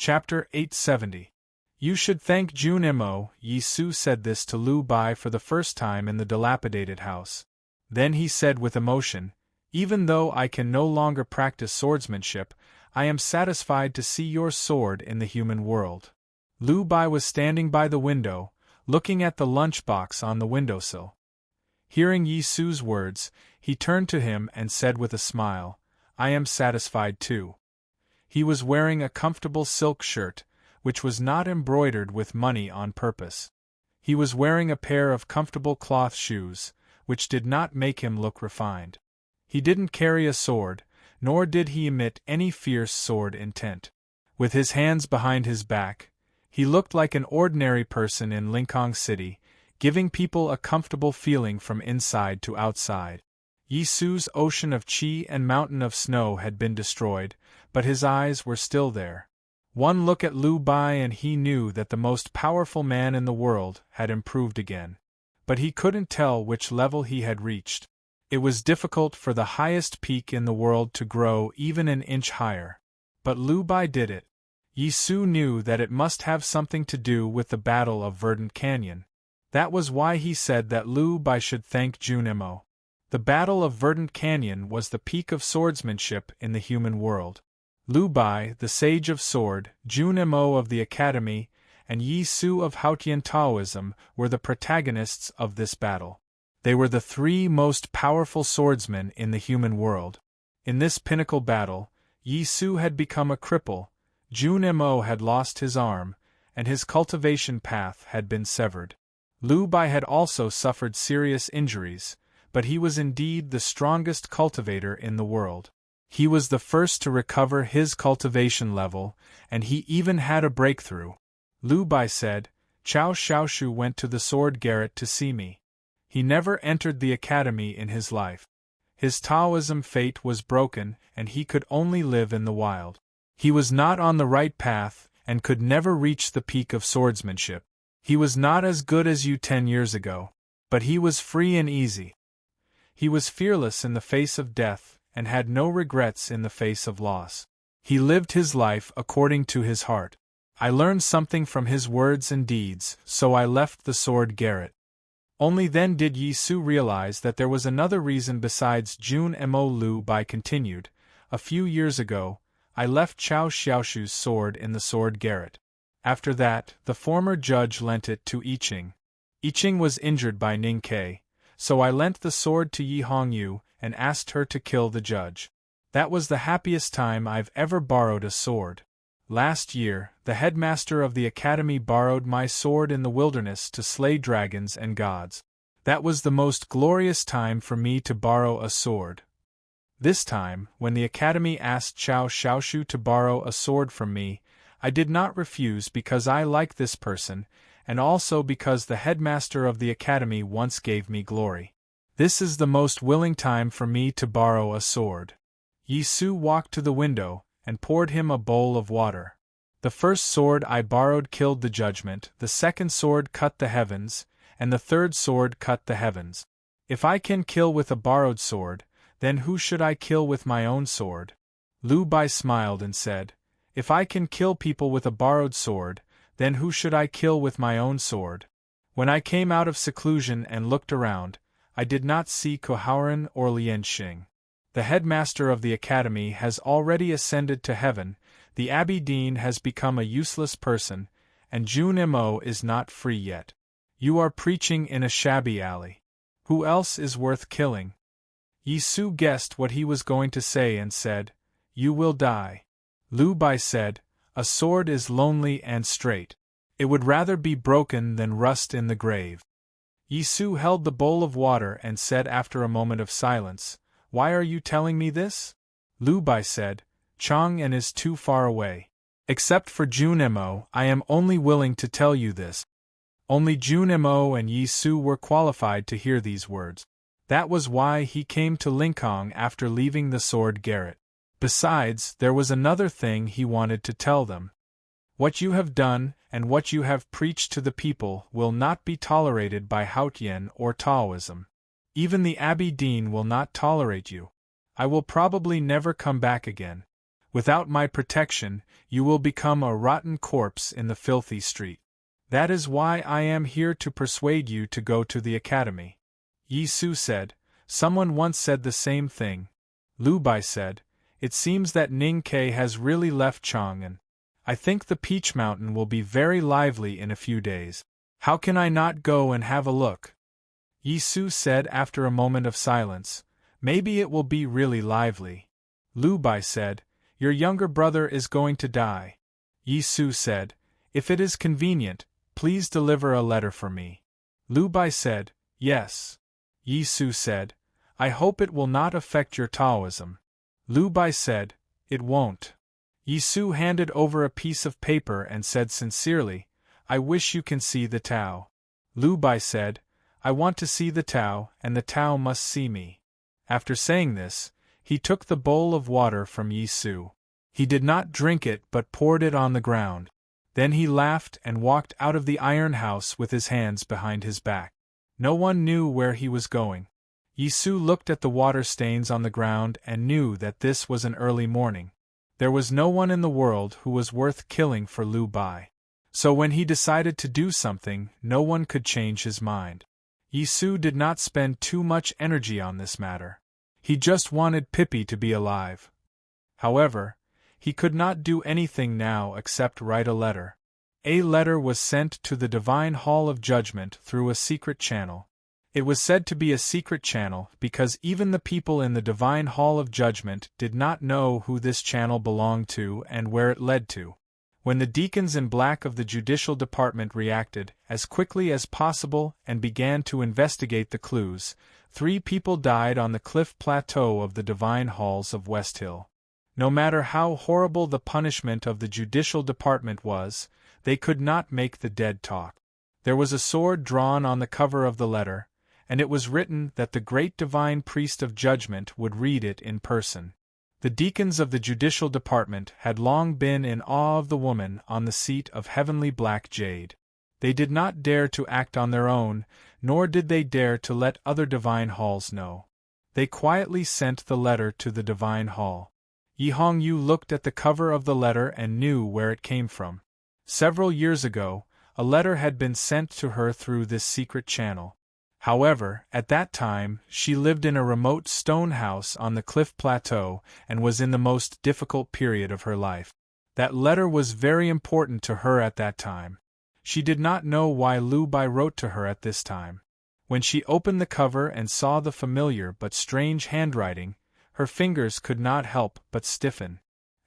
Chapter 870. You should thank Jun Mo. Yi Su said this to Lu Bai for the first time in the dilapidated house. Then he said with emotion, "Even though I can no longer practice swordsmanship, I am satisfied to see your sword in the human world." Lu Bai was standing by the window, looking at the lunchbox on the windowsill. Hearing Yi Su's words, he turned to him and said with a smile, "I am satisfied too." He was wearing a comfortable silk shirt, which was not embroidered with money on purpose. He was wearing a pair of comfortable cloth shoes, which did not make him look refined. He didn't carry a sword, nor did he emit any fierce sword intent. With his hands behind his back, he looked like an ordinary person in Lincoln City, giving people a comfortable feeling from inside to outside. Yi Su's ocean of qi and mountain of snow had been destroyed, but his eyes were still there. One look at Lu Bai and he knew that the most powerful man in the world had improved again. But he couldn't tell which level he had reached. It was difficult for the highest peak in the world to grow even an inch higher. But Lu Bai did it. Yi Su knew that it must have something to do with the Battle of Verdant Canyon. That was why he said that Lu Bai should thank Jun Mo. The Battle of Verdant Canyon was the peak of swordsmanship in the human world. Lu Bai, the Sage of Sword, Jun Mo of the Academy, and Yi Su of Haotian Taoism were the protagonists of this battle. They were the three most powerful swordsmen in the human world. In this pinnacle battle, Yi Su had become a cripple, Jun Mo had lost his arm, and his cultivation path had been severed. Lu Bai had also suffered serious injuries, but he was indeed the strongest cultivator in the world. He was the first to recover his cultivation level, and he even had a breakthrough. Lu Bai said, "Chao Xiaoshu went to the sword garret to see me. He never entered the academy in his life. His Taoism fate was broken and he could only live in the wild. He was not on the right path and could never reach the peak of swordsmanship. He was not as good as you 10 years ago, but he was free and easy. He was fearless in the face of death and had no regrets in the face of loss. He lived his life according to his heart. I learned something from his words and deeds, so I left the sword garret." Only then did Yi Su realize that there was another reason besides Jun Mo. Lu Bai continued, "A few years ago, I left Chao Xiaoshu's sword in the sword garret. After that, the former judge lent it to Yiqing. Yiqing was injured by Ning Ke, so I lent the sword to Yi Hongyu and asked her to kill the judge. That was the happiest time I've ever borrowed a sword. Last year, the headmaster of the academy borrowed my sword in the wilderness to slay dragons and gods. That was the most glorious time for me to borrow a sword. This time, when the academy asked Chao Xiaoshu to borrow a sword from me, I did not refuse because I like this person, and also because the headmaster of the academy once gave me glory. This is the most willing time for me to borrow a sword." Yi Su walked to the window and poured him a bowl of water. "The first sword I borrowed killed the judgment, the second sword cut the heavens, and the third sword cut the heavens. If I can kill with a borrowed sword, then who should I kill with my own sword?" Lu Bai smiled and said, "If I can kill people with a borrowed sword, then who should I kill with my own sword? When I came out of seclusion and looked around, I did not see Kohaoren or Lianxing. The headmaster of the academy has already ascended to heaven, the abbey dean has become a useless person, and Jun Mo is not free yet. You are preaching in a shabby alley. Who else is worth killing?" Yi Su guessed what he was going to say and said, "You will die." Lu Bai said, "A sword is lonely and straight. It would rather be broken than rust in the grave." Yi Su held the bowl of water and said after a moment of silence, "Why are you telling me this?" Lu Bai said, "Chang'an is too far away. Except for Jun Mo, I am only willing to tell you this." Only Jun Mo and Yi Su were qualified to hear these words. That was why he came to Lincoln after leaving the sword garret. Besides, there was another thing he wanted to tell them. What you have done, and what you have preached to the people, will not be tolerated by Haotian or Taoism. Even the abbey dean will not tolerate you. I will probably never come back again. Without my protection, you will become a rotten corpse in the filthy street. That is why I am here to persuade you to go to the academy." Yi Su said, "Someone once said the same thing." Lu Bai said, "It seems that Ning Ke has really left Chang'an. I think the Peach Mountain will be very lively in a few days. How can I not go and have a look?" Yi Su said after a moment of silence, "Maybe it will be really lively." Lu Bai said, "Your younger brother is going to die." Yi Su said, "If it is convenient, please deliver a letter for me." Lu Bai said, "Yes." Yi Su said, "I hope it will not affect your Taoism." Lu Bai said, "It won't." Yi Su handed over a piece of paper and said sincerely, "I wish you can see the Tao." Lu Bai said, "I want to see the Tao, and the Tao must see me." After saying this, he took the bowl of water from Yi Su. He did not drink it but poured it on the ground. Then he laughed and walked out of the iron house with his hands behind his back. No one knew where he was going. Yi Su looked at the water stains on the ground and knew that this was an early morning. There was no one in the world who was worth killing for Lu Bai. So when he decided to do something, no one could change his mind. Yi Su did not spend too much energy on this matter. He just wanted Pippi to be alive. However, he could not do anything now except write a letter. A letter was sent to the Divine Hall of Judgment through a secret channel. It was said to be a secret channel because even the people in the Divine Hall of Judgment did not know who this channel belonged to and where it led to. When the deacons in black of the Judicial Department reacted as quickly as possible and began to investigate the clues, 3 people died on the cliff plateau of the Divine Halls of West Hill. No matter how horrible the punishment of the Judicial Department was, they could not make the dead talk. There was a sword drawn on the cover of the letter, and it was written that the great divine priest of judgment would read it in person. The deacons of the Judicial Department had long been in awe of the woman on the seat of heavenly black jade. They did not dare to act on their own, nor did they dare to let other divine halls know. They quietly sent the letter to the divine hall. Yi Hongyu looked at the cover of the letter and knew where it came from. Several years ago, a letter had been sent to her through this secret channel. However, at that time, she lived in a remote stone house on the cliff plateau and was in the most difficult period of her life. That letter was very important to her at that time. She did not know why Lu Bai wrote to her at this time. When she opened the cover and saw the familiar but strange handwriting, her fingers could not help but stiffen.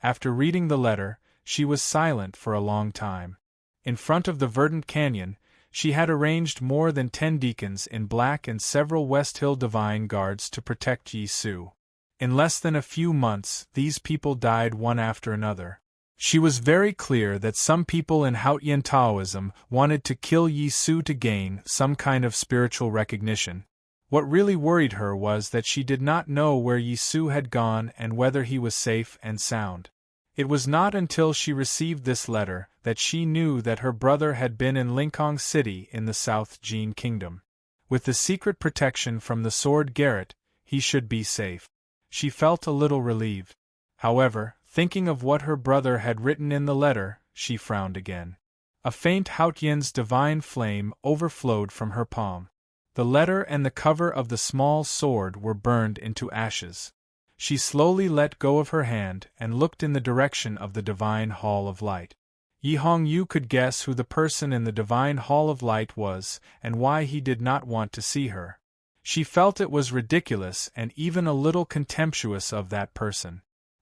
After reading the letter, she was silent for a long time. In front of the verdant canyon, she had arranged more than 10 deacons in black and several West Hill divine guards to protect Yi Su. In less than a few months, these people died one after another. She was very clear that some people in Haotian Taoism wanted to kill Yi Su to gain some kind of spiritual recognition. What really worried her was that she did not know where Yi Su had gone and whether he was safe and sound. It was not until she received this letter that she knew that her brother had been in Lincoln City in the South Jin Kingdom. With the secret protection from the sword Garrett, he should be safe. She felt a little relieved. However, thinking of what her brother had written in the letter, she frowned again. A faint Haotian's divine flame overflowed from her palm. The letter and the cover of the small sword were burned into ashes. She slowly let go of her hand and looked in the direction of the Divine Hall of Light. Yi Hongyu could guess who the person in the Divine Hall of Light was and why he did not want to see her. She felt it was ridiculous and even a little contemptuous of that person.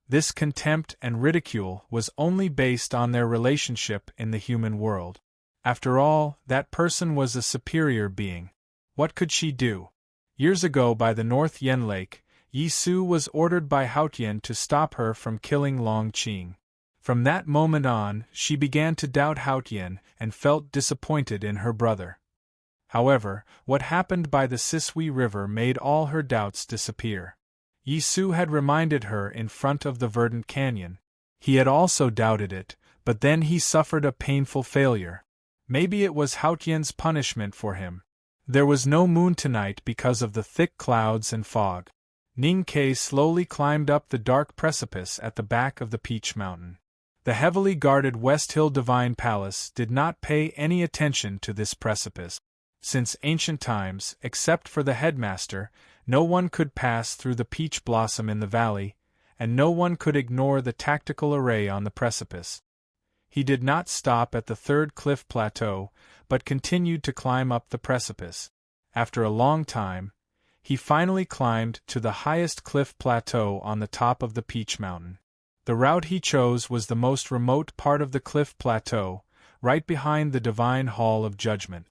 This contempt and ridicule was only based on their relationship in the human world. After all, that person was a superior being. What could she do? Years ago by the North Yen Lake, Yi Su was ordered by Haotian to stop her from killing Long Qing. From that moment on, she began to doubt Haotian and felt disappointed in her brother. However, what happened by the Sisui River made all her doubts disappear. Yi Su had reminded her in front of the verdant canyon. He had also doubted it, but then he suffered a painful failure. Maybe it was Haotian's punishment for him. There was no moon tonight because of the thick clouds and fog. Ning Ke slowly climbed up the dark precipice at the back of the Peach Mountain. The heavily guarded West Hill Divine Palace did not pay any attention to this precipice. Since ancient times, except for the headmaster, no one could pass through the peach blossom in the valley, and no one could ignore the tactical array on the precipice. He did not stop at the third cliff plateau, but continued to climb up the precipice. After a long time, he finally climbed to the highest cliff plateau on the top of the Peach Mountain. The route he chose was the most remote part of the cliff plateau, right behind the Divine Hall of Judgment.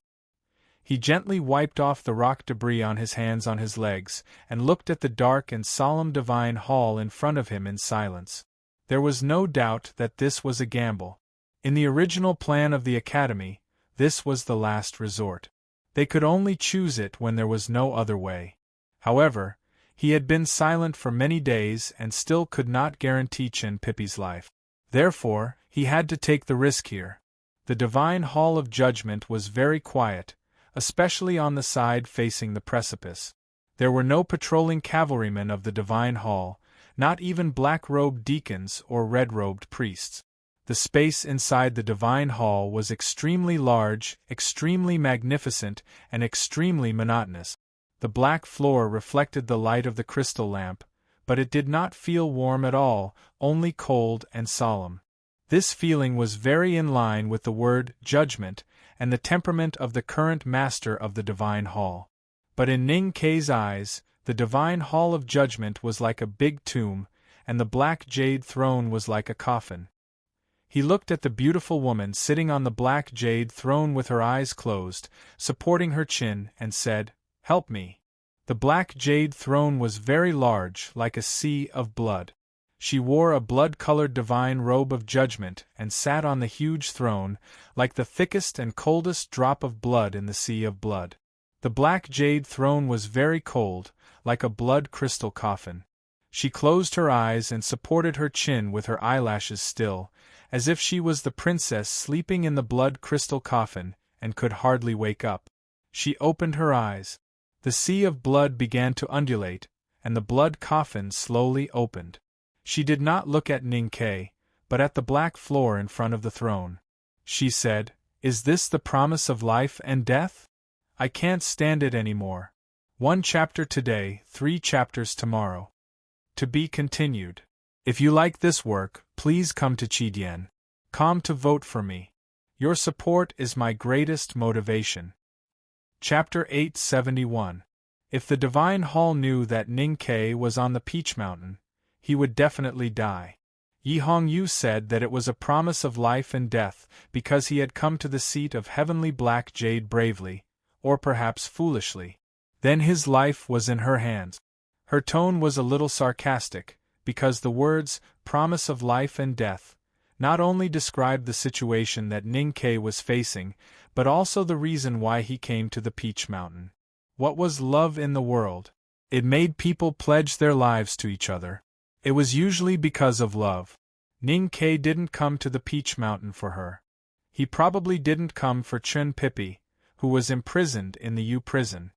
He gently wiped off the rock debris on his hands on his legs, and looked at the dark and solemn Divine Hall in front of him in silence. There was no doubt that this was a gamble. In the original plan of the Academy, this was the last resort. They could only choose it when there was no other way. However, he had been silent for many days and still could not guarantee Chin Pippi's life. Therefore, he had to take the risk here. The Divine Hall of Judgment was very quiet, especially on the side facing the precipice. There were no patrolling cavalrymen of the Divine Hall, not even black-robed deacons or red-robed priests. The space inside the Divine Hall was extremely large, extremely magnificent, and extremely monotonous. The black floor reflected the light of the crystal lamp, but it did not feel warm at all, only cold and solemn. This feeling was very in line with the word judgment and the temperament of the current master of the Divine Hall. But in Ning Ke's eyes, the Divine Hall of Judgment was like a big tomb, and the black jade throne was like a coffin. He looked at the beautiful woman sitting on the black jade throne with her eyes closed, supporting her chin, and said, "Help me." The black jade throne was very large, like a sea of blood. She wore a blood-colored divine robe of judgment and sat on the huge throne, like the thickest and coldest drop of blood in the sea of blood. The black jade throne was very cold, like a blood crystal coffin. She closed her eyes and supported her chin with her eyelashes still, as if she was the princess sleeping in the blood crystal coffin, and could hardly wake up. She opened her eyes. The sea of blood began to undulate, and the blood coffin slowly opened. She did not look at Ning Ke, but at the black floor in front of the throne. She said, "Is this the promise of life and death? I can't stand it anymore. 1 chapter today, 3 chapters tomorrow. To be continued. If you like this work, please come to Chidian.com to vote for me. Your support is my greatest motivation." Chapter 871. If the Divine Hall knew that Ning Ke was on the Peach Mountain, he would definitely die. Yi Hongyu said that it was a promise of life and death because he had come to the seat of heavenly black jade bravely, or perhaps foolishly. Then his life was in her hands. Her tone was a little sarcastic, because the words, promise of life and death, not only described the situation that Ning Ke was facing, but also the reason why he came to the Peach Mountain. What was love in the world? It made people pledge their lives to each other. It was usually because of love. Ning Ke didn't come to the Peach Mountain for her. He probably didn't come for Chin Pippi, who was imprisoned in the U prison.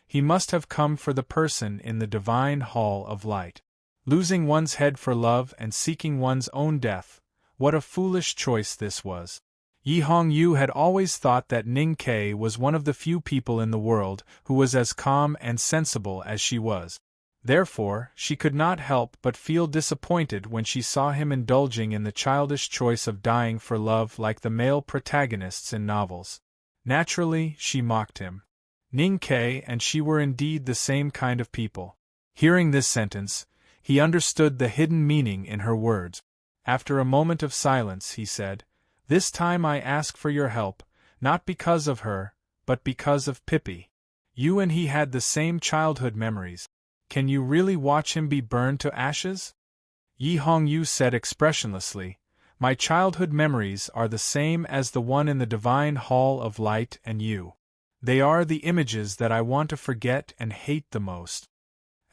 He must have come for the person in the Divine Hall of Light. Losing one's head for love and seeking one's own death, what a foolish choice this was. Yi Hongyu had always thought that Ning Ke was one of the few people in the world who was as calm and sensible as she was. Therefore, she could not help but feel disappointed when she saw him indulging in the childish choice of dying for love like the male protagonists in novels. Naturally, she mocked him. Ning Ke and she were indeed the same kind of people. Hearing this sentence, he understood the hidden meaning in her words. After a moment of silence, he said, "This time I ask for your help, not because of her, but because of Pippi. You and he had the same childhood memories. Can you really watch him be burned to ashes?" Yi Hongyu said expressionlessly, "My childhood memories are the same as the one in the Divine Hall of Light and you. They are the images that I want to forget and hate the most."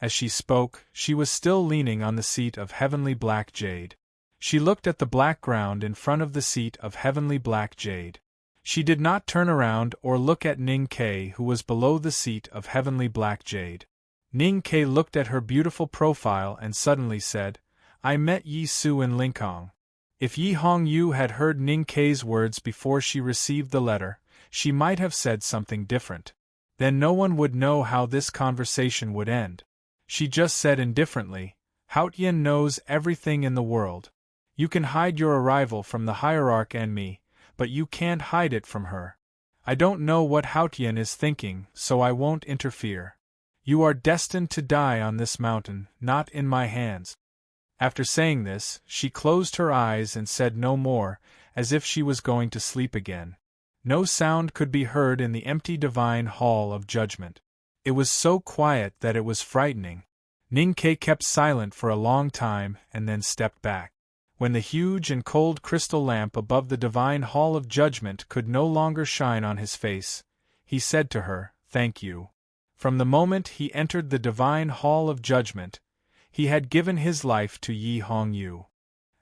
As she spoke, she was still leaning on the seat of heavenly black jade. She looked at the black ground in front of the seat of heavenly black jade. She did not turn around or look at Ning Ke, who was below the seat of heavenly black jade. Ning Ke looked at her beautiful profile and suddenly said, I met Yi Su in Linkhong. If Yi Hongyu had heard Ning Ke's words before she received the letter, she might have said something different. Then no one would know how this conversation would end. She just said indifferently, Haotian knows everything in the world. You can hide your arrival from the hierarch and me, but you can't hide it from her. I don't know what Haotian is thinking, so I won't interfere. You are destined to die on this mountain, not in my hands. After saying this, she closed her eyes and said no more, as if she was going to sleep again. No sound could be heard in the empty divine hall of judgment. It was so quiet that it was frightening. Ning Ke kept silent for a long time and then stepped back. When the huge and cold crystal lamp above the divine hall of judgment could no longer shine on his face, he said to her, Thank you. From the moment he entered the divine hall of judgment, he had given his life to Yi Hongyu.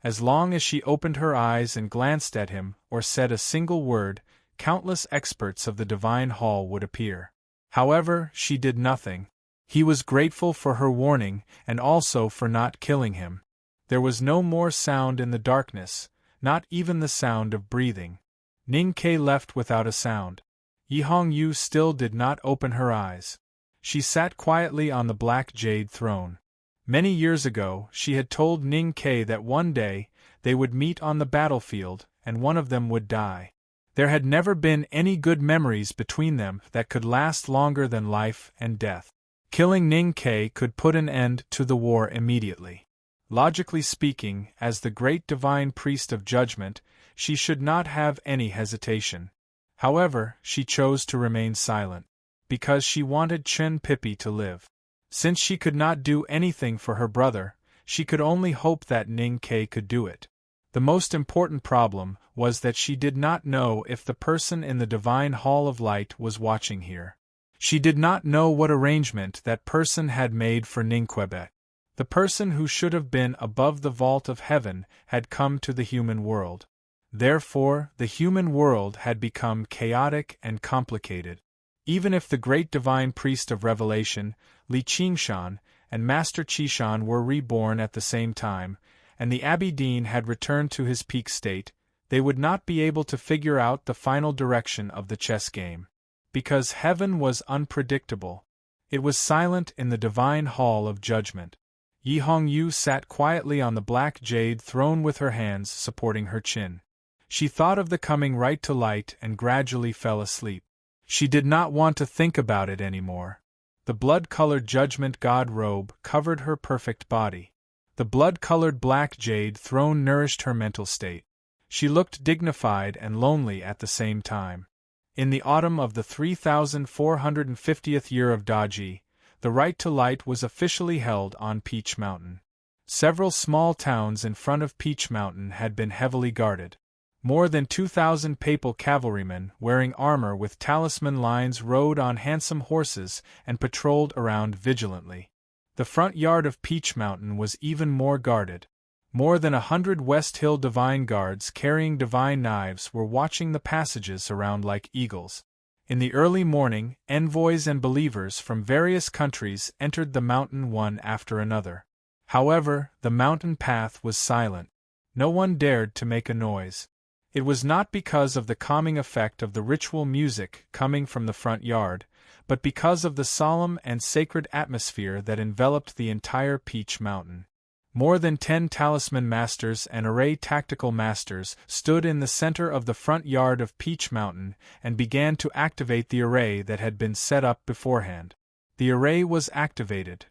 As long as she opened her eyes and glanced at him or said a single word, countless experts of the divine hall would appear. However, she did nothing. He was grateful for her warning and also for not killing him. There was no more sound in the darkness, not even the sound of breathing. Ning Ke left without a sound. Yi Hongyu still did not open her eyes. She sat quietly on the black jade throne. Many years ago, she had told Ning Ke that one day, they would meet on the battlefield, and one of them would die. There had never been any good memories between them that could last longer than life and death. Killing Ning Ke could put an end to the war immediately. Logically speaking, as the great divine priest of judgment, she should not have any hesitation. However, she chose to remain silent, because she wanted Chen Pippi to live. Since she could not do anything for her brother, she could only hope that Ning Ke could do it. The most important problem was that she did not know if the person in the divine hall of light was watching here. She did not know what arrangement that person had made for Ningquebet. The person who should have been above the vault of heaven had come to the human world. Therefore, the human world had become chaotic and complicated. Even if the great divine priest of revelation, Li Qingshan, and Master Qishan were reborn at the same time, and the Abbey Dean had returned to his peak state, they would not be able to figure out the final direction of the chess game. Because heaven was unpredictable. It was silent in the divine hall of judgment. Yi Hongyu sat quietly on the black jade throne with her hands supporting her chin. She thought of the coming right to light and gradually fell asleep. She did not want to think about it anymore. The blood-colored judgment god robe covered her perfect body. The blood-colored black jade throne nourished her mental state. She looked dignified and lonely at the same time. In the autumn of the 3450th year of Daji, the right to light was officially held on Peach Mountain. Several small towns in front of Peach Mountain had been heavily guarded. More than 2,000 papal cavalrymen wearing armor with talisman lines rode on handsome horses and patrolled around vigilantly. The front yard of Peach Mountain was even more guarded. More than 100 West Hill divine guards carrying divine knives were watching the passages around like eagles. In the early morning, envoys and believers from various countries entered the mountain one after another. However, the mountain path was silent. No one dared to make a noise. It was not because of the calming effect of the ritual music coming from the front yard, but because of the solemn and sacred atmosphere that enveloped the entire Peach Mountain. More than 10 talisman masters and array tactical masters stood in the center of the front yard of Peach Mountain and began to activate the array that had been set up beforehand. The array was activated.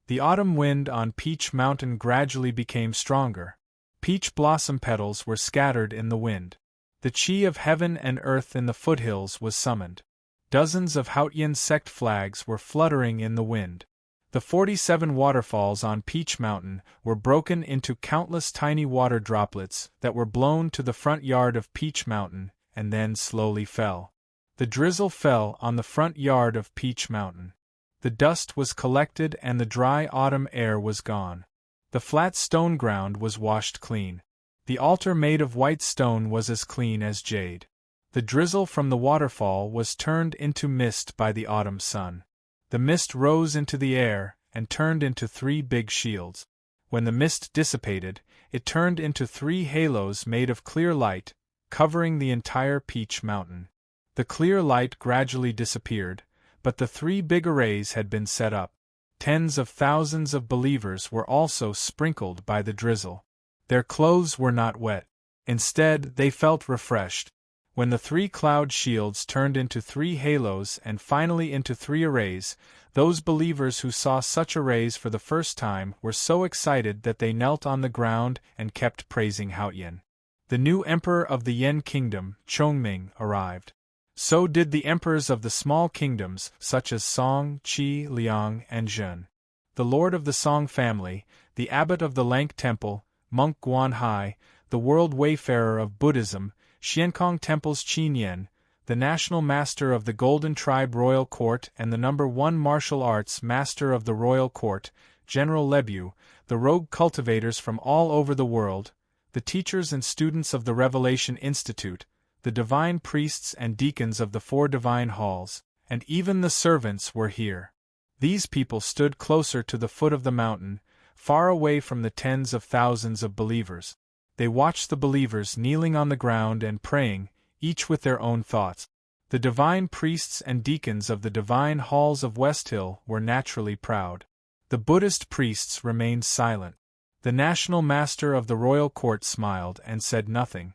The autumn wind on Peach Mountain gradually became stronger. Peach blossom petals were scattered in the wind. The chi of heaven and earth in the foothills was summoned. Dozens of Haotian sect flags were fluttering in the wind. The 47 waterfalls on Peach Mountain were broken into countless tiny water droplets that were blown to the front yard of Peach Mountain and then slowly fell. The drizzle fell on the front yard of Peach Mountain. The dust was collected and the dry autumn air was gone. The flat stone ground was washed clean. The altar made of white stone was as clean as jade. The drizzle from the waterfall was turned into mist by the autumn sun. The mist rose into the air and turned into 3 big shields. When the mist dissipated, it turned into 3 halos made of clear light, covering the entire Peach Mountain. The clear light gradually disappeared, but the 3 big arrays had been set up. Tens of thousands of believers were also sprinkled by the drizzle. Their clothes were not wet. Instead, they felt refreshed. When the 3 cloud shields turned into 3 halos and finally into 3 arrays, those believers who saw such arrays for the first time were so excited that they knelt on the ground and kept praising Haoyan. The new emperor of the Yen kingdom, Chongming, arrived. So did the emperors of the small kingdoms such as Song, Qi, Liang, and Zhen. The lord of the Song family, the abbot of the Lank Temple, monk Guanhai, the world wayfarer of Buddhism, Xiankong Temple's Qin Yen, the national master of the Golden Tribe Royal Court and the #1 martial arts master of the Royal Court, General Lebu, the rogue cultivators from all over the world, the teachers and students of the Revelation Institute, the divine priests and deacons of the 4 divine halls, and even the servants were here. These people stood closer to the foot of the mountain, far away from the tens of thousands of believers. They watched the believers kneeling on the ground and praying, each with their own thoughts. The divine priests and deacons of the divine halls of West Hill were naturally proud. The Buddhist priests remained silent. The national master of the royal court smiled and said nothing.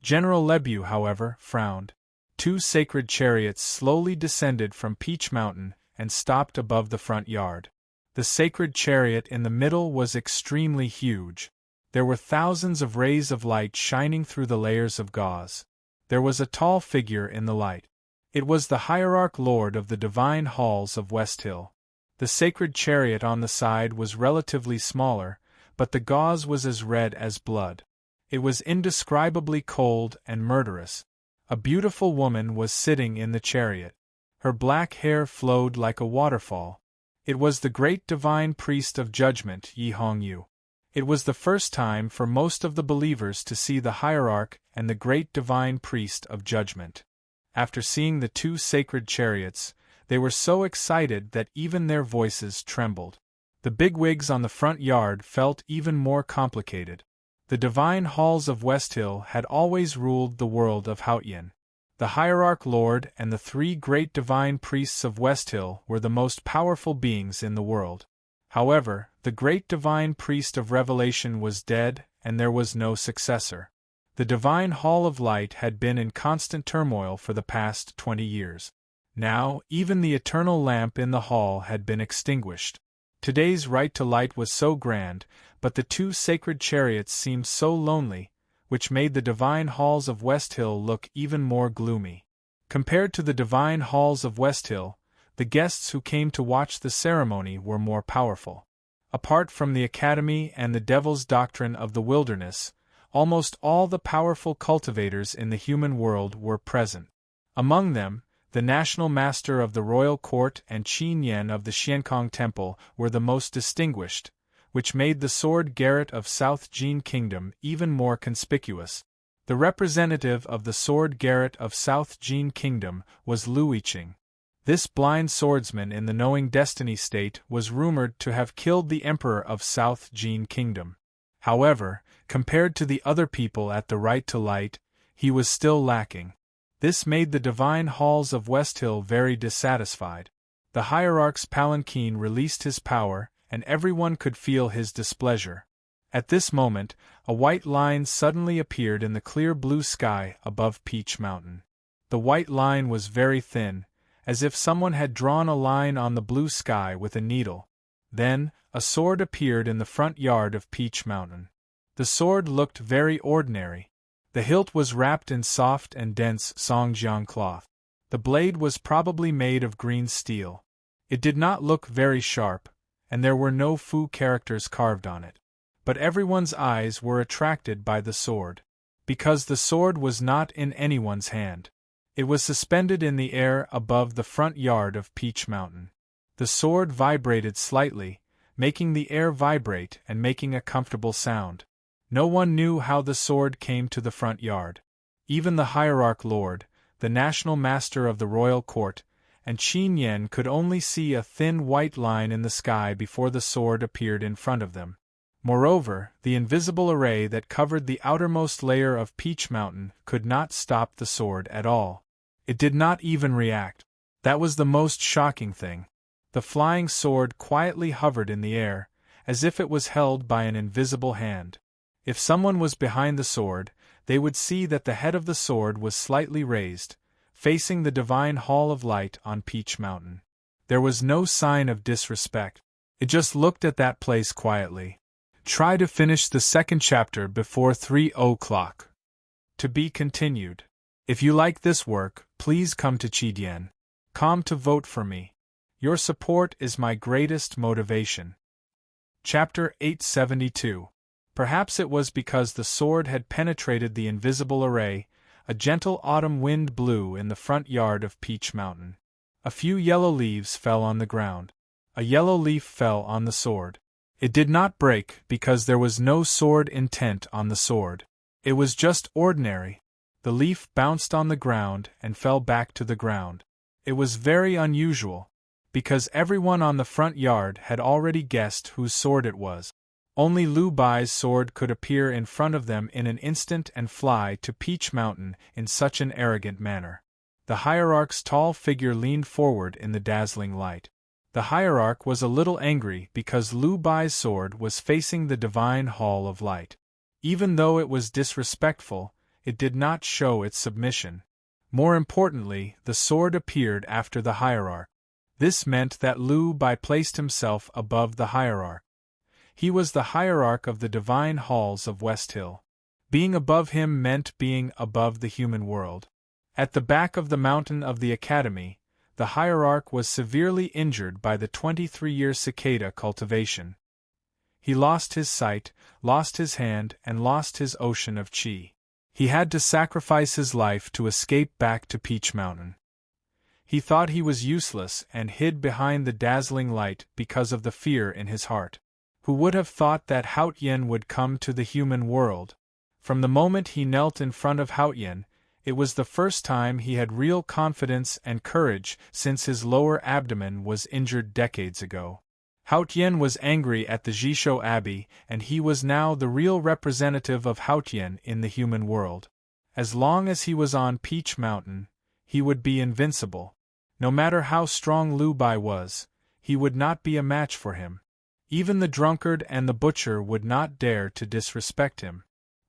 General Lebu, however, frowned. 2 sacred chariots slowly descended from Peach Mountain and stopped above the front yard. The sacred chariot in the middle was extremely huge. There were thousands of rays of light shining through the layers of gauze. There was a tall figure in the light. It was the hierarch lord of the divine halls of West Hill. The sacred chariot on the side was relatively smaller, but the gauze was as red as blood. It was indescribably cold and murderous. A beautiful woman was sitting in the chariot. Her black hair flowed like a waterfall. It was the great divine priest of judgment, Yi Hongyu. It was the first time for most of the believers to see the hierarch and the great divine priest of judgment. After seeing the 2 sacred chariots, they were so excited that even their voices trembled. The bigwigs on the front yard felt even more complicated. The divine halls of West Hill had always ruled the world of Haoyan. The hierarch lord and the 3 great divine priests of West Hill were the most powerful beings in the world. However, the great divine priest of Revelation was dead, and there was no successor. The divine hall of light had been in constant turmoil for the past 20 years. Now, even the eternal lamp in the hall had been extinguished. Today's right to light was so grand, but the 2 sacred chariots seemed so lonely, which made the divine halls of West Hill look even more gloomy. Compared to the divine halls of West Hill, the guests who came to watch the ceremony were more powerful. Apart from the Academy and the Devil's Doctrine of the Wilderness, almost all the powerful cultivators in the human world were present. Among them, the National Master of the Royal Court and Qin Yen of the Xiankong Temple were the most distinguished, which made the Sword Garret of South Jin Kingdom even more conspicuous. The representative of the Sword Garret of South Jin Kingdom was Lu Yiqing. This blind swordsman in the Knowing Destiny state was rumored to have killed the Emperor of South Jin Kingdom. However, compared to the other people at the Right to Light, he was still lacking. This made the divine halls of West Hill very dissatisfied. The hierarch's palanquin released his power, and everyone could feel his displeasure. At this moment, a white line suddenly appeared in the clear blue sky above Peach Mountain. The white line was very thin, as if someone had drawn a line on the blue sky with a needle. Then, a sword appeared in the front yard of Peach Mountain. The sword looked very ordinary. The hilt was wrapped in soft and dense Songjiang cloth. The blade was probably made of green steel. It did not look very sharp, and there were no Fu characters carved on it. But everyone's eyes were attracted by the sword. Because the sword was not in anyone's hand. It was suspended in the air above the front yard of Peach Mountain. The sword vibrated slightly, making the air vibrate and making a comfortable sound. No one knew how the sword came to the front yard. Even the hierarch lord, the national master of the royal court, and Qin Yen could only see a thin white line in the sky before the sword appeared in front of them. Moreover, the invisible array that covered the outermost layer of Peach Mountain could not stop the sword at all. It did not even react. That was the most shocking thing. The flying sword quietly hovered in the air, as if it was held by an invisible hand. If someone was behind the sword, they would see that the head of the sword was slightly raised, facing the divine hall of light on Peach Mountain. There was no sign of disrespect. It just looked at that place quietly. Try to finish the second chapter before 3 o'clock. To be continued. If you like this work, please come to Chidien.com to vote for me. Your support is my greatest motivation. Chapter 872. Perhaps it was because the sword had penetrated the invisible array. A gentle autumn wind blew in the front yard of Peach Mountain. A few yellow leaves fell on the ground. A yellow leaf fell on the sword. It did not break because there was no sword intent on the sword. It was just ordinary. The leaf bounced on the ground and fell back to the ground. It was very unusual, because everyone on the front yard had already guessed whose sword it was. Only Lu Bai's sword could appear in front of them in an instant and fly to Peach Mountain in such an arrogant manner. The hierarch's tall figure leaned forward in the dazzling light. The hierarch was a little angry because Lu Bai's sword was facing the divine hall of light. Even though it was disrespectful, it did not show its submission. More importantly, the sword appeared after the hierarch. This meant that Lu Bai placed himself above the hierarch. He was the hierarch of the divine halls of West Hill. Being above him meant being above the human world. At the back of the mountain of the academy, the hierarch was severely injured by the 23-year cicada cultivation. He lost his sight, lost his hand, and lost his ocean of chi. He had to sacrifice his life to escape back to Peach Mountain. He thought he was useless and hid behind the dazzling light because of the fear in his heart. Who would have thought that Haotian would come to the human world? From the moment he knelt in front of Haotian, it was the first time he had real confidence and courage since his lower abdomen was injured decades ago. Haotian was angry at the Jisho Abbey, and he was now the real representative of Haotian in the human world. As long as he was on Peach Mountain, he would be invincible. No matter how strong Lu Bai was, he would not be a match for him. Even the drunkard and the butcher would not dare to disrespect him.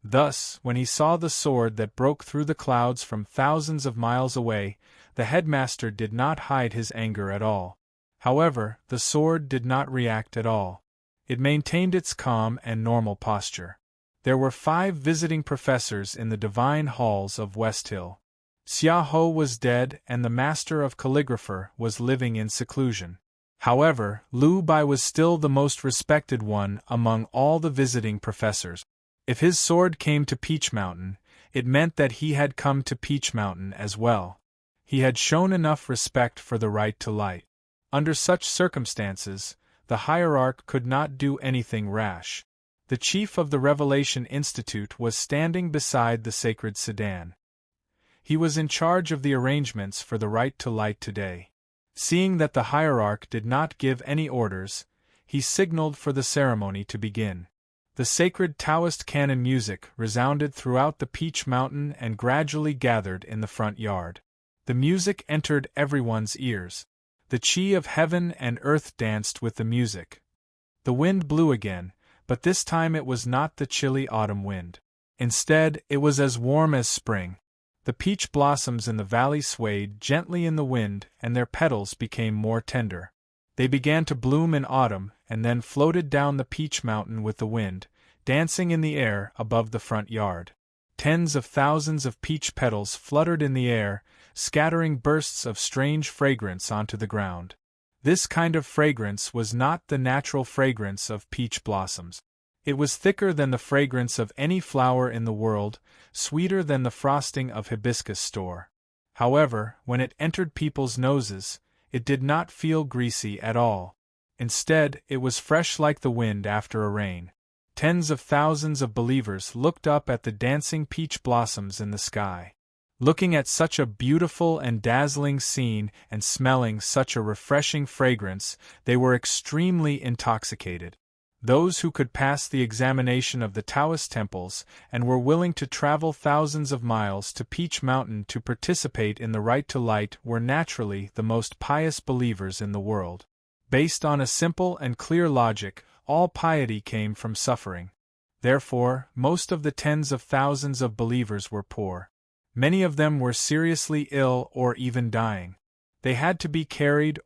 Thus, when he saw the sword that broke through the clouds from thousands of miles away, the headmaster did not hide his anger at all. However, the sword did not react at all. It maintained its calm and normal posture. There were 5 visiting professors in the divine halls of West Hill. Xia Ho was dead and the master of calligrapher was living in seclusion. However, Lu Bai was still the most respected one among all the visiting professors. If his sword came to Peach Mountain, it meant that he had come to Peach Mountain as well. He had shown enough respect for the right to light. Under such circumstances, the hierarch could not do anything rash. The chief of the Revelation Institute was standing beside the sacred sedan. He was in charge of the arrangements for the right to light today. Seeing that the hierarch did not give any orders, he signaled for the ceremony to begin. The sacred Taoist canon music resounded throughout the Peach Mountain and gradually gathered in the front yard. The music entered everyone's ears. The chi of heaven and earth danced with the music. The wind blew again, but this time it was not the chilly autumn wind. Instead, it was as warm as spring. The peach blossoms in the valley swayed gently in the wind and their petals became more tender. They began to bloom in autumn and then floated down the Peach Mountain with the wind, dancing in the air above the front yard. Tens of thousands of peach petals fluttered in the air, scattering bursts of strange fragrance onto the ground. This kind of fragrance was not the natural fragrance of peach blossoms. It was thicker than the fragrance of any flower in the world, sweeter than the frosting of hibiscus store. However, when it entered people's noses, it did not feel greasy at all. Instead, it was fresh like the wind after a rain. Tens of thousands of believers looked up at the dancing peach blossoms in the sky. Looking at such a beautiful and dazzling scene and smelling such a refreshing fragrance, they were extremely intoxicated. Those who could pass the examination of the Taoist temples and were willing to travel thousands of miles to Peach Mountain to participate in the right to light were naturally the most pious believers in the world. Based on a simple and clear logic, all piety came from suffering. Therefore, most of the tens of thousands of believers were poor. Many of them were seriously ill or even dying. They had to be carried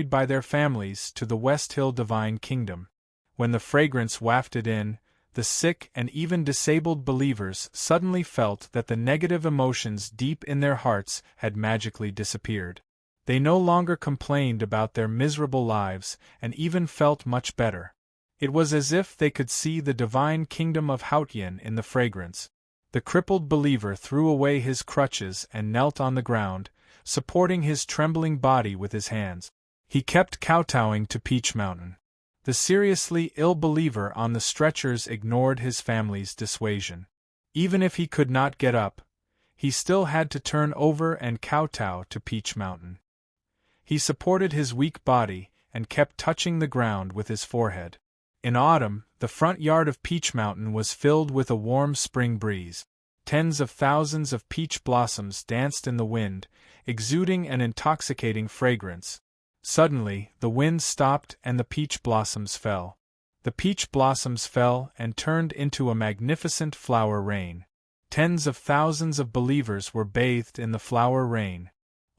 by their families to the West Hill Divine Kingdom. When the fragrance wafted in, the sick and even disabled believers suddenly felt that the negative emotions deep in their hearts had magically disappeared. They no longer complained about their miserable lives and even felt much better. It was as if they could see the divine kingdom of Haotian in the fragrance. The crippled believer threw away his crutches and knelt on the ground, supporting his trembling body with his hands. He kept kowtowing to Peach Mountain. The seriously ill believer on the stretchers ignored his family's dissuasion. Even if he could not get up, he still had to turn over and kowtow to Peach Mountain. He supported his weak body and kept touching the ground with his forehead. In autumn, the front yard of Peach Mountain was filled with a warm spring breeze. Tens of thousands of peach blossoms danced in the wind, exuding an intoxicating fragrance. Suddenly, the wind stopped and the peach blossoms fell. The peach blossoms fell and turned into a magnificent flower rain. Tens of thousands of believers were bathed in the flower rain.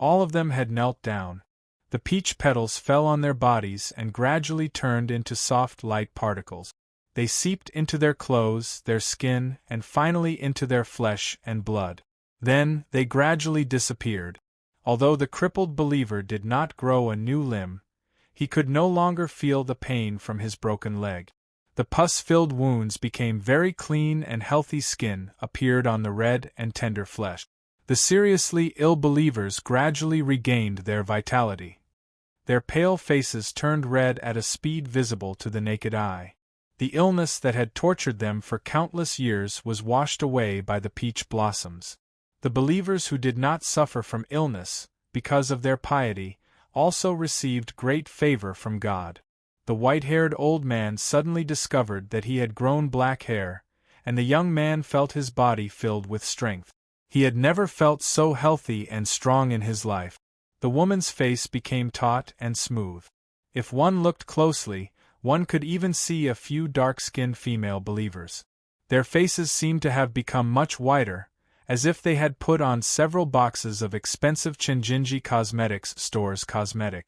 All of them had knelt down. The peach petals fell on their bodies and gradually turned into soft light particles. They seeped into their clothes, their skin, and finally into their flesh and blood. Then, they gradually disappeared. Although the crippled believer did not grow a new limb, he could no longer feel the pain from his broken leg. The pus-filled wounds became very clean and healthy skin appeared on the red and tender flesh. The seriously ill believers gradually regained their vitality. Their pale faces turned red at a speed visible to the naked eye. The illness that had tortured them for countless years was washed away by the peach blossoms. The believers who did not suffer from illness, because of their piety, also received great favor from God. The white-haired old man suddenly discovered that he had grown black hair, and the young man felt his body filled with strength. He had never felt so healthy and strong in his life. The woman's face became taut and smooth. If one looked closely, one could even see a few dark-skinned female believers. Their faces seemed to have become much whiter, as if they had put on several boxes of expensive Chinjinji Cosmetics stores cosmetic.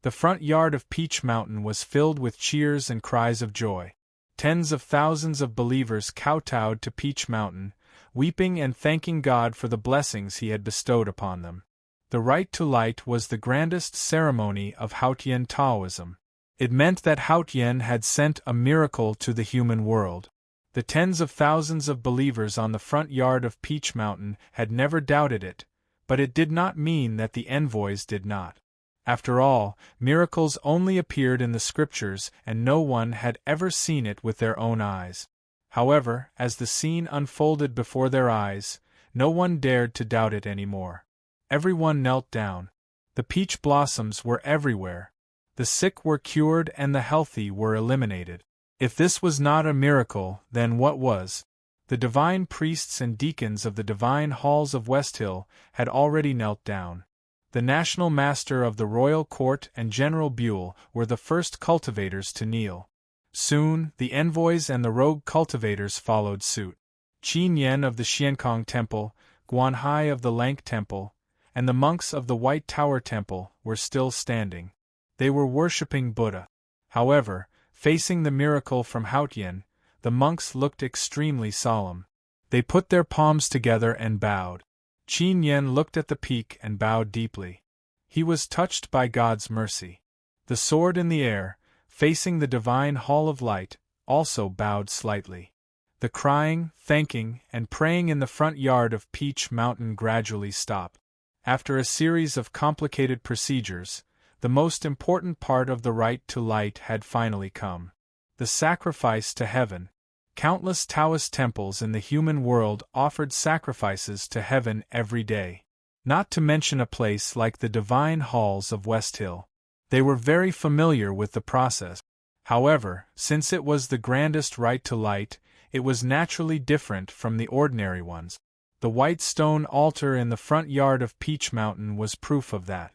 The front yard of Peach Mountain was filled with cheers and cries of joy. Tens of thousands of believers kowtowed to Peach Mountain, weeping and thanking God for the blessings He had bestowed upon them. The right to light was the grandest ceremony of Haotian Taoism. It meant that Haotian had sent a miracle to the human world. The tens of thousands of believers on the front yard of Peach Mountain had never doubted it, but it did not mean that the envoys did not. After all, miracles only appeared in the scriptures and no one had ever seen it with their own eyes. However, as the scene unfolded before their eyes, no one dared to doubt it anymore. Everyone knelt down. The peach blossoms were everywhere. The sick were cured and the healthy were eliminated. If this was not a miracle, then what was? The divine priests and deacons of the divine halls of West Hill had already knelt down. The national master of the royal court and General Buell were the first cultivators to kneel. Soon, the envoys and the rogue cultivators followed suit. Qin Yen of the Xiankong Temple, Guan Hai of the Lank Temple, and the monks of the White Tower Temple were still standing. They were worshipping Buddha. However, facing the miracle from Haotian, the monks looked extremely solemn. They put their palms together and bowed. Qin Yen looked at the peak and bowed deeply. He was touched by God's mercy. The sword in the air, facing the divine hall of light, also bowed slightly. The crying, thanking, and praying in the front yard of Peach Mountain gradually stopped. After a series of complicated procedures, the most important part of the right to light had finally come. The sacrifice to heaven. Countless Taoist temples in the human world offered sacrifices to heaven every day. Not to mention a place like the divine halls of West Hill. They were very familiar with the process. However, since it was the grandest right to light, it was naturally different from the ordinary ones. The white stone altar in the front yard of Peach Mountain was proof of that.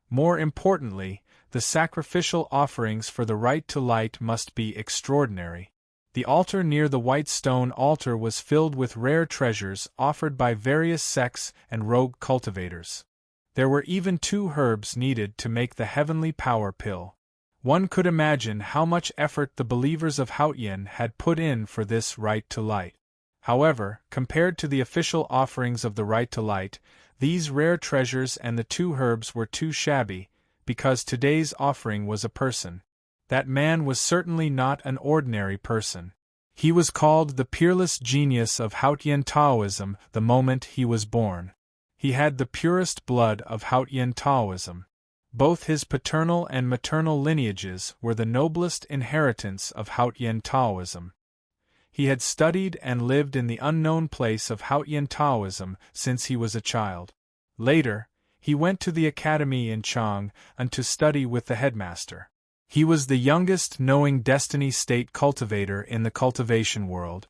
More importantly, the sacrificial offerings for the right to light must be extraordinary. The altar near the white stone altar was filled with rare treasures offered by various sects and rogue cultivators. There were even 2 herbs needed to make the heavenly power pill. One could imagine how much effort the believers of Haotian had put in for this right to light. However, compared to the official offerings of the right to light, these rare treasures and the 2 herbs were too shabby, because today's offering was a person. That man was certainly not an ordinary person. He was called the peerless genius of Haotian Taoism the moment he was born. He had the purest blood of Haotian Taoism. Both his paternal and maternal lineages were the noblest inheritance of Haotian Taoism. He had studied and lived in the unknown place of Haotian Taoism since he was a child. Later, he went to the academy in Chang and to study with the headmaster. He was the youngest knowing destiny state cultivator in the cultivation world.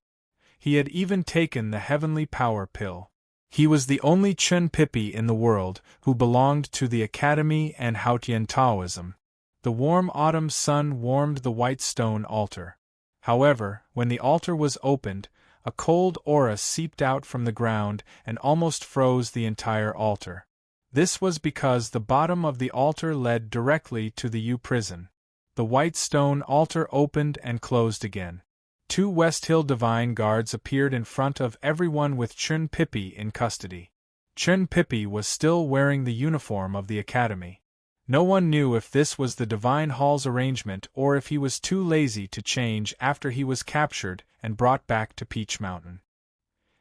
He had even taken the heavenly power pill. He was the only Chun Pipi in the world who belonged to the academy and Haotian Taoism. The warm autumn sun warmed the white stone altar. However, when the altar was opened, a cold aura seeped out from the ground and almost froze the entire altar. This was because the bottom of the altar led directly to the U prison. The white stone altar opened and closed again. 2 West Hill divine guards appeared in front of everyone with Chun Pipi in custody. Chun Pipi was still wearing the uniform of the academy. No one knew if this was the divine hall's arrangement or if he was too lazy to change after he was captured and brought back to Peach Mountain.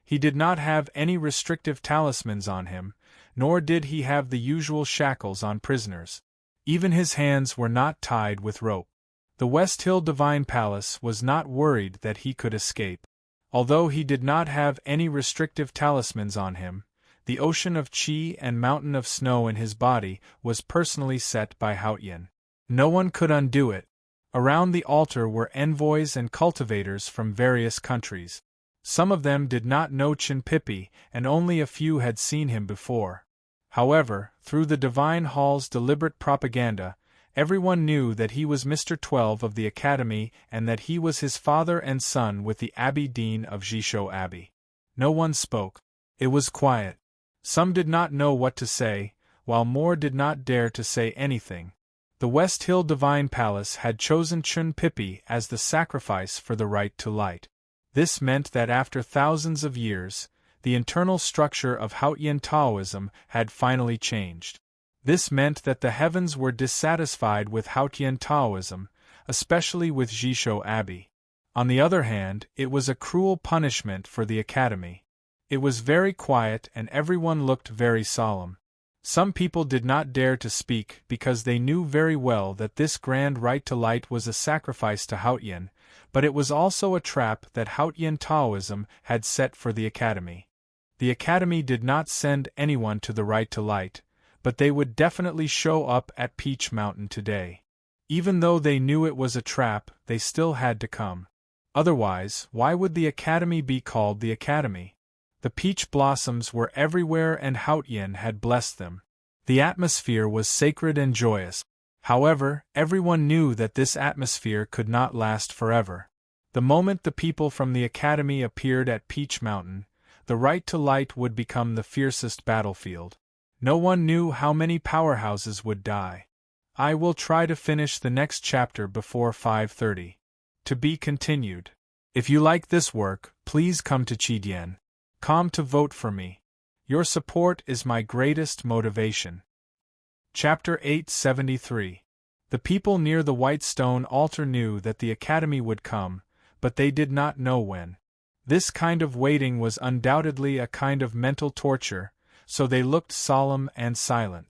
He did not have any restrictive talismans on him, nor did he have the usual shackles on prisoners. Even his hands were not tied with rope. The West Hill Divine Palace was not worried that he could escape. Although he did not have any restrictive talismans on him, the ocean of chi and mountain of snow in his body was personally set by Haotian. No one could undo it. Around the altar were envoys and cultivators from various countries. Some of them did not know Chun Pipi, and only a few had seen him before. However, through the Divine Hall's deliberate propaganda, everyone knew that he was Mr. 12 of the Academy and that he was his father and son with the Abbey Dean of Jisho Abbey. No one spoke. It was quiet. Some did not know what to say, while more did not dare to say anything. The West Hill Divine Palace had chosen Chun Pipi as the sacrifice for the right to light. This meant that after thousands of years, the internal structure of Haotian Taoism had finally changed. This meant that the heavens were dissatisfied with Haotian Taoism, especially with Jisho Abbey. On the other hand, it was a cruel punishment for the academy. It was very quiet and everyone looked very solemn. Some people did not dare to speak because they knew very well that this grand right to light was a sacrifice to Haotian, but it was also a trap that Haotian Taoism had set for the academy. The academy did not send anyone to the right to light, but they would definitely show up at Peach Mountain today. Even though they knew it was a trap, they still had to come. Otherwise, why would the academy be called the academy? The peach blossoms were everywhere and Haotian had blessed them. The atmosphere was sacred and joyous. However, everyone knew that this atmosphere could not last forever. The moment the people from the academy appeared at Peach Mountain, the right to light would become the fiercest battlefield. No one knew how many powerhouses would die. I will try to finish the next chapter before 5:30. To be continued. If you like this work, please come to Chidien.com to vote for me. Your support is my greatest motivation. Chapter 873. The people near the white stone altar knew that the academy would come, but they did not know when. This kind of waiting was undoubtedly a kind of mental torture, so they looked solemn and silent.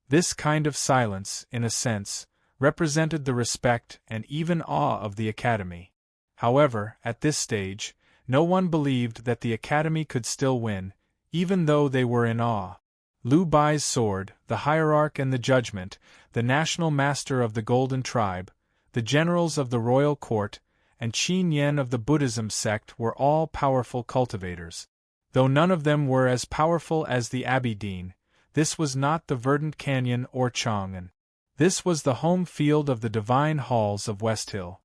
This kind of silence, in a sense, represented the respect and even awe of the academy. However, at this stage, no one believed that the Academy could still win, even though they were in awe. Liu Bai's sword, the hierarch and the judgment, the national master of the Golden Tribe, the generals of the royal court, and Qin Yen of the Buddhism sect were all powerful cultivators. Though none of them were as powerful as the Abbey Dean, this was not the verdant canyon or Chang'an. This was the home field of the divine halls of West Hill.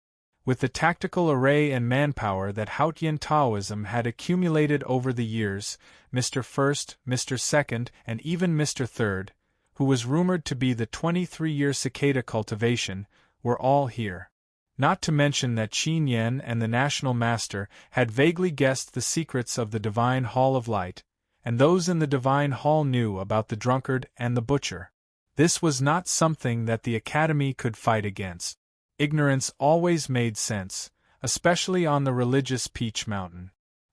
With the tactical array and manpower that Haotian Taoism had accumulated over the years, Mr. First, Mr. Second, and even Mr. Third, who was rumored to be the 23-year cicada cultivation, were all here. Not to mention that Qin Yen and the National Master had vaguely guessed the secrets of the Divine Hall of Light, and those in the Divine Hall knew about the drunkard and the butcher. This was not something that the Academy could fight against. Ignorance always made sense, especially on the religious Peach Mountain.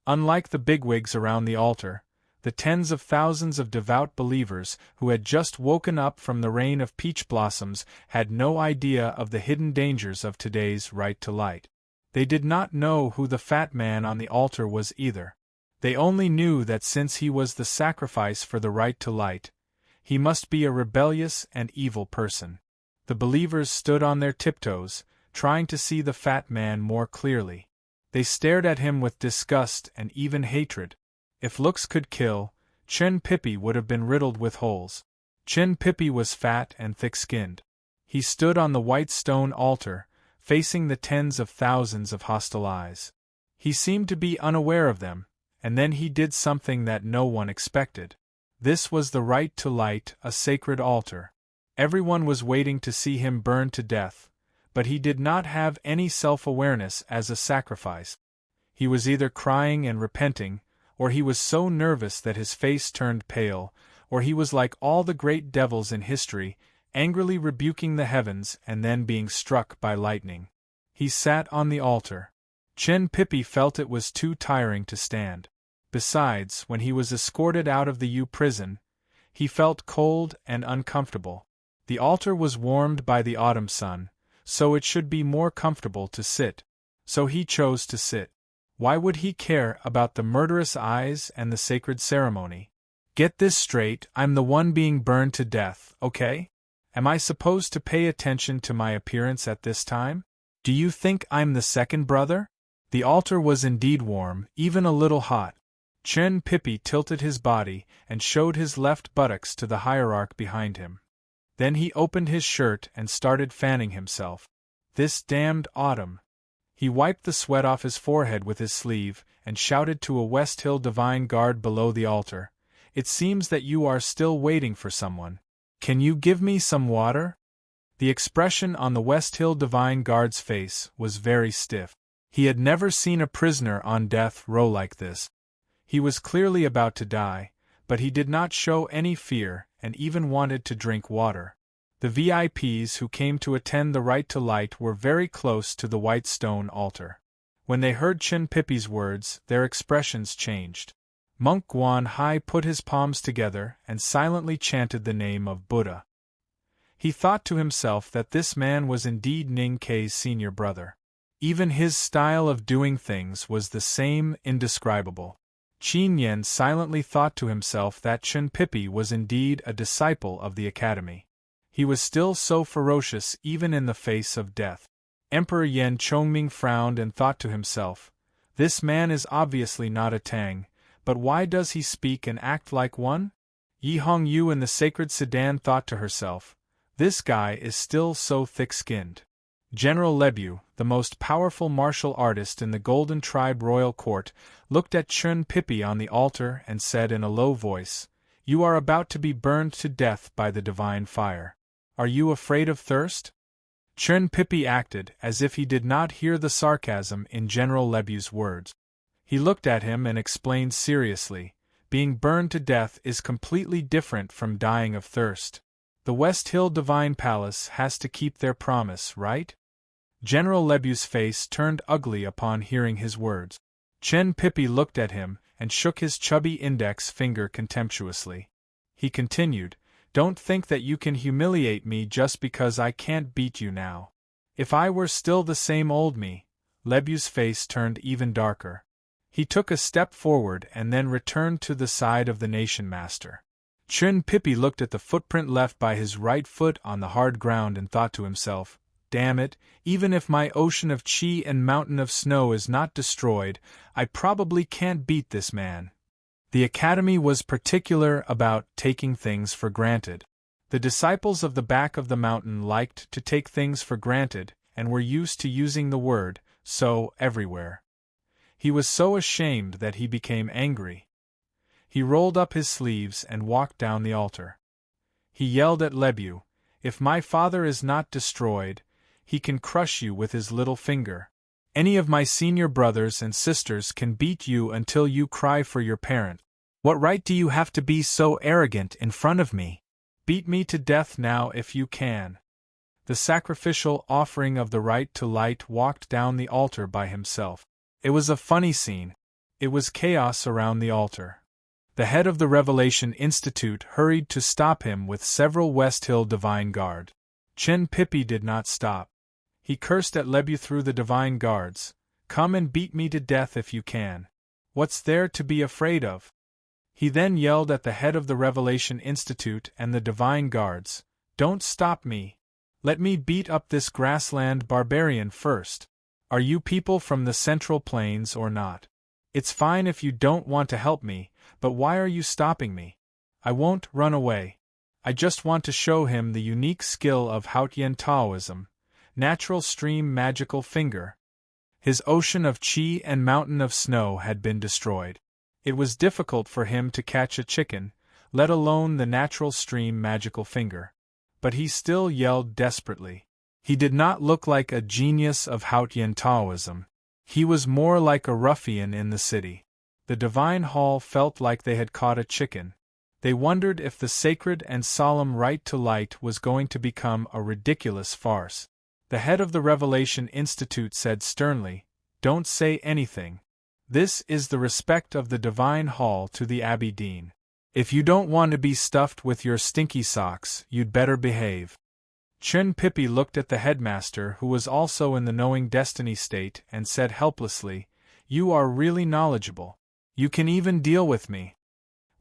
Unlike the bigwigs around the altar, the tens of thousands of devout believers who had just woken up from the rain of peach blossoms had no idea of the hidden dangers of today's right to light. They did not know who the fat man on the altar was either. They only knew that since he was the sacrifice for the right to light, he must be a rebellious and evil person. The believers stood on their tiptoes, trying to see the fat man more clearly. They stared at him with disgust and even hatred. If looks could kill, Chen Pippi would have been riddled with holes. Chen Pippi was fat and thick-skinned. He stood on the white stone altar, facing the tens of thousands of hostile eyes. He seemed to be unaware of them, and then he did something that no one expected. This was the right to light a sacred altar. Everyone was waiting to see him burned to death, but he did not have any self-awareness as a sacrifice. He was either crying and repenting, or he was so nervous that his face turned pale, or he was like all the great devils in history, angrily rebuking the heavens and then being struck by lightning. He sat on the altar. Chen Pippi felt it was too tiring to stand. Besides, when he was escorted out of the U prison, he felt cold and uncomfortable. The altar was warmed by the autumn sun, so it should be more comfortable to sit. So he chose to sit. Why would he care about the murderous eyes and the sacred ceremony? Get this straight, I'm the one being burned to death, okay? Am I supposed to pay attention to my appearance at this time? Do you think I'm the second brother? The altar was indeed warm, even a little hot. Chen Pippi tilted his body and showed his left buttocks to the hierarch behind him. Then he opened his shirt and started fanning himself. This damned autumn. He wiped the sweat off his forehead with his sleeve and shouted to a West Hill Divine Guard below the altar. It seems that you are still waiting for someone. Can you give me some water? The expression on the West Hill Divine Guard's face was very stiff. He had never seen a prisoner on death row like this. He was clearly about to die, but he did not show any fear and even wanted to drink water. The VIPs who came to attend the right to light were very close to the white stone altar. When they heard Chen Pippi's words, their expressions changed. Monk Guan Hai put his palms together and silently chanted the name of Buddha. He thought to himself that this man was indeed Ning Kei's senior brother. Even his style of doing things was the same, indescribable. Qin Yen silently thought to himself that Chen Pippi was indeed a disciple of the Academy. He was still so ferocious even in the face of death. Emperor Yen Chongming frowned and thought to himself, this man is obviously not a Tang, but why does he speak and act like one? Yi Hongyu in the sacred sedan thought to herself, this guy is still so thick-skinned. General Lebu, the most powerful martial artist in the Golden Tribe royal court, looked at Chen Pippi on the altar and said in a low voice, you are about to be burned to death by the divine fire. Are you afraid of thirst? Chen Pippi acted as if he did not hear the sarcasm in General Lebu's words. He looked at him and explained seriously, being burned to death is completely different from dying of thirst. The West Hill Divine Palace has to keep their promise, right? General Lebu's face turned ugly upon hearing his words. Chen Pippi looked at him and shook his chubby index finger contemptuously. He continued, don't think that you can humiliate me just because I can't beat you now. If I were still the same old me, Lebu's face turned even darker. He took a step forward and then returned to the side of the nation master. Chun Pippi looked at the footprint left by his right foot on the hard ground and thought to himself, "Damn it, even if my ocean of chi and mountain of snow is not destroyed, I probably can't beat this man." The academy was particular about taking things for granted. The disciples of the back of the mountain liked to take things for granted, and were used to using the word "so" everywhere. He was so ashamed that he became angry. He rolled up his sleeves and walked down the altar. He yelled at Lebu, "If my father is not destroyed, he can crush you with his little finger. Any of my senior brothers and sisters can beat you until you cry for your parent. What right do you have to be so arrogant in front of me? Beat me to death now if you can." The sacrificial offering of the right to light walked down the altar by himself. It was a funny scene. It was chaos around the altar. The head of the Revelation Institute hurried to stop him with several West Hill Divine Guard. Chun Pippi did not stop. He cursed at Lebu through the Divine Guards, "Come and beat me to death if you can. What's there to be afraid of?" He then yelled at the head of the Revelation Institute and the Divine Guards, "Don't stop me. Let me beat up this grassland barbarian first. Are you people from the Central Plains or not? It's fine if you don't want to help me, but why are you stopping me? I won't run away. I just want to show him the unique skill of Haotian Taoism, natural stream magical finger." His ocean of chi and mountain of snow had been destroyed. It was difficult for him to catch a chicken, let alone the natural stream magical finger. But he still yelled desperately. He did not look like a genius of Haotian Taoism. He was more like a ruffian in the city. The Divine Hall felt like they had caught a chicken. They wondered if the sacred and solemn right to light was going to become a ridiculous farce. The head of the Revelation Institute said sternly, "Don't say anything. This is the respect of the Divine Hall to the Abbey Dean. If you don't want to be stuffed with your stinky socks, you'd better behave." Chun Pippi looked at the headmaster, who was also in the knowing destiny state, and said helplessly, "You are really knowledgeable. You can even deal with me."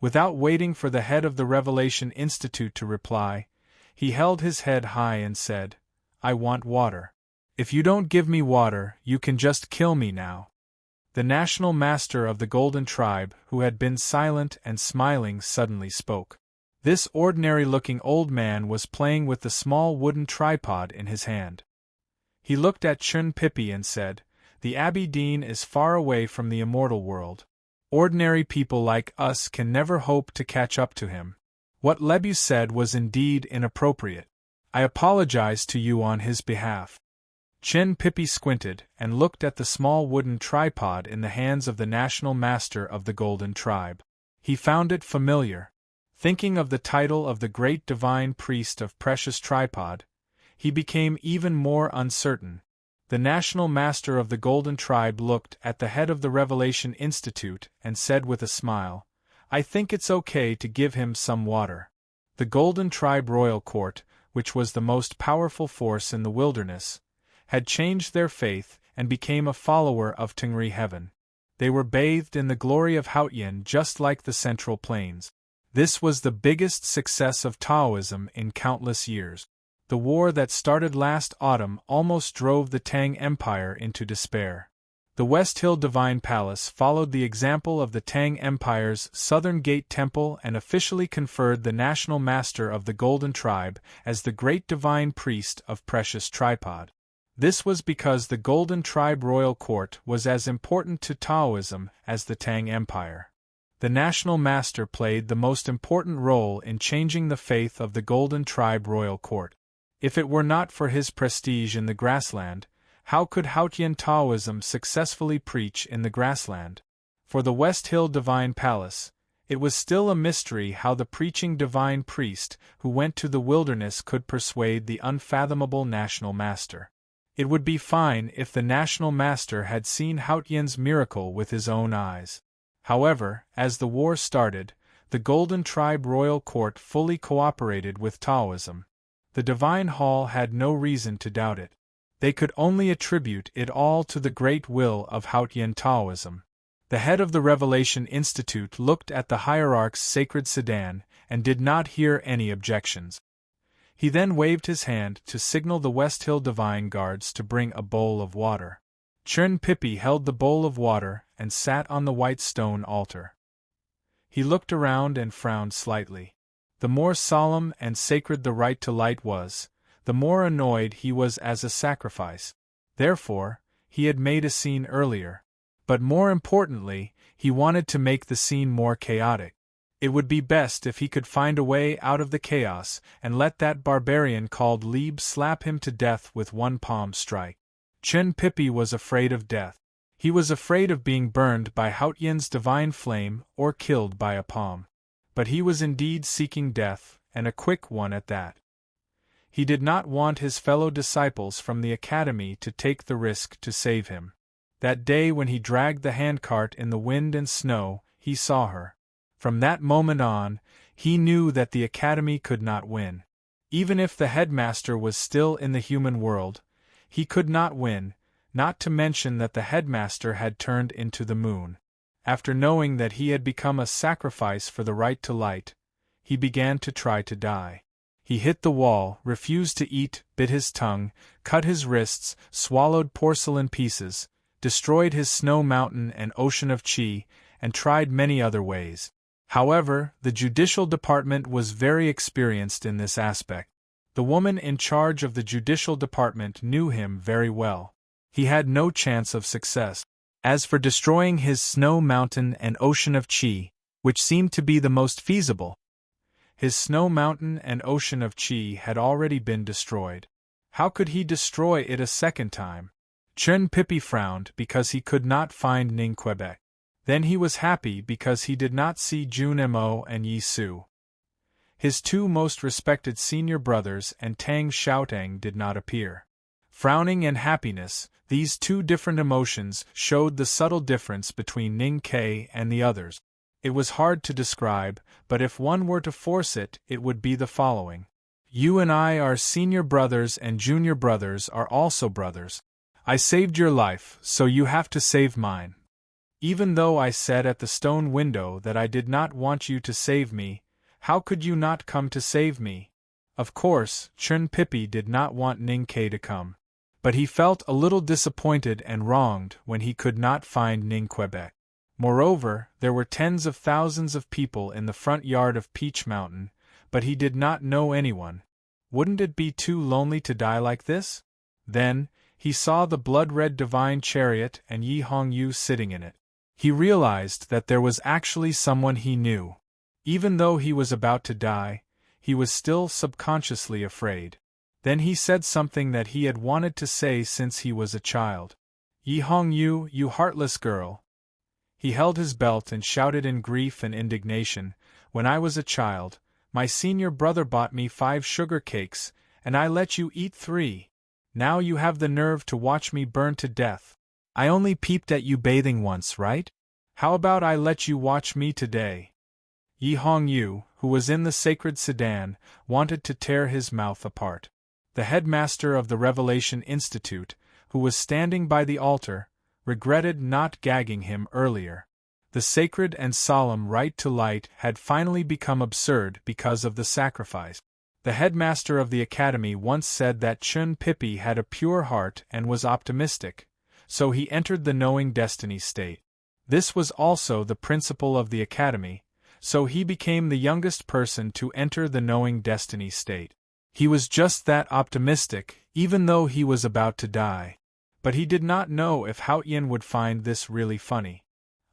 Without waiting for the head of the Revelation Institute to reply, he held his head high and said, "I want water. If you don't give me water, you can just kill me now." The national master of the Golden Tribe, who had been silent and smiling, suddenly spoke. This ordinary-looking old man was playing with the small wooden tripod in his hand. He looked at Chun Pippi and said, "The Abbey Dean is far away from the immortal world. Ordinary people like us can never hope to catch up to him. What Lebu said was indeed inappropriate. I apologize to you on his behalf." Chun Pippi squinted and looked at the small wooden tripod in the hands of the national master of the Golden Tribe. He found it familiar. Thinking of the title of the great divine priest of Precious Tripod, he became even more uncertain. The national master of the Golden Tribe looked at the head of the Revelation Institute and said with a smile, "I think it's okay to give him some water." The Golden Tribe Royal Court, which was the most powerful force in the wilderness, had changed their faith and became a follower of Tengri Heaven. They were bathed in the glory of Haotian just like the Central Plains. This was the biggest success of Taoism in countless years. The war that started last autumn almost drove the Tang Empire into despair. The West Hill Divine Palace followed the example of the Tang Empire's Southern Gate Temple and officially conferred the national master of the Golden Tribe as the Great Divine Priest of Precious Tripod. This was because the Golden Tribe Royal Court was as important to Taoism as the Tang Empire. The national master played the most important role in changing the faith of the Golden Tribe Royal Court. If it were not for his prestige in the grassland, how could Haotian Taoism successfully preach in the grassland? For the West Hill Divine Palace, it was still a mystery how the preaching divine priest who went to the wilderness could persuade the unfathomable national master. It would be fine if the national master had seen Haotian's miracle with his own eyes. However, as the war started, the Golden Tribe Royal Court fully cooperated with Taoism. The Divine Hall had no reason to doubt it. They could only attribute it all to the great will of Hautian Taoism. The head of the Revelation Institute looked at the hierarch's sacred sedan and did not hear any objections. He then waved his hand to signal the West Hill Divine Guards to bring a bowl of water. Chun Pippi held the bowl of water and sat on the white stone altar. He looked around and frowned slightly. The more solemn and sacred the right to light was, the more annoyed he was as a sacrifice. Therefore, he had made a scene earlier. But more importantly, he wanted to make the scene more chaotic. It would be best if he could find a way out of the chaos and let that barbarian called Lieb slap him to death with one palm strike. Chun Pippi was afraid of death. He was afraid of being burned by Hautian's divine flame or killed by a palm. But he was indeed seeking death, and a quick one at that. He did not want his fellow disciples from the academy to take the risk to save him. That day when he dragged the handcart in the wind and snow, he saw her. From that moment on, he knew that the academy could not win. Even if the headmaster was still in the human world, he could not win, not to mention that the headmaster had turned into the moon. After knowing that he had become a sacrifice for the right to light, he began to try to die. He hit the wall, refused to eat, bit his tongue, cut his wrists, swallowed porcelain pieces, destroyed his snow mountain and ocean of chi, and tried many other ways. However, the judicial department was very experienced in this aspect. The woman in charge of the judicial department knew him very well. He had no chance of success. As for destroying his snow mountain and ocean of chi, which seemed to be the most feasible, his snow mountain and ocean of chi had already been destroyed. How could he destroy it a second time? Chun Pippi frowned because he could not find Ning Quebec. Then he was happy because he did not see Jun Mo and Yi Su. His two most respected senior brothers and Tang Xiaotang did not appear. Frowning and happiness, these two different emotions showed the subtle difference between Ning Ke and the others. It was hard to describe, but if one were to force it, it would be the following. You and I are senior brothers and junior brothers are also brothers. I saved your life, so you have to save mine. Even though I said at the stone window that I did not want you to save me, how could you not come to save me? Of course, Chun Pippi did not want Ning Ke to come. But he felt a little disappointed and wronged when he could not find Ning Quebec. Moreover, there were tens of thousands of people in the front yard of Peach Mountain, but he did not know anyone. Wouldn't it be too lonely to die like this? Then, he saw the blood-red divine chariot and Yi Hongyu sitting in it. He realized that there was actually someone he knew. Even though he was about to die, he was still subconsciously afraid. Then he said something that he had wanted to say since he was a child. Yi Hongyu, you heartless girl. He held his belt and shouted in grief and indignation, when I was a child, my senior brother bought me 5 sugar cakes, and I let you eat 3. Now you have the nerve to watch me burn to death. I only peeped at you bathing once, right? How about I let you watch me today? Yi Hongyu, who was in the sacred sedan, wanted to tear his mouth apart. The headmaster of the Revelation Institute, who was standing by the altar, regretted not gagging him earlier. The sacred and solemn right to light had finally become absurd because of the sacrifice. The headmaster of the academy once said that Chun Pippi had a pure heart and was optimistic, so he entered the knowing destiny state. This was also the principle of the academy, so he became the youngest person to enter the knowing destiny state. He was just that optimistic, even though he was about to die. But he did not know if Haotian would find this really funny.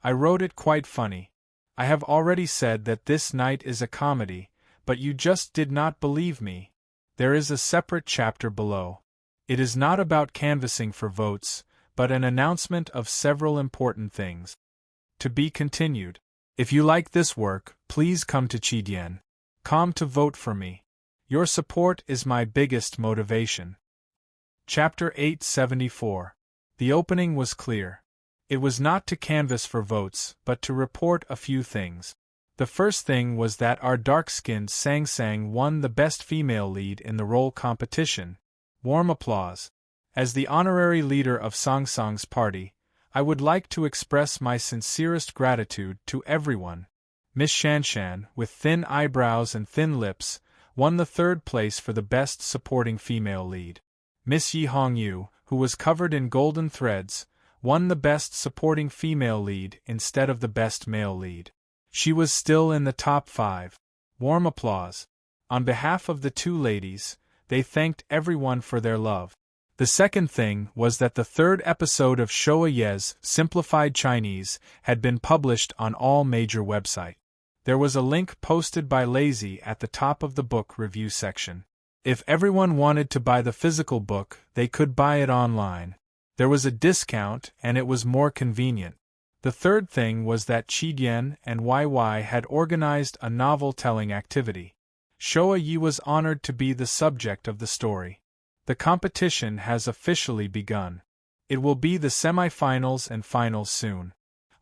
I wrote it quite funny. I have already said that this night is a comedy, but you just did not believe me. There is a separate chapter below. It is not about canvassing for votes, but an announcement of several important things. To be continued. If you like this work, please come to Chidian.com to vote for me. Your support is my biggest motivation. Chapter 874. The opening was clear. It was not to canvass for votes, but to report a few things. The first thing was that our dark-skinned Sang Sang won the best female lead in the role competition. Warm applause. As the honorary leader of Songsong's party, I would like to express my sincerest gratitude to everyone. Miss Shanshan, with thin eyebrows and thin lips, won the third place for the best supporting female lead. Miss Yi Hongyu, who was covered in golden threads, won the best supporting female lead instead of the best male lead. She was still in the top 5. Warm applause. On behalf of the two ladies, they thanked everyone for their love. The second thing was that the third episode of Showa Ye's Simplified Chinese had been published on all major websites. There was a link posted by Lazy at the top of the book review section. If everyone wanted to buy the physical book, they could buy it online. There was a discount and it was more convenient. The third thing was that Chidian and YY had organized a novel-telling activity. Showa Yi was honored to be the subject of the story. The competition has officially begun. It will be the semi-finals and finals soon.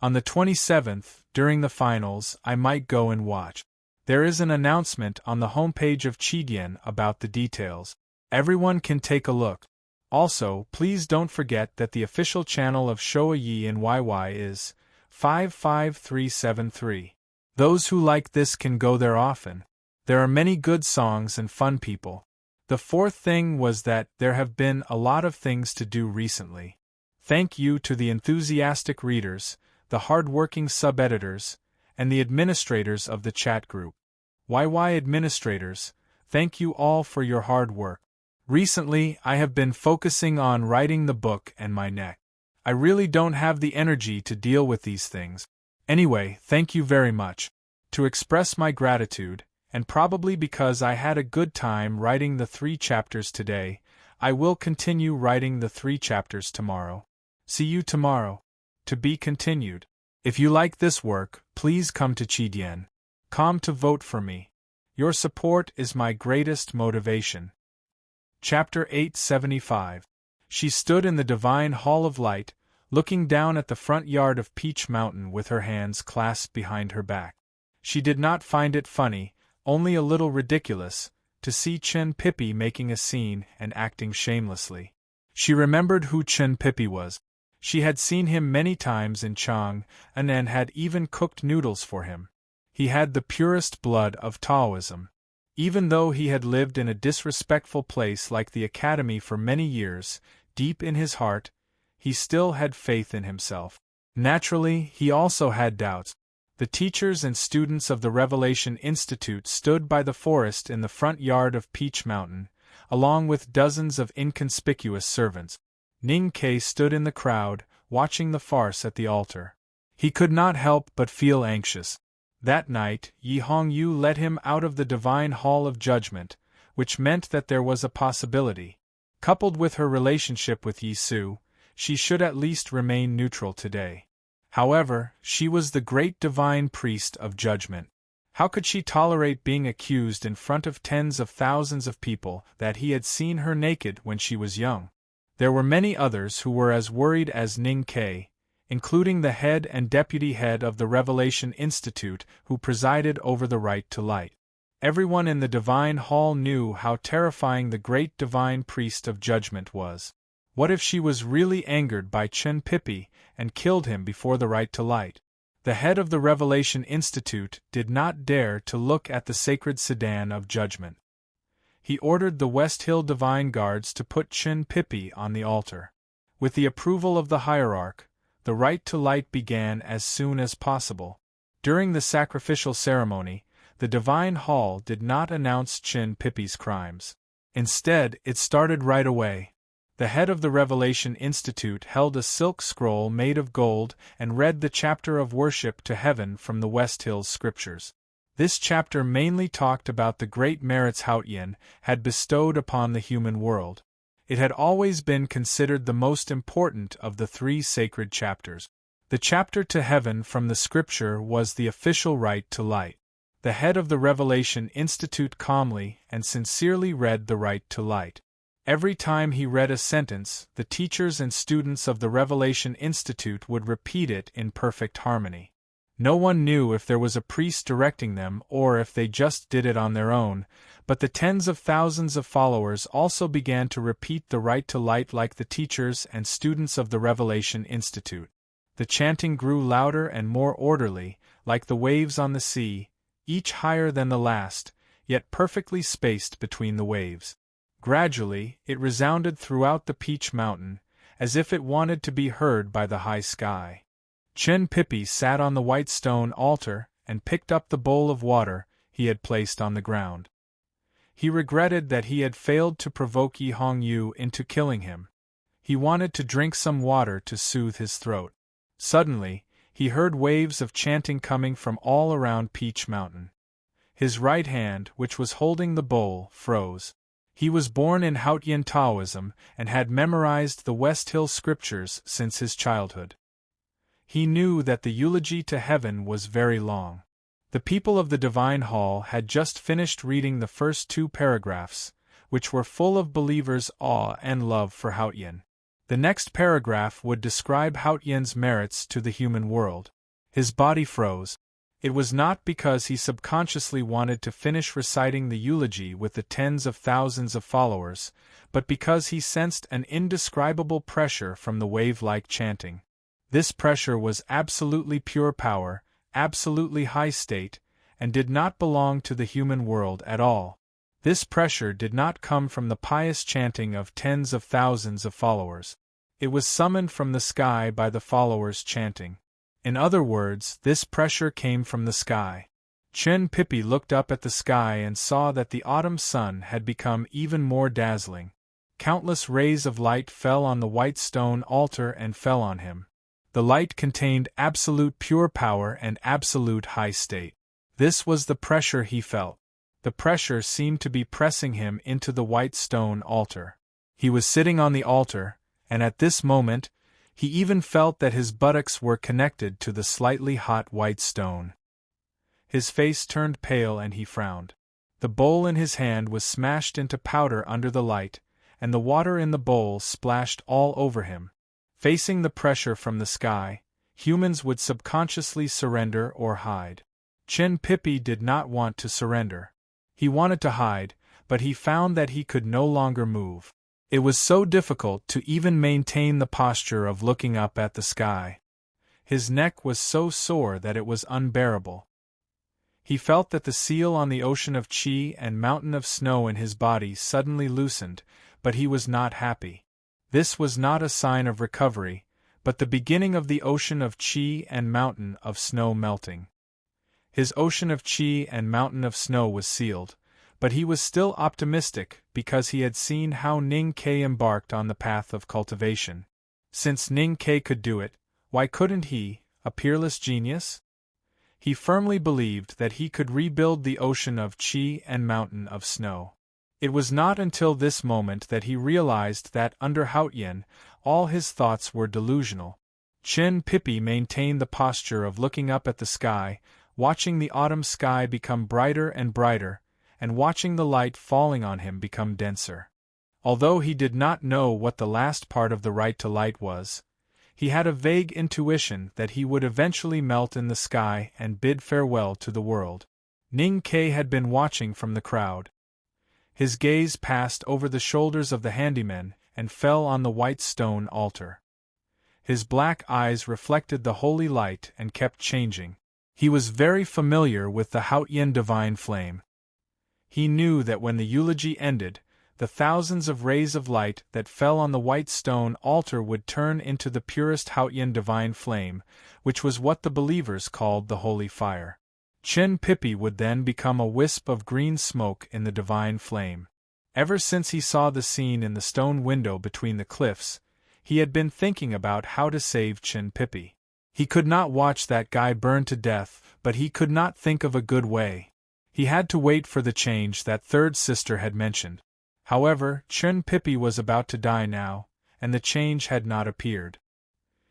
On the 27th, during the finals, I might go and watch. There is an announcement on the homepage of Chidian about the details. Everyone can take a look. Also, please don't forget that the official channel of Showa Yi and YY is 55373. Those who like this can go there often. There are many good songs and fun people. The fourth thing was that there have been a lot of things to do recently. Thank you to the enthusiastic readers, the hard-working sub-editors, and the administrators of the chat group. YY administrators, thank you all for your hard work. Recently, I have been focusing on writing the book and my neck. I really don't have the energy to deal with these things. Anyway, thank you very much. To express my gratitude, and probably because I had a good time writing the 3 chapters today, I will continue writing the 3 chapters tomorrow. See you tomorrow. To be continued. If you like this work, please come to Chidian.com to vote for me. Your support is my greatest motivation. Chapter 875. She stood in the divine hall of light, looking down at the front yard of Peach Mountain with her hands clasped behind her back. She did not find it funny, only a little ridiculous, to see Chen Pippi making a scene and acting shamelessly. She remembered who Chen Pippi was. She had seen him many times in Chang, and had even cooked noodles for him. He had the purest blood of Taoism. Even though he had lived in a disrespectful place like the academy for many years, deep in his heart, he still had faith in himself. Naturally, he also had doubts. The teachers and students of the Revelation Institute stood by the forest in the front yard of Peach Mountain, along with dozens of inconspicuous servants. Ning Kei stood in the crowd, watching the farce at the altar. He could not help but feel anxious. That night, Yi Hongyu led him out of the divine hall of judgment, which meant that there was a possibility. Coupled with her relationship with Yi Su, she should at least remain neutral today. However, she was the great divine priest of judgment. How could she tolerate being accused in front of tens of thousands of people that he had seen her naked when she was young? There were many others who were as worried as Ning Kei, including the head and deputy head of the Revelation Institute who presided over the right to light. Everyone in the divine hall knew how terrifying the great divine priest of judgment was. What if she was really angered by Chen Pippi and killed him before the right to light? The head of the Revelation Institute did not dare to look at the sacred sedan of judgment. He ordered the West Hill Divine Guards to put Chen Pippi on the altar. With the approval of the hierarch, the right to light began as soon as possible. During the sacrificial ceremony, the Divine Hall did not announce Chen Pippi's crimes. Instead, it started right away. The head of the Revelation Institute held a silk scroll made of gold and read the chapter of worship to heaven from the West Hills scriptures. This chapter mainly talked about the great merits Haotian had bestowed upon the human world. It had always been considered the most important of the 3 sacred chapters. The chapter to heaven from the scripture was the official right to light. The head of the Revelation Institute calmly and sincerely read the right to light. Every time he read a sentence, the teachers and students of the Revelation Institute would repeat it in perfect harmony. No one knew if there was a priest directing them or if they just did it on their own, but the tens of thousands of followers also began to repeat the rite to light like the teachers and students of the Revelation Institute. The chanting grew louder and more orderly, like the waves on the sea, each higher than the last, yet perfectly spaced between the waves. Gradually, it resounded throughout the Peach Mountain, as if it wanted to be heard by the high sky. Chin Pippi sat on the white stone altar and picked up the bowl of water he had placed on the ground. He regretted that he had failed to provoke Yi Hong Yu into killing him. He wanted to drink some water to soothe his throat. Suddenly, he heard waves of chanting coming from all around Peach Mountain. His right hand, which was holding the bowl, froze. He was born in Haotian Taoism and had memorized the West Hill scriptures since his childhood. He knew that the eulogy to heaven was very long. The people of the Divine Hall had just finished reading the first 2 paragraphs, which were full of believers' awe and love for Haotian. The next paragraph would describe Haotian's merits to the human world. His body froze. It was not because he subconsciously wanted to finish reciting the eulogy with the tens of thousands of followers, but because he sensed an indescribable pressure from the wave-like chanting. This pressure was absolutely pure power, absolutely high state, and did not belong to the human world at all. This pressure did not come from the pious chanting of tens of thousands of followers. It was summoned from the sky by the followers chanting. In other words, this pressure came from the sky. Chin Pippi looked up at the sky and saw that the autumn sun had become even more dazzling. Countless rays of light fell on the white stone altar and fell on him. The light contained absolute pure power and absolute high state. This was the pressure he felt. The pressure seemed to be pressing him into the white stone altar. He was sitting on the altar, and at this moment, he even felt that his buttocks were connected to the slightly hot white stone. His face turned pale and he frowned. The bowl in his hand was smashed into powder under the light, and the water in the bowl splashed all over him. Facing the pressure from the sky, humans would subconsciously surrender or hide. Chin Pippi did not want to surrender. He wanted to hide, but he found that he could no longer move. It was so difficult to even maintain the posture of looking up at the sky. His neck was so sore that it was unbearable. He felt that the seal on the ocean of chi and mountain of snow in his body suddenly loosened, but he was not happy. This was not a sign of recovery, but the beginning of the ocean of chi and mountain of snow melting. His ocean of chi and mountain of snow was sealed, but he was still optimistic because he had seen how Ning Ke embarked on the path of cultivation. Since Ning Ke could do it, why couldn't he, a peerless genius? He firmly believed that he could rebuild the ocean of chi and mountain of snow. It was not until this moment that he realized that under Haotian, all his thoughts were delusional. Chin Pippi maintained the posture of looking up at the sky, watching the autumn sky become brighter and brighter, and watching the light falling on him become denser. Although he did not know what the last part of the right to light was, he had a vague intuition that he would eventually melt in the sky and bid farewell to the world. Ning Ke had been watching from the crowd. His gaze passed over the shoulders of the handymen and fell on the white stone altar. His black eyes reflected the holy light and kept changing. He was very familiar with the Haotian divine flame. He knew that when the eulogy ended, the thousands of rays of light that fell on the white stone altar would turn into the purest Haotian divine flame, which was what the believers called the holy fire. Chin Pippi would then become a wisp of green smoke in the divine flame. Ever since he saw the scene in the stone window between the cliffs, he had been thinking about how to save Chin Pippi. He could not watch that guy burn to death, but he could not think of a good way. He had to wait for the change that third sister had mentioned. However, Chin Pippi was about to die now, and the change had not appeared.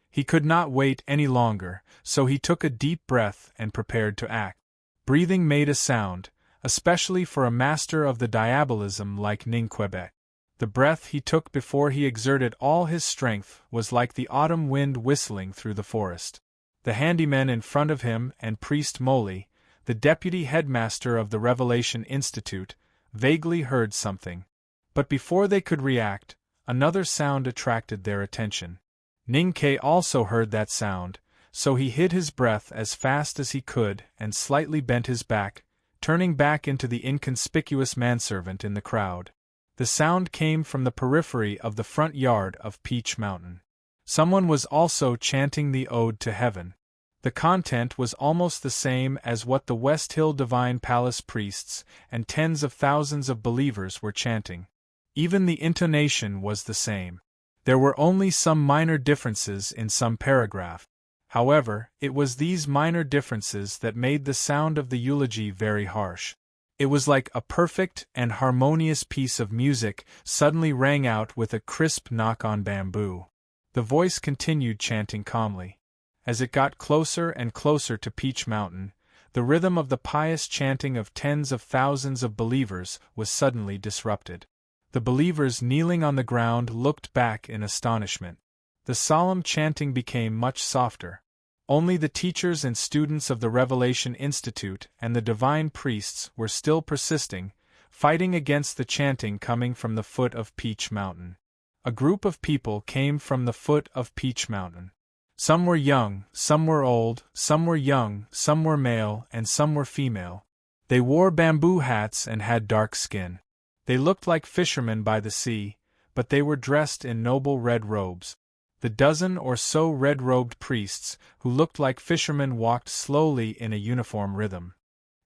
He could not wait any longer, so he took a deep breath and prepared to act. Breathing made a sound, especially for a master of the diabolism like Ning Quebec. The breath he took before he exerted all his strength was like the autumn wind whistling through the forest. The handyman in front of him and Priest Moley, the deputy headmaster of the Revelation Institute, vaguely heard something. But before they could react, another sound attracted their attention. Ning-Ke also heard that sound, so he hid his breath as fast as he could and slightly bent his back, turning back into the inconspicuous manservant in the crowd. The sound came from the periphery of the front yard of Peach Mountain. Someone was also chanting the Ode to Heaven. The content was almost the same as what the West Hill Divine Palace priests and tens of thousands of believers were chanting. Even the intonation was the same. There were only some minor differences in some paragraph. However, it was these minor differences that made the sound of the eulogy very harsh. It was like a perfect and harmonious piece of music suddenly rang out with a crisp knock on bamboo. The voice continued chanting calmly. As it got closer and closer to Peach Mountain, the rhythm of the pious chanting of tens of thousands of believers was suddenly disrupted. The believers kneeling on the ground looked back in astonishment. The solemn chanting became much softer. Only the teachers and students of the Revelation Institute and the divine priests were still persisting, fighting against the chanting coming from the foot of Peach Mountain. A group of people came from the foot of Peach Mountain. Some were young, some were old, some were young, some were male, and some were female. They wore bamboo hats and had dark skin. They looked like fishermen by the sea, but they were dressed in noble red robes. The dozen or so red-robed priests, who looked like fishermen, walked slowly in a uniform rhythm.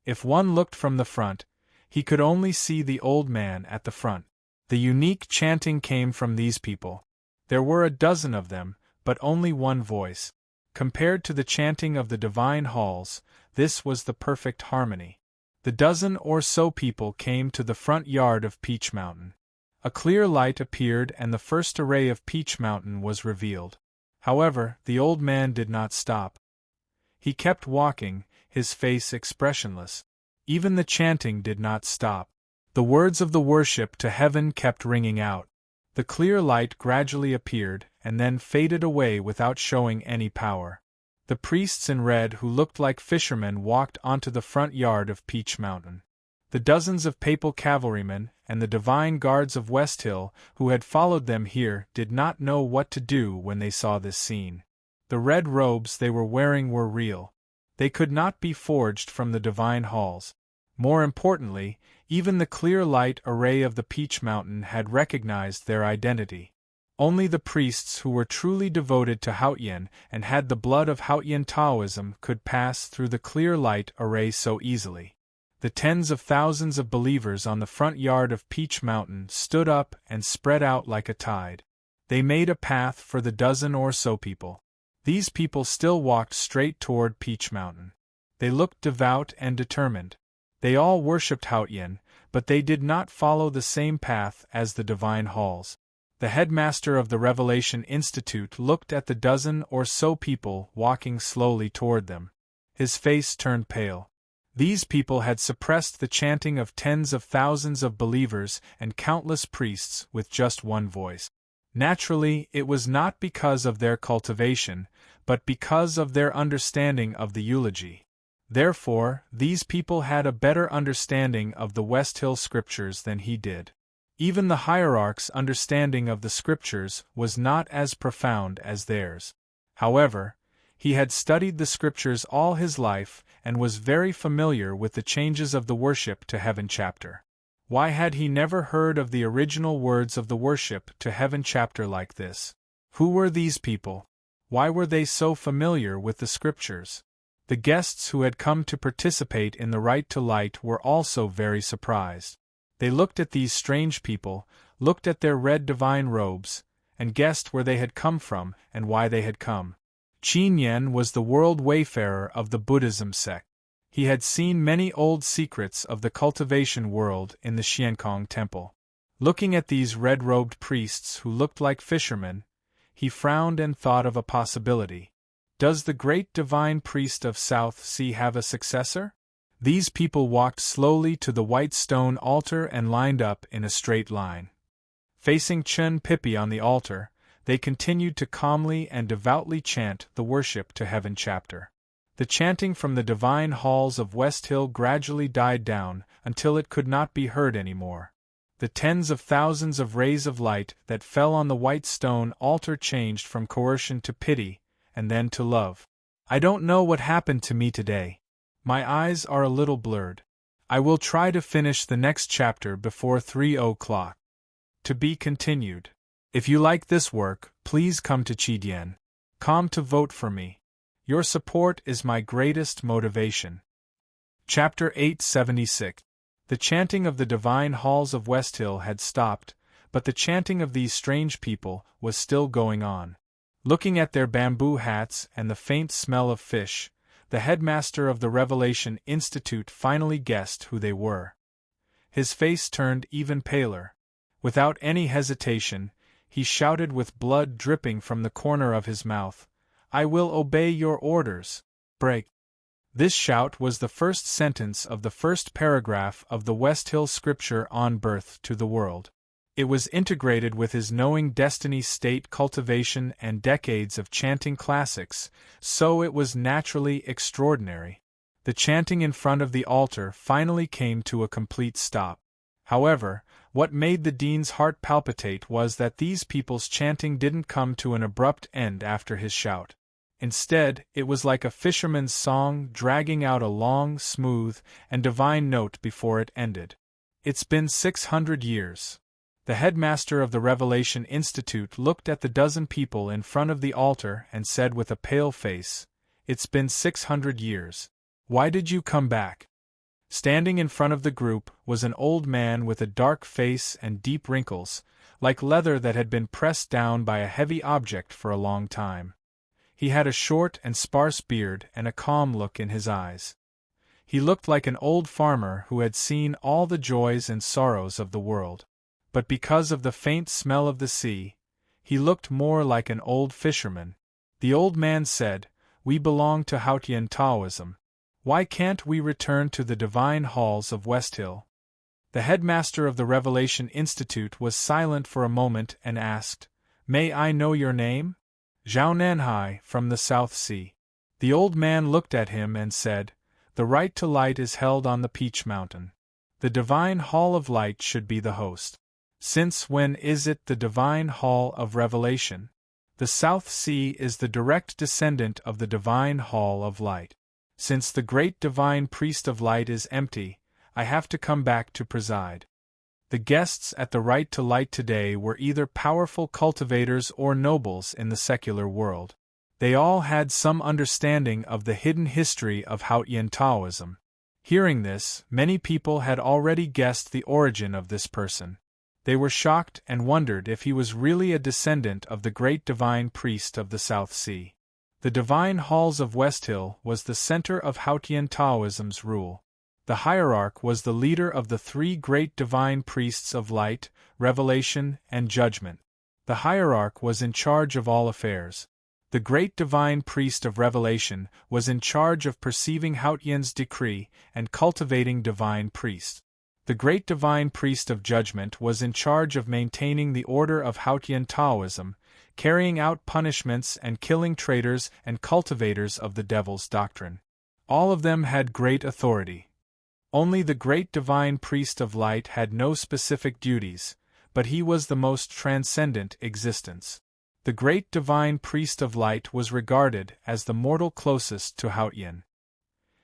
If one looked from the front, he could only see the old man at the front. The unique chanting came from these people. There were a dozen of them, but only one voice. Compared to the chanting of the divine halls, this was the perfect harmony. The dozen or so people came to the front yard of Peach Mountain. A clear light appeared and the first array of Peach Mountain was revealed. However, the old man did not stop. He kept walking, his face expressionless. Even the chanting did not stop. The words of the worship to heaven kept ringing out. The clear light gradually appeared and then faded away without showing any power. The priests in red who looked like fishermen walked onto the front yard of Peach Mountain. The dozens of papal cavalrymen and the divine guards of West Hill who had followed them here did not know what to do when they saw this scene. The red robes they were wearing were real. They could not be forged from the divine halls. More importantly, even the clear light array of the Peach Mountain had recognized their identity. Only the priests who were truly devoted to Haotian and had the blood of Haotian Taoism could pass through the clear light array so easily. The tens of thousands of believers on the front yard of Peach Mountain stood up and spread out like a tide. They made a path for the dozen or so people. These people still walked straight toward Peach Mountain. They looked devout and determined. They all worshipped Haotian, but they did not follow the same path as the divine halls. The headmaster of the Revelation Institute looked at the dozen or so people walking slowly toward them. His face turned pale. These people had suppressed the chanting of tens of thousands of believers and countless priests with just one voice. Naturally, it was not because of their cultivation, but because of their understanding of the eulogy. Therefore, these people had a better understanding of the West Hill scriptures than he did. Even the hierarch's understanding of the scriptures was not as profound as theirs. However, he had studied the scriptures all his life and was very familiar with the changes of the Worship to Heaven chapter. Why had he never heard of the original words of the Worship to Heaven chapter like this? Who were these people? Why were they so familiar with the scriptures? The guests who had come to participate in the Right to Light were also very surprised. They looked at these strange people, looked at their red divine robes, and guessed where they had come from and why they had come. Qin Yen was the world wayfarer of the Buddhism sect. He had seen many old secrets of the cultivation world in the Xiankong temple. Looking at these red-robed priests who looked like fishermen, he frowned and thought of a possibility. Does the great divine priest of South Sea have a successor? These people walked slowly to the white stone altar and lined up in a straight line. Facing Chun Pippi on the altar, they continued to calmly and devoutly chant the Worship to Heaven chapter. The chanting from the divine halls of West Hill gradually died down until it could not be heard any more. The tens of thousands of rays of light that fell on the white stone altar changed from coercion to pity, and then to love. I don't know what happened to me today. My eyes are a little blurred. I will try to finish the next chapter before 3 o'clock. To be continued. If you like this work, please come to Chidien.com to vote for me. Your support is my greatest motivation. Chapter 876. The chanting of the divine halls of West Hill had stopped, but the chanting of these strange people was still going on. Looking at their bamboo hats and the faint smell of fish, the headmaster of the Revelation Institute finally guessed who they were. His face turned even paler. Without any hesitation, he shouted with blood dripping from the corner of his mouth, "I will obey your orders. Break." This shout was the first sentence of the first paragraph of the West Hill scripture on birth to the world. It was integrated with his knowing destiny state cultivation and decades of chanting classics, so it was naturally extraordinary. The chanting in front of the altar finally came to a complete stop. However, what made the dean's heart palpitate was that these people's chanting didn't come to an abrupt end after his shout. Instead, it was like a fisherman's song dragging out a long, smooth, and divine note before it ended. It's been 600 years. The headmaster of the Revelation Institute looked at the dozen people in front of the altar and said with a pale face, "It's been 600 years. Why did you come back?" Standing in front of the group was an old man with a dark face and deep wrinkles, like leather that had been pressed down by a heavy object for a long time. He had a short and sparse beard and a calm look in his eyes. He looked like an old farmer who had seen all the joys and sorrows of the world. But because of the faint smell of the sea, he looked more like an old fisherman. The old man said, "We belong to Hautian Taoism. Why can't we return to the divine halls of West Hill?" The headmaster of the Revelation Institute was silent for a moment and asked, "May I know your name?" "Zhao Nanhai, from the South Sea." The old man looked at him and said, "The right to light is held on the Peach Mountain. The divine hall of light should be the host." "Since when is it the divine hall of revelation?" "The South Sea is the direct descendant of the divine hall of light. Since the great divine priest of light is empty, I have to come back to preside." The guests at the Right to Light today were either powerful cultivators or nobles in the secular world. They all had some understanding of the hidden history of Hautian Taoism. Hearing this, many people had already guessed the origin of this person. They were shocked and wondered if he was really a descendant of the great divine priest of the South Sea. The divine halls of West Hill was the center of Hautian Taoism's rule. The hierarch was the leader of the three great divine priests of light, revelation, and judgment. The hierarch was in charge of all affairs. The great divine priest of revelation was in charge of perceiving Hautian's decree and cultivating divine priests. The great divine priest of judgment was in charge of maintaining the order of Hautian Taoism, carrying out punishments and killing traitors and cultivators of the devil's doctrine. All of them had great authority. Only the great divine priest of light had no specific duties, but he was the most transcendent existence. The great divine priest of light was regarded as the mortal closest to Hautian.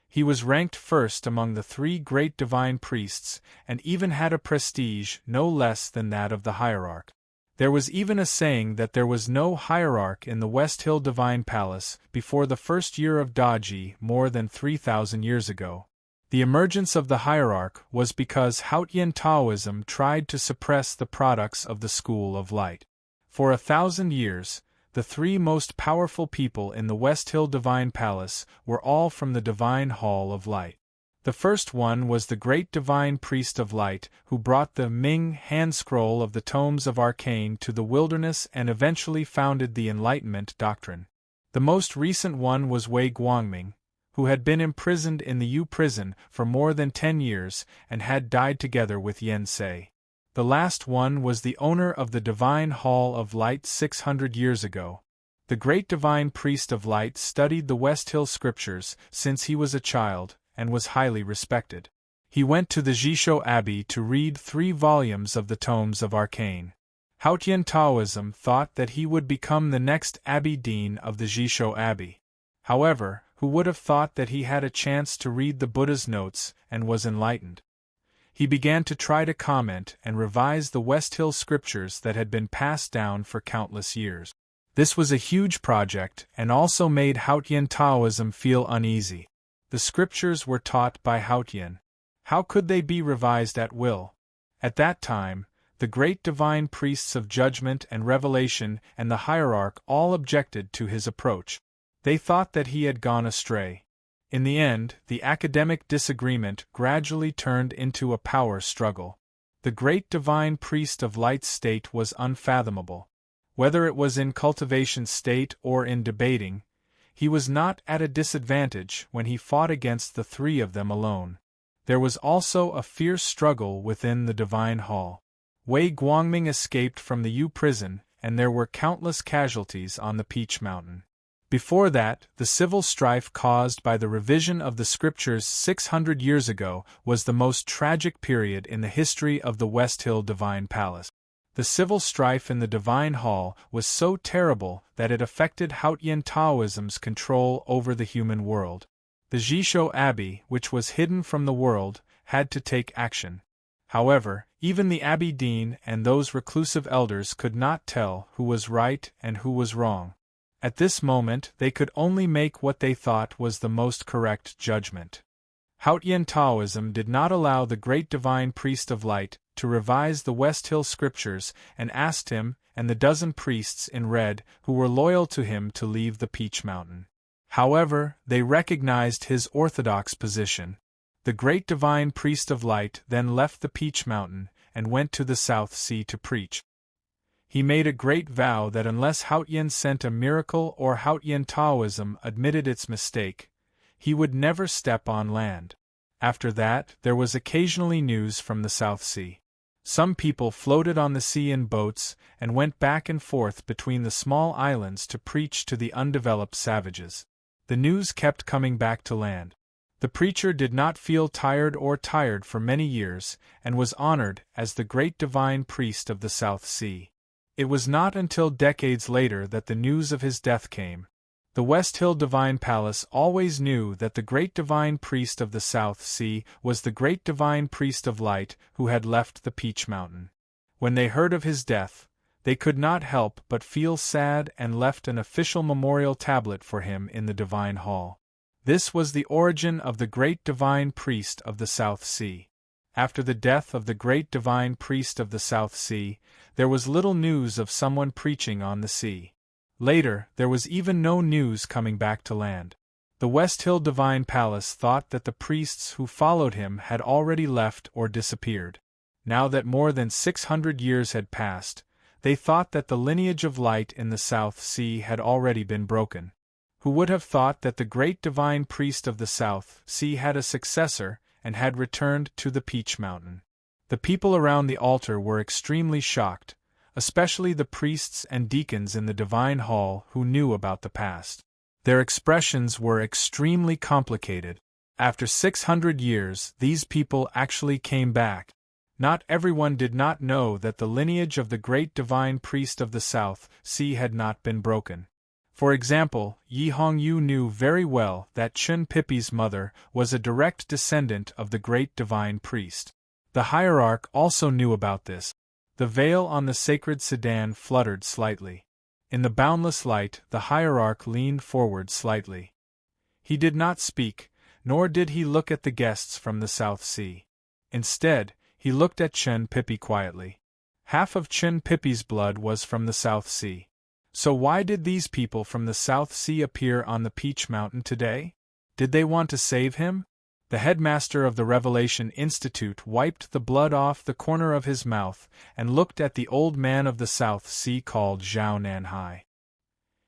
He was ranked first among the three great divine priests, and even had a prestige no less than that of the hierarch. There was even a saying that there was no hierarch in the West Hill Divine Palace before the first year of Daji more than 3,000 years ago. The emergence of the hierarch was because Hautian Taoism tried to suppress the products of the School of Light. For 1,000 years, the three most powerful people in the West Hill Divine Palace were all from the Divine Hall of Light. The first one was the great divine priest of light who brought the Ming hand scroll of the tomes of arcane to the wilderness and eventually founded the Enlightenment doctrine. The most recent one was Wei Guangming, who had been imprisoned in the Yu prison for more than 10 years and had died together with Yen Sei. The last one was the owner of the Divine Hall of Light 600 years ago. The great divine priest of light studied the West Hill scriptures since he was a child, and was highly respected. He went to the Jisho Abbey to read 3 volumes of the tomes of arcane. Hautian Taoism thought that he would become the next abbey dean of the Jisho Abbey. However, who would have thought that he had a chance to read the Buddha's notes and was enlightened? He began to try to comment and revise the West Hill scriptures that had been passed down for countless years. This was a huge project and also made Hautian Taoism feel uneasy. The scriptures were taught by Hautian. How could they be revised at will? At that time, the great divine priests of judgment and revelation and the hierarch all objected to his approach. They thought that he had gone astray. In the end, the academic disagreement gradually turned into a power struggle. The great divine priest of light's state was unfathomable. Whether it was in cultivation state or in debating, he was not at a disadvantage when he fought against the 3 of them alone. There was also a fierce struggle within the divine hall. Wei Guangming escaped from the Yu prison, and there were countless casualties on the Peach Mountain. Before that, the civil strife caused by the revision of the scriptures 600 years ago was the most tragic period in the history of the West Hill Divine Palace. The civil strife in the Divine Hall was so terrible that it affected Hautian Taoism's control over the human world. The Jisho Abbey, which was hidden from the world, had to take action. However, even the abbey dean and those reclusive elders could not tell who was right and who was wrong. At this moment they could only make what they thought was the most correct judgment. Hautian Taoism did not allow the great divine priest of light to revise the West Hill scriptures and asked him and the dozen priests in red who were loyal to him to leave the Peach Mountain. However, they recognized his orthodox position. The great divine priest of light then left the Peach Mountain and went to the South Sea to preach. He made a great vow that unless Hautian sent a miracle or Hautian Taoism admitted its mistake, he would never step on land. After that, there was occasionally news from the South Sea. Some people floated on the sea in boats and went back and forth between the small islands to preach to the undeveloped savages. The news kept coming back to land. The preacher did not feel tired for many years and was honored as the great divine priest of the South Sea. It was not until decades later that the news of his death came. The West Hill Divine Palace always knew that the great divine priest of the South Sea was the great divine priest of light who had left the Peach Mountain. When they heard of his death, they could not help but feel sad and left an official memorial tablet for him in the Divine Hall. This was the origin of the great divine priest of the South Sea. After the death of the great divine priest of the South Sea, there was little news of someone preaching on the sea. Later, there was even no news coming back to land. The West Hill Divine Palace thought that the priests who followed him had already left or disappeared. Now that more than 600 years had passed, they thought that the lineage of light in the South Sea had already been broken. Who would have thought that the great divine priest of the South Sea had a successor and had returned to the Peach Mountain? The people around the altar were extremely shocked, especially the priests and deacons in the Divine Hall who knew about the past. Their expressions were extremely complicated. After 600 years, these people actually came back. Not everyone did not know that the lineage of the great divine priest of the South Sea had not been broken. For example, Yi Hongyu knew very well that Chun Pippi's mother was a direct descendant of the great divine priest. The hierarch also knew about this. The veil on the sacred sedan fluttered slightly. In the boundless light, the hierarch leaned forward slightly. He did not speak, nor did he look at the guests from the South Sea. Instead, he looked at Chun Pippi quietly. Half of Chun Pippi's blood was from the South Sea. So why did these people from the South Sea appear on the Peach Mountain today? Did they want to save him? The headmaster of the Revelation Institute wiped the blood off the corner of his mouth and looked at the old man of the South Sea called Zhao Nanhai.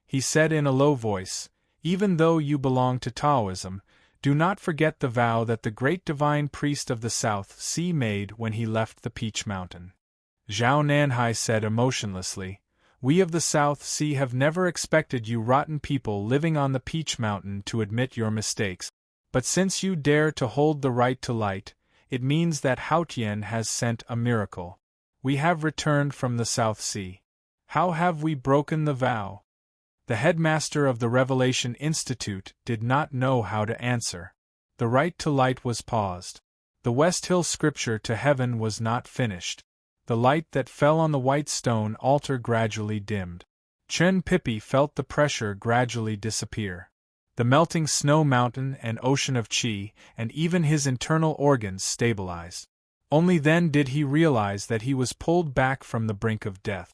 He said in a low voice, "Even though you belong to Taoism, do not forget the vow that the great divine priest of the South Sea made when he left the Peach Mountain. Zhao Nanhai said emotionlessly. We of the South Sea have never expected you rotten people living on the Peach Mountain to admit your mistakes. But since you dare to hold the right to light, it means that Haotian has sent a miracle. We have returned from the South Sea. How have we broken the vow? The headmaster of the Revelation Institute did not know how to answer. The right to light was paused. The West Hill scripture to heaven was not finished. The light that fell on the white stone altar gradually dimmed. Chen Pippi felt the pressure gradually disappear. The melting snow mountain and ocean of qi, and even his internal organs stabilized. Only then did he realize that he was pulled back from the brink of death.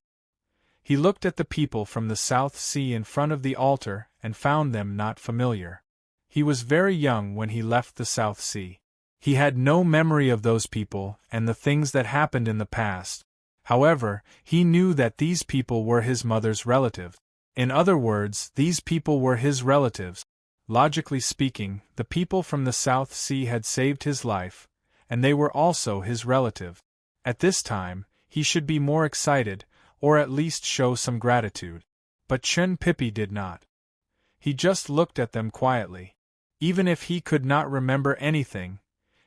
He looked at the people from the South Sea in front of the altar and found them not familiar. He was very young when he left the South Sea. He had no memory of those people and the things that happened in the past. However, he knew that these people were his mother's relatives. In other words, these people were his relatives. Logically speaking, the people from the South Sea had saved his life, and they were also his relative. At this time, he should be more excited, or at least show some gratitude. But Chen Pippi did not. He just looked at them quietly. Even if he could not remember anything,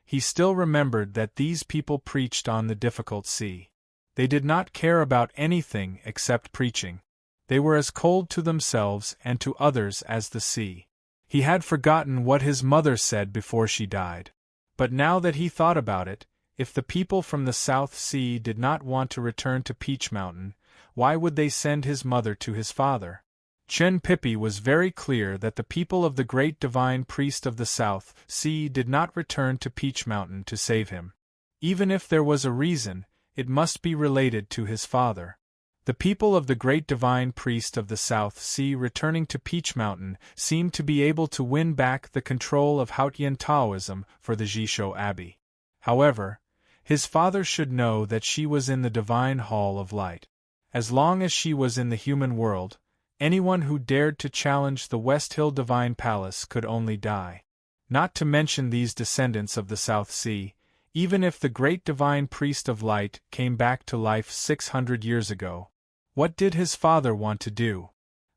he still remembered that these people preached on the difficult sea. They did not care about anything except preaching. They were as cold to themselves and to others as the sea. He had forgotten what his mother said before she died. But now that he thought about it, if the people from the South Sea did not want to return to Peach Mountain, why would they send his mother to his father? Chen Pippi was very clear that the people of the great divine priest of the South Sea did not return to Peach Mountain to save him. Even if there was a reason, it must be related to his father. The people of the great divine priest of the South Sea returning to Peach Mountain seemed to be able to win back the control of Haotian Taoism for the Jishou Abbey. However, his father should know that she was in the divine hall of light. As long as she was in the human world, anyone who dared to challenge the West Hill Divine Palace could only die. Not to mention these descendants of the South Sea, even if the great divine priest of light came back to life 600 years ago. What did his father want to do?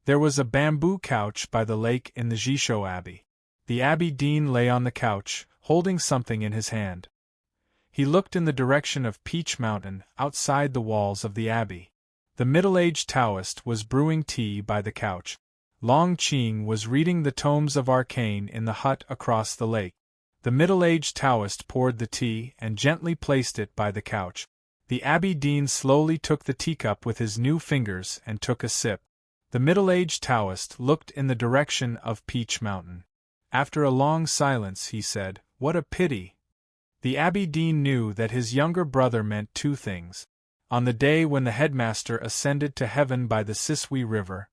There was a bamboo couch by the lake in the Jishou Abbey. The Abbey Dean lay on the couch, holding something in his hand. He looked in the direction of Peach Mountain, outside the walls of the Abbey. The middle-aged Taoist was brewing tea by the couch. Long Qing was reading the tomes of arcane in the hut across the lake. The middle-aged Taoist poured the tea and gently placed it by the couch. The Abbey Dean slowly took the teacup with his new fingers and took a sip. The middle-aged Taoist looked in the direction of Peach Mountain. After a long silence he said, "What a pity." The Abbey Dean knew that his younger brother meant two things. On the day when the headmaster ascended to heaven by the Sisui River,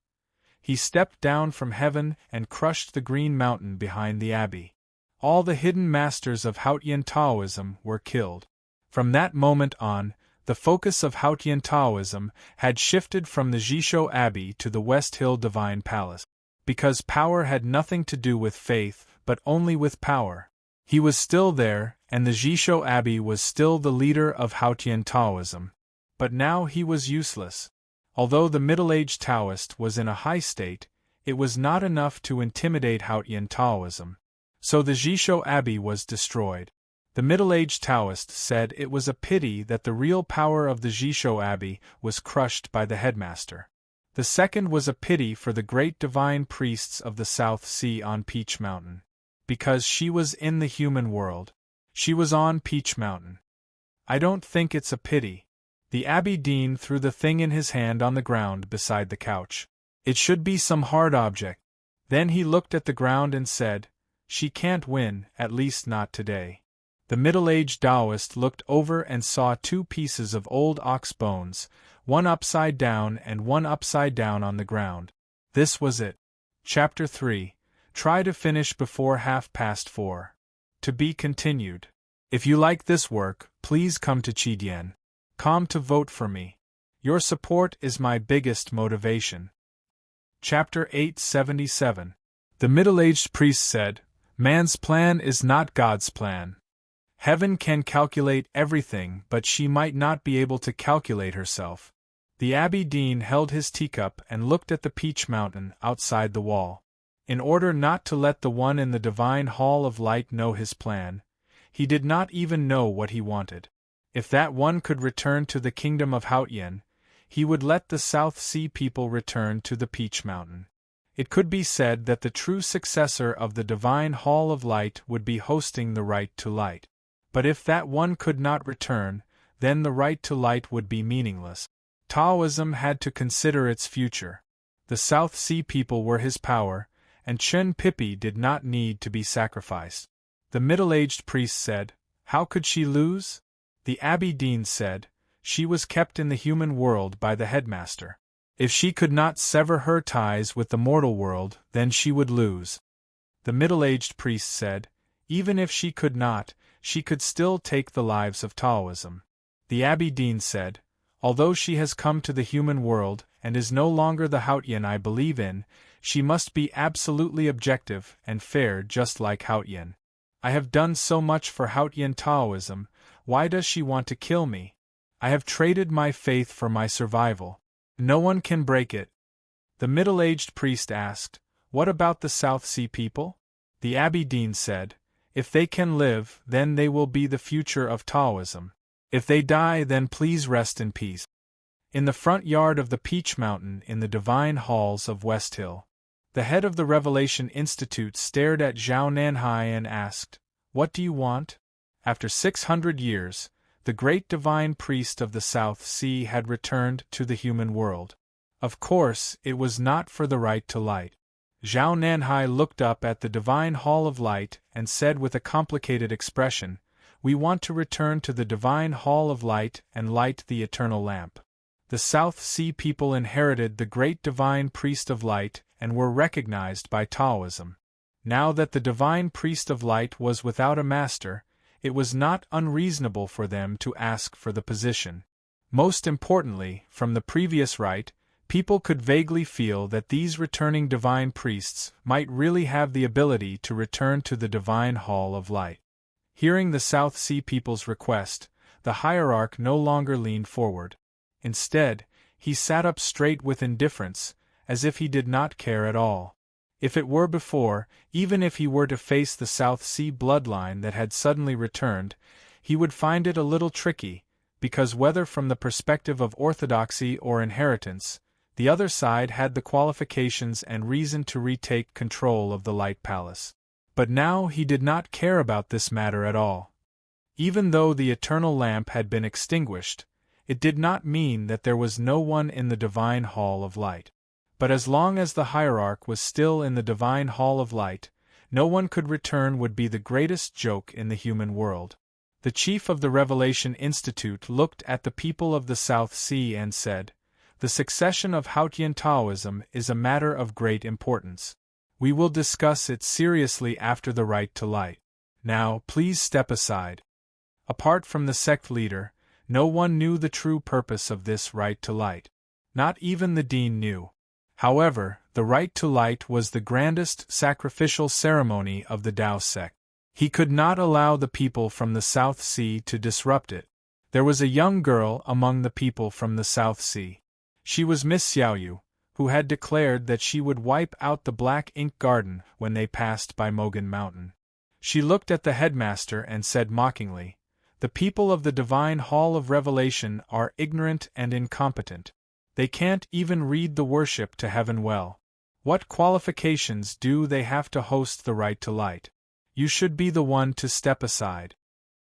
he stepped down from heaven and crushed the green mountain behind the abbey. All the hidden masters of Haotian Taoism were killed. From that moment on, the focus of Haotian Taoism had shifted from the Jishou Abbey to the West Hill Divine Palace. Because power had nothing to do with faith, but only with power. He was still there, and the Jishou Abbey was still the leader of Haotian Taoism. But now he was useless. Although the middle-aged Taoist was in a high state, it was not enough to intimidate Haotian Taoism. So the Jishou Abbey was destroyed. The middle-aged Taoist said it was a pity that the real power of the Jishou Abbey was crushed by the headmaster. The second was a pity for the great divine priests of the South Sea on Peach Mountain. Because she was in the human world. She was on Peach Mountain. I don't think it's a pity. The Abbey Dean threw the thing in his hand on the ground beside the couch. It should be some hard object. Then he looked at the ground and said, "She can't win, at least not today." The middle-aged Taoist looked over and saw two pieces of old ox bones, one upside down and one upside down on the ground. This was it. Chapter 3. Try to finish before 4:30. To be continued. If you like this work, please come to Chidian.com to vote for me. Your support is my biggest motivation. Chapter 877. The middle-aged priest said, "Man's plan is not God's plan. Heaven can calculate everything, but she might not be able to calculate herself. The Abbey Dean held his teacup and looked at the peach mountain outside the wall. In order not to let the one in the divine hall of light know his plan, he did not even know what he wanted. If that one could return to the kingdom of Hautien, he would let the South Sea people return to the Peach Mountain. It could be said that the true successor of the divine hall of light would be hosting the right to light. But if that one could not return, then the right to light would be meaningless. Taoism had to consider its future. The South Sea people were his power, and Chen Pippi did not need to be sacrificed. The middle-aged priest said, "How could she lose?" The Abbey Dean said, "She was kept in the human world by the headmaster. If she could not sever her ties with the mortal world, then she would lose." The middle-aged priest said, "Even if she could not, she could still take the lives of Taoism." The Abbey Dean said, "Although she has come to the human world, and is no longer the Hautien I believe in, she must be absolutely objective and fair just like Hautien. I have done so much for Hautien Taoism, why does she want to kill me? I have traded my faith for my survival. No one can break it." The middle-aged priest asked, "What about the South Sea people?" The Abbey Dean said, "If they can live, then they will be the future of Taoism. If they die, then please rest in peace." In the front yard of the Peach Mountain in the divine halls of West Hill, the head of the Revelation Institute stared at Zhao Nanhai and asked, "What do you want?" After 600 years, the great divine priest of the South Sea had returned to the human world. Of course, it was not for the right to light. Zhao Nanhai looked up at the divine hall of light and said with a complicated expression, "We want to return to the divine hall of light and light the eternal lamp." The South Sea people inherited the great divine priest of light and were recognized by Taoism. Now that the divine priest of light was without a master, it was not unreasonable for them to ask for the position. Most importantly, from the previous rite, people could vaguely feel that these returning divine priests might really have the ability to return to the divine hall of light. Hearing the South Sea people's request, the hierarch no longer leaned forward. Instead, he sat up straight with indifference, as if he did not care at all. If it were before, even if he were to face the South Sea bloodline that had suddenly returned, he would find it a little tricky, because whether from the perspective of orthodoxy or inheritance, the other side had the qualifications and reason to retake control of the Light Palace. But now he did not care about this matter at all. Even though the eternal lamp had been extinguished, it did not mean that there was no one in the divine hall of light. But as long as the hierarch was still in the divine hall of light, no one could return would be the greatest joke in the human world. The chief of the Revelation Institute looked at the people of the South Sea and said, "The succession of Hautien Taoism is a matter of great importance. We will discuss it seriously after the right to light. Now, please step aside." Apart from the sect leader, no one knew the true purpose of this right to light. Not even the dean knew. However, the right to light was the grandest sacrificial ceremony of the Tao sect. He could not allow the people from the South Sea to disrupt it. There was a young girl among the people from the South Sea. She was Miss Xiaoyu, who had declared that she would wipe out the black ink garden when they passed by Mogan Mountain. She looked at the headmaster and said mockingly, "The people of the Divine Hall of Revelation are ignorant and incompetent. They can't even read the worship to heaven well. What qualifications do they have to host the right to light? You should be the one to step aside."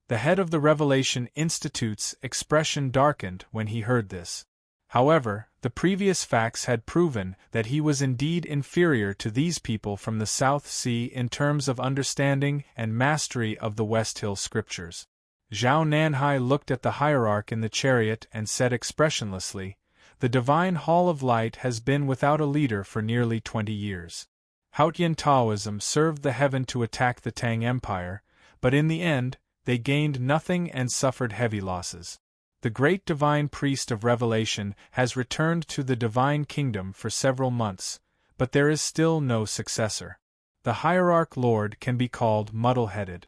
The head of the Revelation Institute's expression darkened when he heard this. However, the previous facts had proven that he was indeed inferior to these people from the South Sea in terms of understanding and mastery of the West Hill scriptures. Zhao Nanhai looked at the hierarch in the chariot and said expressionlessly, "The Divine Hall of Light has been without a leader for nearly 20 years. Hautien Taoism served the heaven to attack the Tang Empire, but in the end, they gained nothing and suffered heavy losses. The great divine priest of Revelation has returned to the divine kingdom for several months, but there is still no successor. The hierarch lord can be called muddle-headed."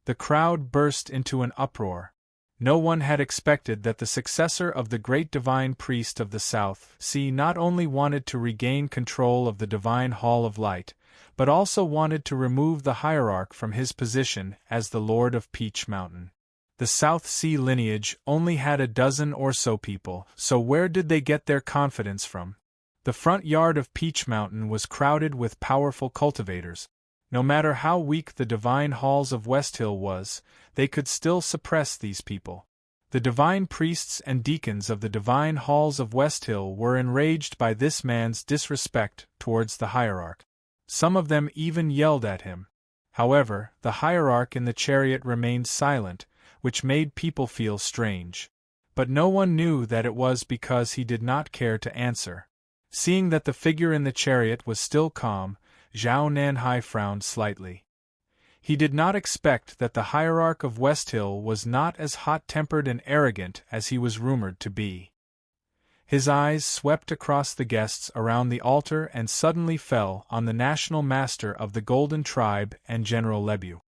The crowd burst into an uproar. No one had expected that the successor of the great divine priest of the South Sea not only wanted to regain control of the divine Hall of Light, but also wanted to remove the hierarch from his position as the Lord of Peach Mountain. The South Sea lineage only had a dozen or so people, so where did they get their confidence from? The front yard of Peach Mountain was crowded with powerful cultivators. No matter how weak the divine halls of Westhill was, they could still suppress these people. The divine priests and deacons of the divine halls of Westhill were enraged by this man's disrespect towards the hierarch. Some of them even yelled at him. However, the hierarch in the chariot remained silent, which made people feel strange. But no one knew that it was because he did not care to answer. Seeing that the figure in the chariot was still calm, Zhao Nanhai frowned slightly. He did not expect that the hierarch of Westhill was not as hot-tempered and arrogant as he was rumored to be. His eyes swept across the guests around the altar and suddenly fell on the national master of the Golden Tribe and General Lebu.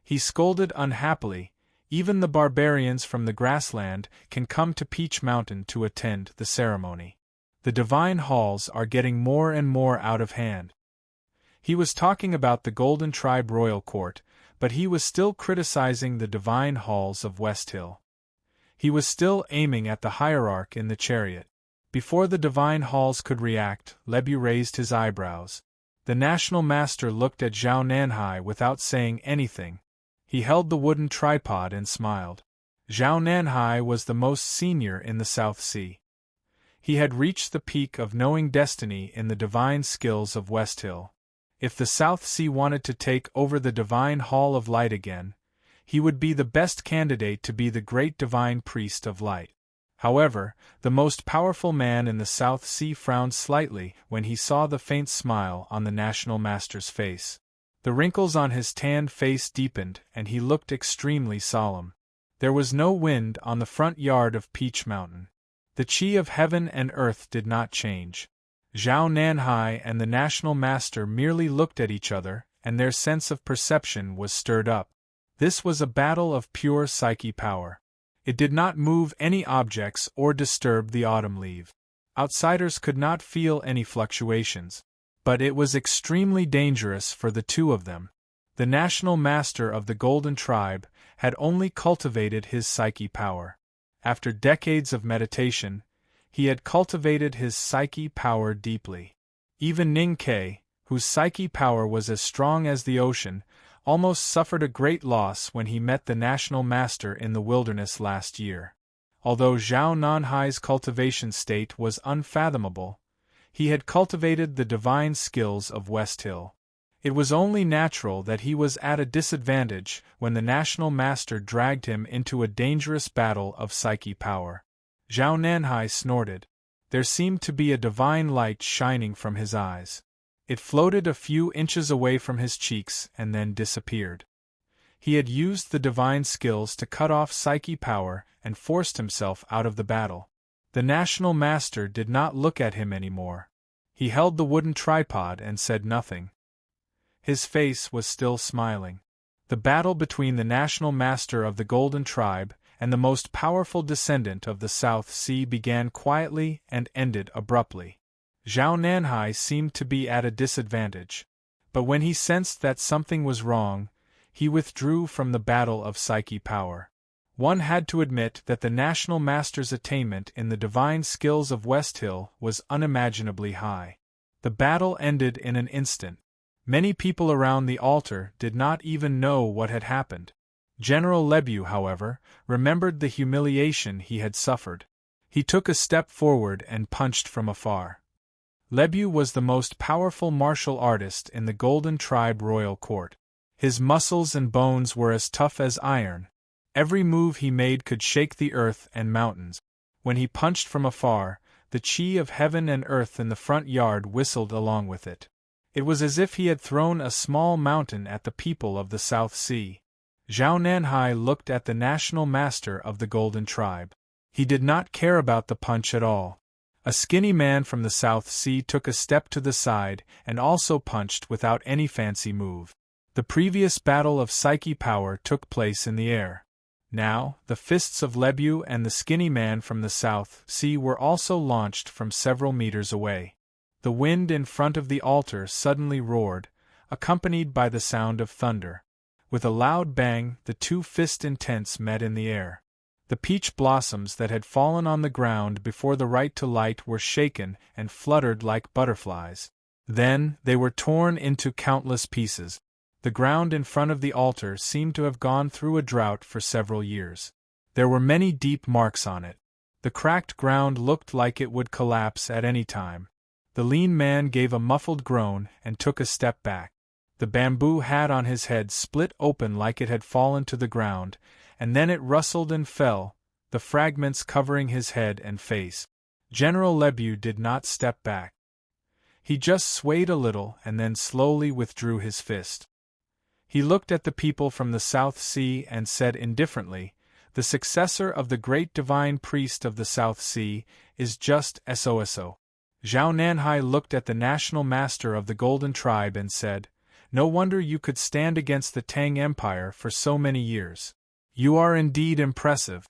He scolded unhappily, "Even the barbarians from the grassland can come to Peach Mountain to attend the ceremony. The divine halls are getting more and more out of hand." He was talking about the Golden Tribe royal court, but he was still criticizing the divine halls of Westhill. He was still aiming at the hierarch in the chariot. Before the divine halls could react, Lebu raised his eyebrows. The national master looked at Zhao Nanhai without saying anything. He held the wooden tripod and smiled. Zhao Nanhai was the most senior in the South Sea. He had reached the peak of knowing destiny in the divine skills of Westhill. If the South Sea wanted to take over the divine Hall of Light again, he would be the best candidate to be the great divine priest of light. However, the most powerful man in the South Sea frowned slightly when he saw the faint smile on the national master's face. The wrinkles on his tanned face deepened and he looked extremely solemn. There was no wind on the front yard of Peach Mountain. The chi of heaven and earth did not change. Zhao Nanhai and the national master merely looked at each other, and their sense of perception was stirred up. This was a battle of pure psyche power. It did not move any objects or disturb the autumn leaf. Outsiders could not feel any fluctuations. But it was extremely dangerous for the two of them. The national master of the Golden Tribe had only cultivated his psyche power. After decades of meditation, he had cultivated his psyche power deeply. Even Ning Ke, whose psyche power was as strong as the ocean, almost suffered a great loss when he met the national master in the wilderness last year. Although Zhao Nanhai's cultivation state was unfathomable, he had cultivated the divine skills of Westhill. It was only natural that he was at a disadvantage when the national master dragged him into a dangerous battle of psyche power. Zhao Nanhai snorted. There seemed to be a divine light shining from his eyes. It floated a few inches away from his cheeks and then disappeared. He had used the divine skills to cut off psyche power and forced himself out of the battle. The national master did not look at him anymore. He held the wooden tripod and said nothing. His face was still smiling. The battle between the national master of the Golden Tribe and the most powerful descendant of the South Sea began quietly and ended abruptly. Zhao Nanhai seemed to be at a disadvantage. But when he sensed that something was wrong, he withdrew from the battle of psyche power. One had to admit that the national master's attainment in the divine skills of Westhill was unimaginably high. The battle ended in an instant. Many people around the altar did not even know what had happened. General Lebu, however, remembered the humiliation he had suffered. He took a step forward and punched from afar. Lebu was the most powerful martial artist in the Golden Tribe royal court. His muscles and bones were as tough as iron. Every move he made could shake the earth and mountains. When he punched from afar, the chi of heaven and earth in the front yard whistled along with it. It was as if he had thrown a small mountain at the people of the South Sea. Zhao Nanhai looked at the national master of the Golden Tribe. He did not care about the punch at all. A skinny man from the South Sea took a step to the side and also punched without any fancy move. The previous battle of psyche power took place in the air. Now, the fists of Lebu and the skinny man from the South Sea were also launched from several meters away. The wind in front of the altar suddenly roared, accompanied by the sound of thunder. With a loud bang, the two fist intents met in the air. The peach blossoms that had fallen on the ground before the right to light were shaken and fluttered like butterflies. Then, they were torn into countless pieces. The ground in front of the altar seemed to have gone through a drought for several years. There were many deep marks on it. The cracked ground looked like it would collapse at any time. The lean man gave a muffled groan and took a step back. The bamboo hat on his head split open like it had fallen to the ground, and then it rustled and fell, the fragments covering his head and face. General Lebu did not step back. He just swayed a little and then slowly withdrew his fist. He looked at the people from the South Sea and said indifferently, "The successor of the great divine priest of the South Sea is just SOSO." Zhao Nanhai looked at the national master of the Golden Tribe and said, "No wonder you could stand against the Tang Empire for so many years. You are indeed impressive."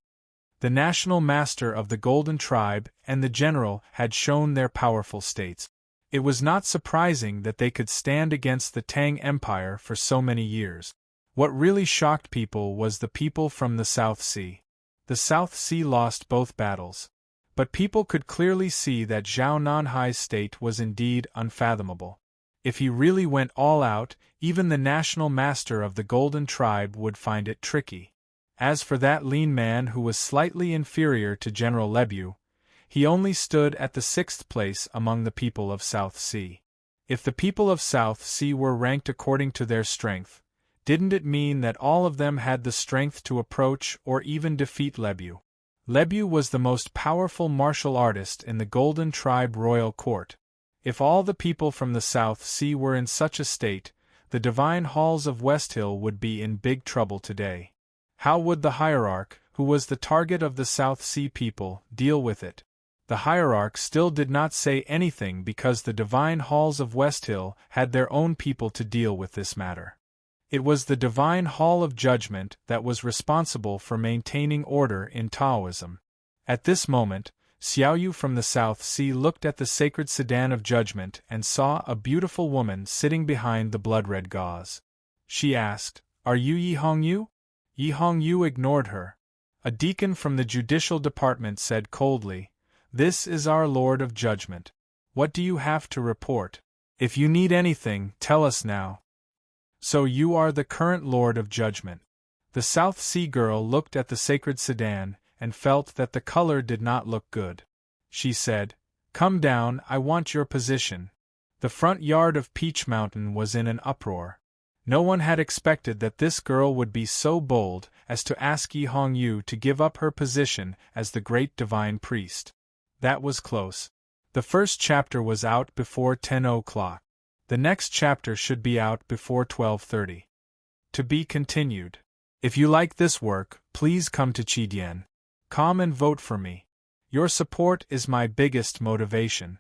The national master of the Golden Tribe and the general had shown their powerful states. It was not surprising that they could stand against the Tang Empire for so many years. What really shocked people was the people from the South Sea. The South Sea lost both battles. But people could clearly see that Zhao Nanhai's state was indeed unfathomable. If he really went all out, even the national master of the Golden Tribe would find it tricky. As for that lean man who was slightly inferior to General Lebu, he only stood at the 6th place among the people of South Sea. If the people of South Sea were ranked according to their strength, didn't it mean that all of them had the strength to approach or even defeat Lebu? Lebu was the most powerful martial artist in the Golden Tribe royal court. If all the people from the South Sea were in such a state, the divine halls of Westhill would be in big trouble today. How would the hierarch, who was the target of the South Sea people, deal with it? The hierarch still did not say anything because the divine halls of Westhill had their own people to deal with this matter. It was the divine hall of judgment that was responsible for maintaining order in Taoism. At this moment, Xiaoyu from the South Sea looked at the sacred sedan of judgment and saw a beautiful woman sitting behind the blood-red gauze. She asked, "Are you Yi Hongyu?" Yi Hongyu ignored her. A deacon from the judicial department said coldly, "This is our Lord of Judgment. What do you have to report? If you need anything, tell us now." "So you are the current Lord of Judgment." The South Sea girl looked at the sacred sedan and felt that the color did not look good. She said, "Come down, I want your position." The front yard of Peach Mountain was in an uproar. No one had expected that this girl would be so bold as to ask Yi Hongyu to give up her position as the great divine priest. That was close. The first chapter was out before 10 o'clock. The next chapter should be out before 12:30. To be continued. If you like this work, please come to Chidian.com and vote for me. Your support is my biggest motivation.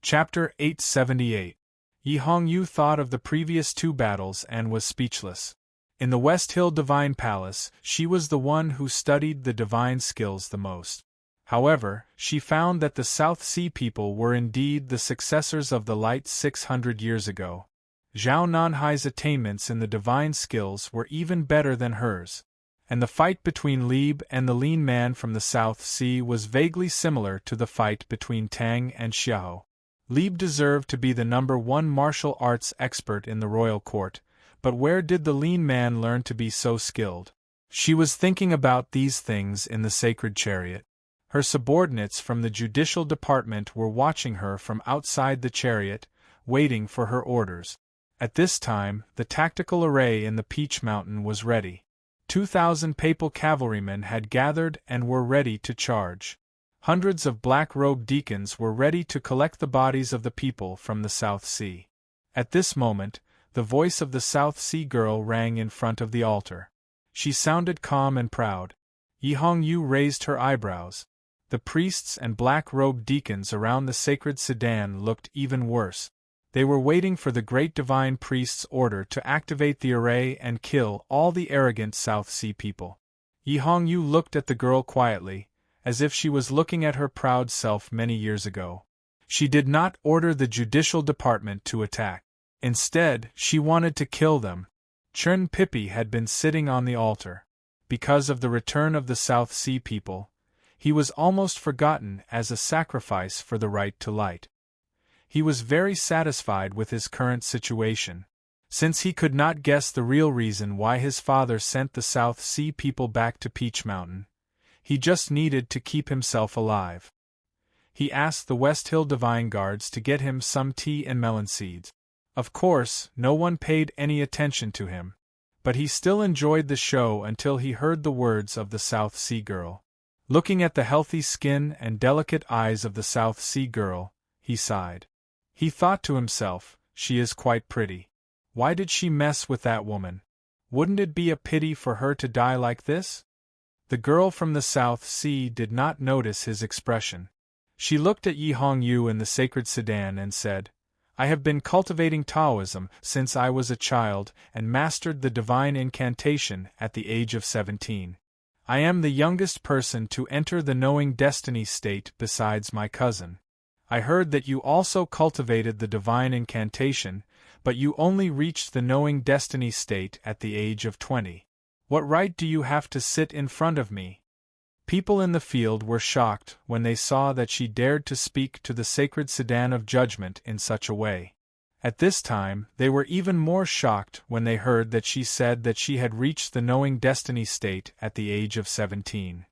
Chapter 878. Yi Hongyu thought of the previous two battles and was speechless. In the West Hill Divine Palace, she was the one who studied the divine skills the most. However, she found that the South Sea people were indeed the successors of the light 600 years ago. Zhao Nanhai's attainments in the divine skills were even better than hers, and the fight between Lieb and the lean man from the South Sea was vaguely similar to the fight between Tang and Xiao. Lieb deserved to be the #1 martial arts expert in the royal court, but where did the lean man learn to be so skilled? She was thinking about these things in the sacred chariot. Her subordinates from the judicial department were watching her from outside the chariot, waiting for her orders. At this time, the tactical array in the Peach Mountain was ready. 2,000 papal cavalrymen had gathered and were ready to charge. Hundreds of black-robed deacons were ready to collect the bodies of the people from the South Sea. At this moment, the voice of the South Sea girl rang in front of the altar. She sounded calm and proud. Yi Hongyu raised her eyebrows. The priests and black-robed deacons around the sacred sedan looked even worse. They were waiting for the great divine priest's order to activate the array and kill all the arrogant South Sea people. Yi Hongyu looked at the girl quietly, as if she was looking at her proud self many years ago. She did not order the judicial department to attack. Instead, she wanted to kill them. Chun Pippi had been sitting on the altar. Because of the return of the South Sea people, he was almost forgotten as a sacrifice for the right to light. He was very satisfied with his current situation. Since he could not guess the real reason why his father sent the South Sea people back to Peach Mountain, he just needed to keep himself alive. He asked the West Hill Divine Guards to get him some tea and melon seeds. Of course, no one paid any attention to him, but he still enjoyed the show until he heard the words of the South Sea girl. Looking at the healthy skin and delicate eyes of the South Sea girl, he sighed. He thought to himself, she is quite pretty. Why did she mess with that woman? Wouldn't it be a pity for her to die like this? The girl from the South Sea did not notice his expression. She looked at Yi Hongyu in the sacred sedan and said, I have been cultivating Taoism since I was a child and mastered the divine incantation at the age of 17. I am the youngest person to enter the knowing destiny state besides my cousin. I heard that you also cultivated the divine incantation, but you only reached the knowing destiny state at the age of 20. What right do you have to sit in front of me? People in the field were shocked when they saw that she dared to speak to the sacred sedan of judgment in such a way. At this time, they were even more shocked when they heard that she said that she had reached the knowing destiny state at the age of 17.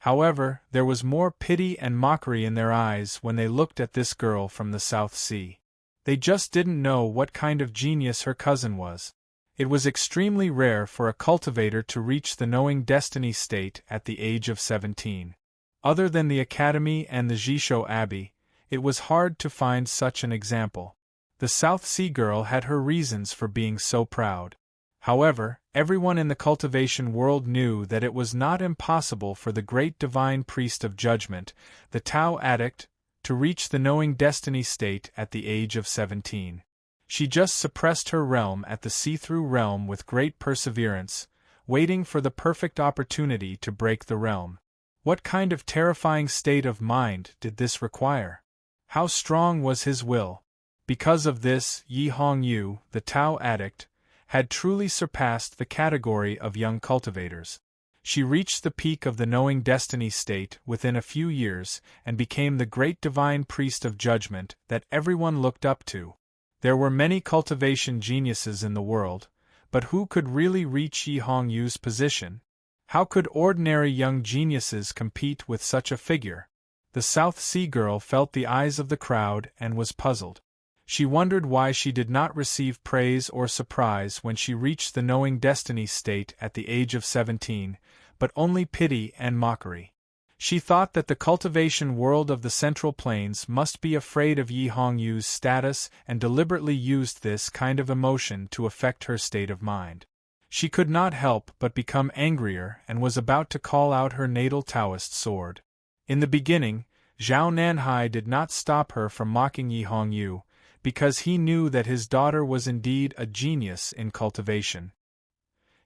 However, there was more pity and mockery in their eyes when they looked at this girl from the South Sea. They just didn't know what kind of genius her cousin was. It was extremely rare for a cultivator to reach the knowing destiny state at the age of 17. Other than the Academy and the Jisho Abbey, it was hard to find such an example. The South Sea girl had her reasons for being so proud. However, everyone in the cultivation world knew that it was not impossible for the great divine priest of judgment, the Tao addict, to reach the knowing destiny state at the age of 17. She just suppressed her realm at the see-through realm with great perseverance, waiting for the perfect opportunity to break the realm. What kind of terrifying state of mind did this require? How strong was his will? Because of this, Yi Hongyu, the Tao addict, had truly surpassed the category of young cultivators. She reached the peak of the knowing destiny state within a few years and became the great divine priest of judgment that everyone looked up to. There were many cultivation geniuses in the world, but who could really reach Yi Hongyu's position? How could ordinary young geniuses compete with such a figure? The South Sea girl felt the eyes of the crowd and was puzzled. She wondered why she did not receive praise or surprise when she reached the knowing destiny state at the age of 17, but only pity and mockery. She thought that the cultivation world of the Central Plains must be afraid of Yi Hongyu's status and deliberately used this kind of emotion to affect her state of mind. She could not help but become angrier and was about to call out her natal Taoist sword. In the beginning, Zhao Nanhai did not stop her from mocking Yi Hongyu, because he knew that his daughter was indeed a genius in cultivation.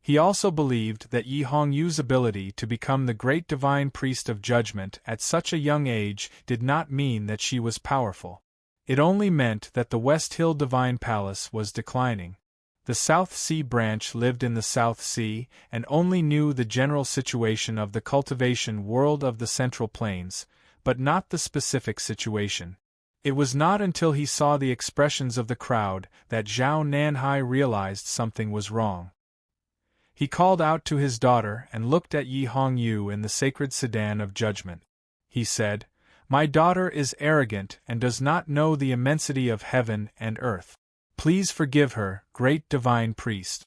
He also believed that Yi Hongyu's ability to become the great divine priest of judgment at such a young age did not mean that she was powerful. It only meant that the West Hill Divine Palace was declining. The South Sea branch lived in the South Sea and only knew the general situation of the cultivation world of the Central Plains, but not the specific situation. It was not until he saw the expressions of the crowd that Zhao Nanhai realized something was wrong. He called out to his daughter and looked at Yi Hongyu in the sacred sedan of judgment. He said, "My daughter is arrogant and does not know the immensity of heaven and earth. Please forgive her, great divine priest."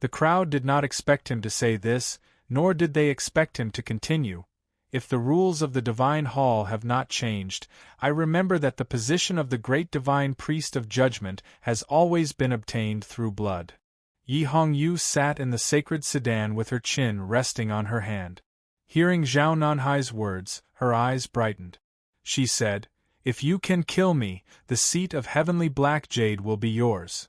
The crowd did not expect him to say this, nor did they expect him to continue. If the rules of the divine hall have not changed, I remember that the position of the great divine priest of judgment has always been obtained through blood. Yi Hongyu sat in the sacred sedan with her chin resting on her hand. Hearing Zhao Nanhai's words, her eyes brightened. She said, If you can kill me, the seat of heavenly black jade will be yours.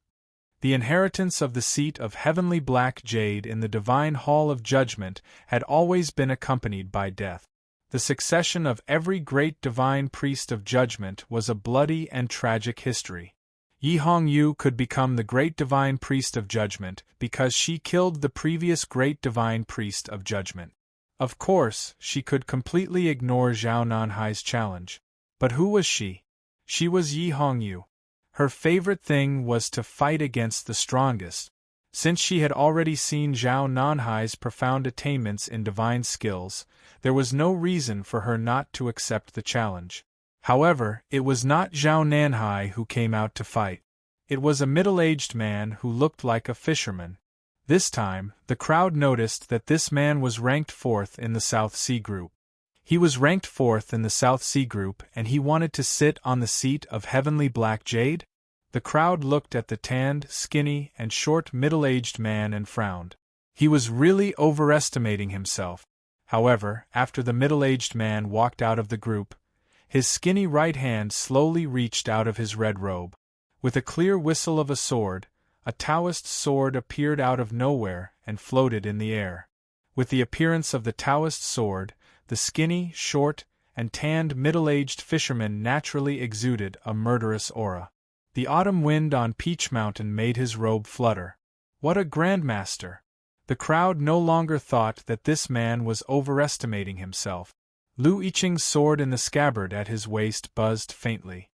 The inheritance of the seat of heavenly black jade in the divine hall of judgment had always been accompanied by death. The succession of every great divine priest of judgment was a bloody and tragic history. Yi Hongyu could become the great divine priest of judgment because she killed the previous great divine priest of judgment. Of course, she could completely ignore Zhao Nanhai's challenge. But who was she? She was Yi Hongyu. Her favorite thing was to fight against the strongest. Since she had already seen Zhao Nanhai's profound attainments in divine skills, there was no reason for her not to accept the challenge. However, it was not Zhao Nanhai who came out to fight. It was a middle-aged man who looked like a fisherman. This time, the crowd noticed that this man was ranked 4th in the South Sea Group. He was ranked 4th in the South Sea Group and he wanted to sit on the seat of heavenly black jade? The crowd looked at the tanned, skinny, and short middle-aged man and frowned. He was really overestimating himself. However, after the middle-aged man walked out of the group, his skinny right hand slowly reached out of his red robe. With a clear whistle of a sword, a Taoist sword appeared out of nowhere and floated in the air. With the appearance of the Taoist sword, the skinny, short, and tanned middle-aged fisherman naturally exuded a murderous aura. The autumn wind on Peach Mountain made his robe flutter. What a grandmaster! The crowd no longer thought that this man was overestimating himself. Lu Yiqing's sword in the scabbard at his waist buzzed faintly.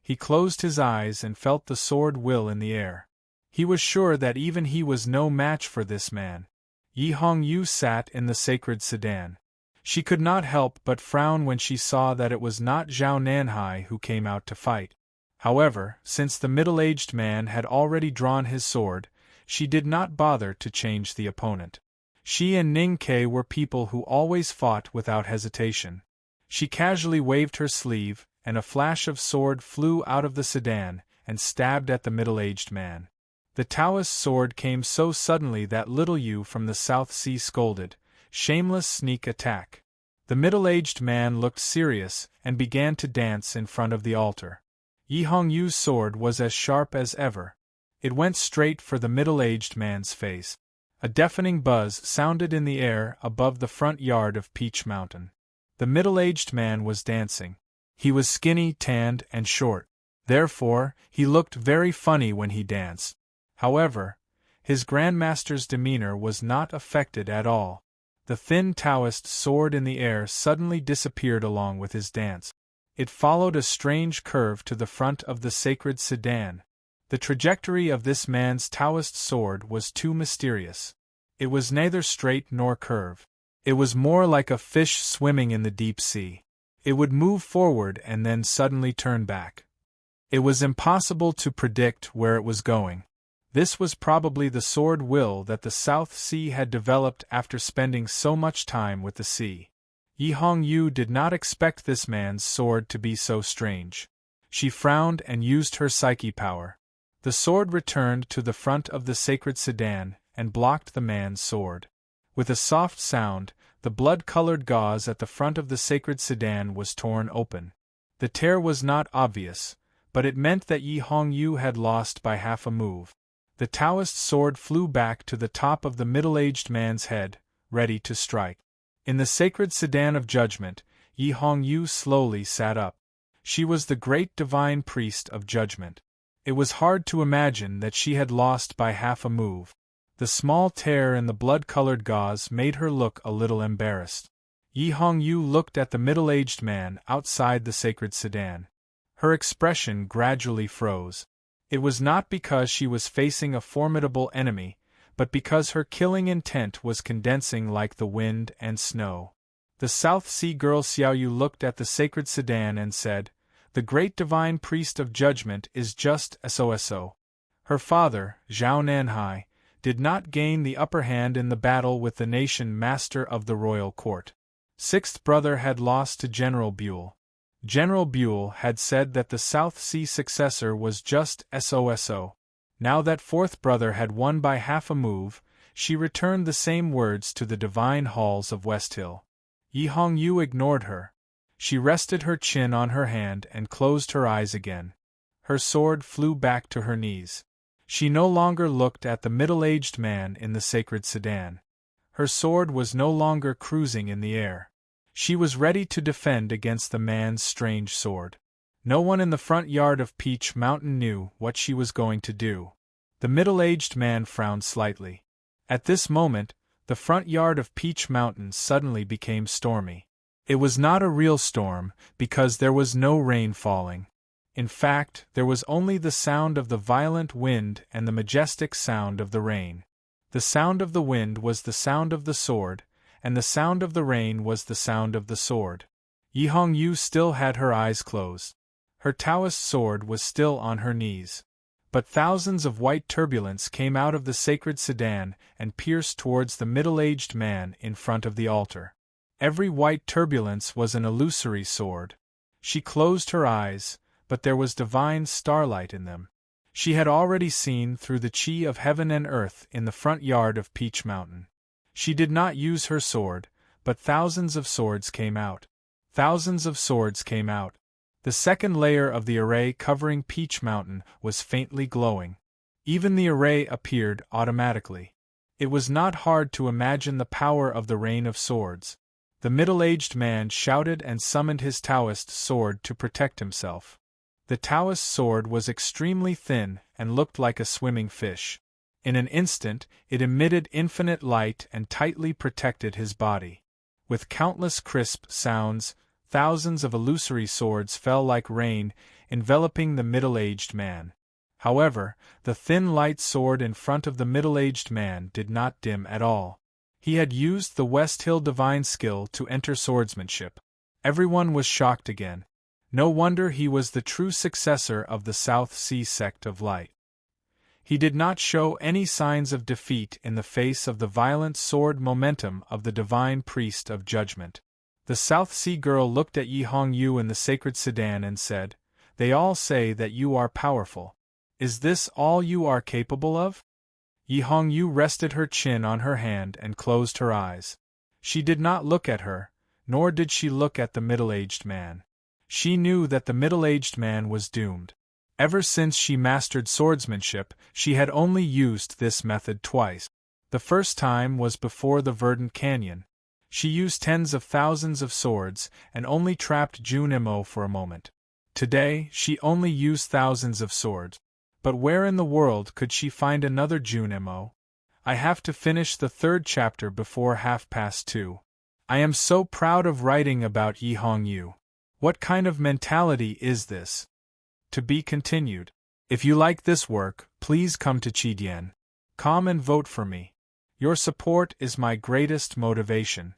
He closed his eyes and felt the sword will in the air. He was sure that even he was no match for this man. Yi Hongyu sat in the sacred sedan. She could not help but frown when she saw that it was not Zhao Nanhai who came out to fight. However, since the middle-aged man had already drawn his sword, she did not bother to change the opponent. She and Ning Ke were people who always fought without hesitation. She casually waved her sleeve, and a flash of sword flew out of the sedan and stabbed at the middle-aged man. The Taoist sword came so suddenly that little Yu from the South Sea scolded, "Shameless sneak attack." The middle-aged man looked serious and began to dance in front of the altar. Yi Hongyu's sword was as sharp as ever. It went straight for the middle-aged man's face. A deafening buzz sounded in the air above the front yard of Peach Mountain. The middle-aged man was dancing. He was skinny, tanned, and short. Therefore, he looked very funny when he danced. However, his grandmaster's demeanor was not affected at all. The thin Taoist sword in the air suddenly disappeared along with his dance. It followed a strange curve to the front of the sacred sedan. The trajectory of this man's Taoist sword was too mysterious. It was neither straight nor curved. It was more like a fish swimming in the deep sea. It would move forward and then suddenly turn back. It was impossible to predict where it was going. This was probably the sword will that the South Sea had developed after spending so much time with the sea. Yi Hongyu did not expect this man's sword to be so strange. She frowned and used her psyche power. The sword returned to the front of the sacred sedan and blocked the man's sword. With a soft sound, the blood-colored gauze at the front of the sacred sedan was torn open. The tear was not obvious, but it meant that Yi Hongyu had lost by half a move. The Taoist sword flew back to the top of the middle-aged man's head, ready to strike. In the sacred sedan of judgment, Yi Hongyu slowly sat up. She was the great divine priest of judgment. It was hard to imagine that she had lost by half a move. The small tear in the blood-colored gauze made her look a little embarrassed. Yi Hongyu looked at the middle-aged man outside the sacred sedan. Her expression gradually froze. It was not because she was facing a formidable enemy, but because her killing intent was condensing like the wind and snow. The South Sea girl Xiaoyu looked at the sacred sedan and said, "The great divine priest of judgment is just SOSO." Her father, Zhao Nanhai, did not gain the upper hand in the battle with the nation master of the royal court. Sixth brother had lost to General Buell. General Buell had said that the South Sea successor was just SOSO. Now that fourth brother had won by half a move, she returned the same words to the divine halls of West Hill. Yi Hongyu ignored her. She rested her chin on her hand and closed her eyes again. Her sword flew back to her knees. She no longer looked at the middle-aged man in the sacred sedan. Her sword was no longer cruising in the air. She was ready to defend against the man's strange sword. No one in the front yard of Peach Mountain knew what she was going to do. The middle-aged man frowned slightly. At this moment, the front yard of Peach Mountain suddenly became stormy. It was not a real storm, because there was no rain falling. In fact, there was only the sound of the violent wind and the majestic sound of the rain. The sound of the wind was the sound of the sword, and the sound of the rain was the sound of the sword. Yi Hongyu still had her eyes closed. Her Taoist sword was still on her knees. But thousands of white turbulence came out of the sacred sedan and pierced towards the middle-aged man in front of the altar. Every white turbulence was an illusory sword. She closed her eyes, but there was divine starlight in them. She had already seen through the chi of heaven and earth in the front yard of Peach Mountain. She did not use her sword, but thousands of swords came out. Thousands of swords came out. The second layer of the array covering Peach Mountain was faintly glowing. Even the array appeared automatically. It was not hard to imagine the power of the rain of swords. The middle-aged man shouted and summoned his Taoist sword to protect himself. The Taoist sword was extremely thin and looked like a swimming fish. In an instant, it emitted infinite light and tightly protected his body. With countless crisp sounds, thousands of illusory swords fell like rain, enveloping the middle-aged man. However, the thin light sword in front of the middle-aged man did not dim at all. He had used the West Hill divine skill to enter swordsmanship. Everyone was shocked again. No wonder he was the true successor of the South Sea sect of light. He did not show any signs of defeat in the face of the violent sword momentum of the divine priest of judgment. The South Sea girl looked at Yi Hongyu in the sacred sedan and said, "They all say that you are powerful. Is this all you are capable of?" Yi Hongyu rested her chin on her hand and closed her eyes. She did not look at her, nor did she look at the middle-aged man. She knew that the middle-aged man was doomed. Ever since she mastered swordsmanship, she had only used this method twice. The first time was before the Verdant Canyon. She used tens of thousands of swords and only trapped Junimo for a moment. Today, she only used thousands of swords. But where in the world could she find another Junimo? I have to finish the third chapter before 2:30. I am so proud of writing about Yi Hongyu. What kind of mentality is this? To be continued. If you like this work, please come to Chidian.com and vote for me. Your support is my greatest motivation.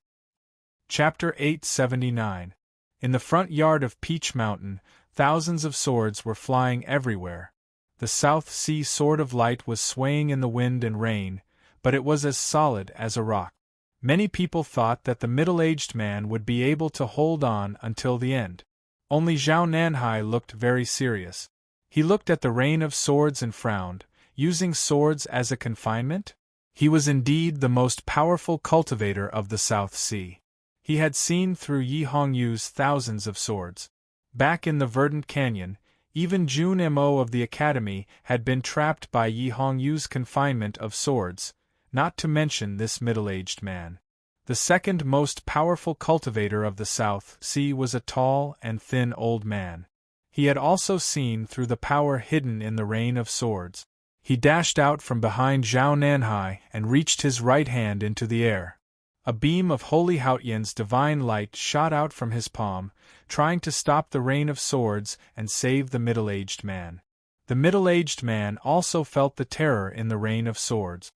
Chapter 879. In the front yard of Peach Mountain, thousands of swords were flying everywhere. The South Sea Sword of Light was swaying in the wind and rain, but it was as solid as a rock. Many people thought that the middle-aged man would be able to hold on until the end. Only Zhao Nanhai looked very serious. He looked at the rain of swords and frowned, using swords as a confinement? He was indeed the most powerful cultivator of the South Sea. He had seen through Yi Hongyu's thousands of swords. Back in the Verdant Canyon, even Junimo of the Academy had been trapped by Yi Hongyu's confinement of swords, not to mention this middle-aged man. The second most powerful cultivator of the South Sea was a tall and thin old man. He had also seen through the power hidden in the rain of swords. He dashed out from behind Zhao Nanhai and reached his right hand into the air. A beam of Holy Haotian's divine light shot out from his palm, trying to stop the rain of swords and save the middle-aged man. The middle-aged man also felt the terror in the rain of swords.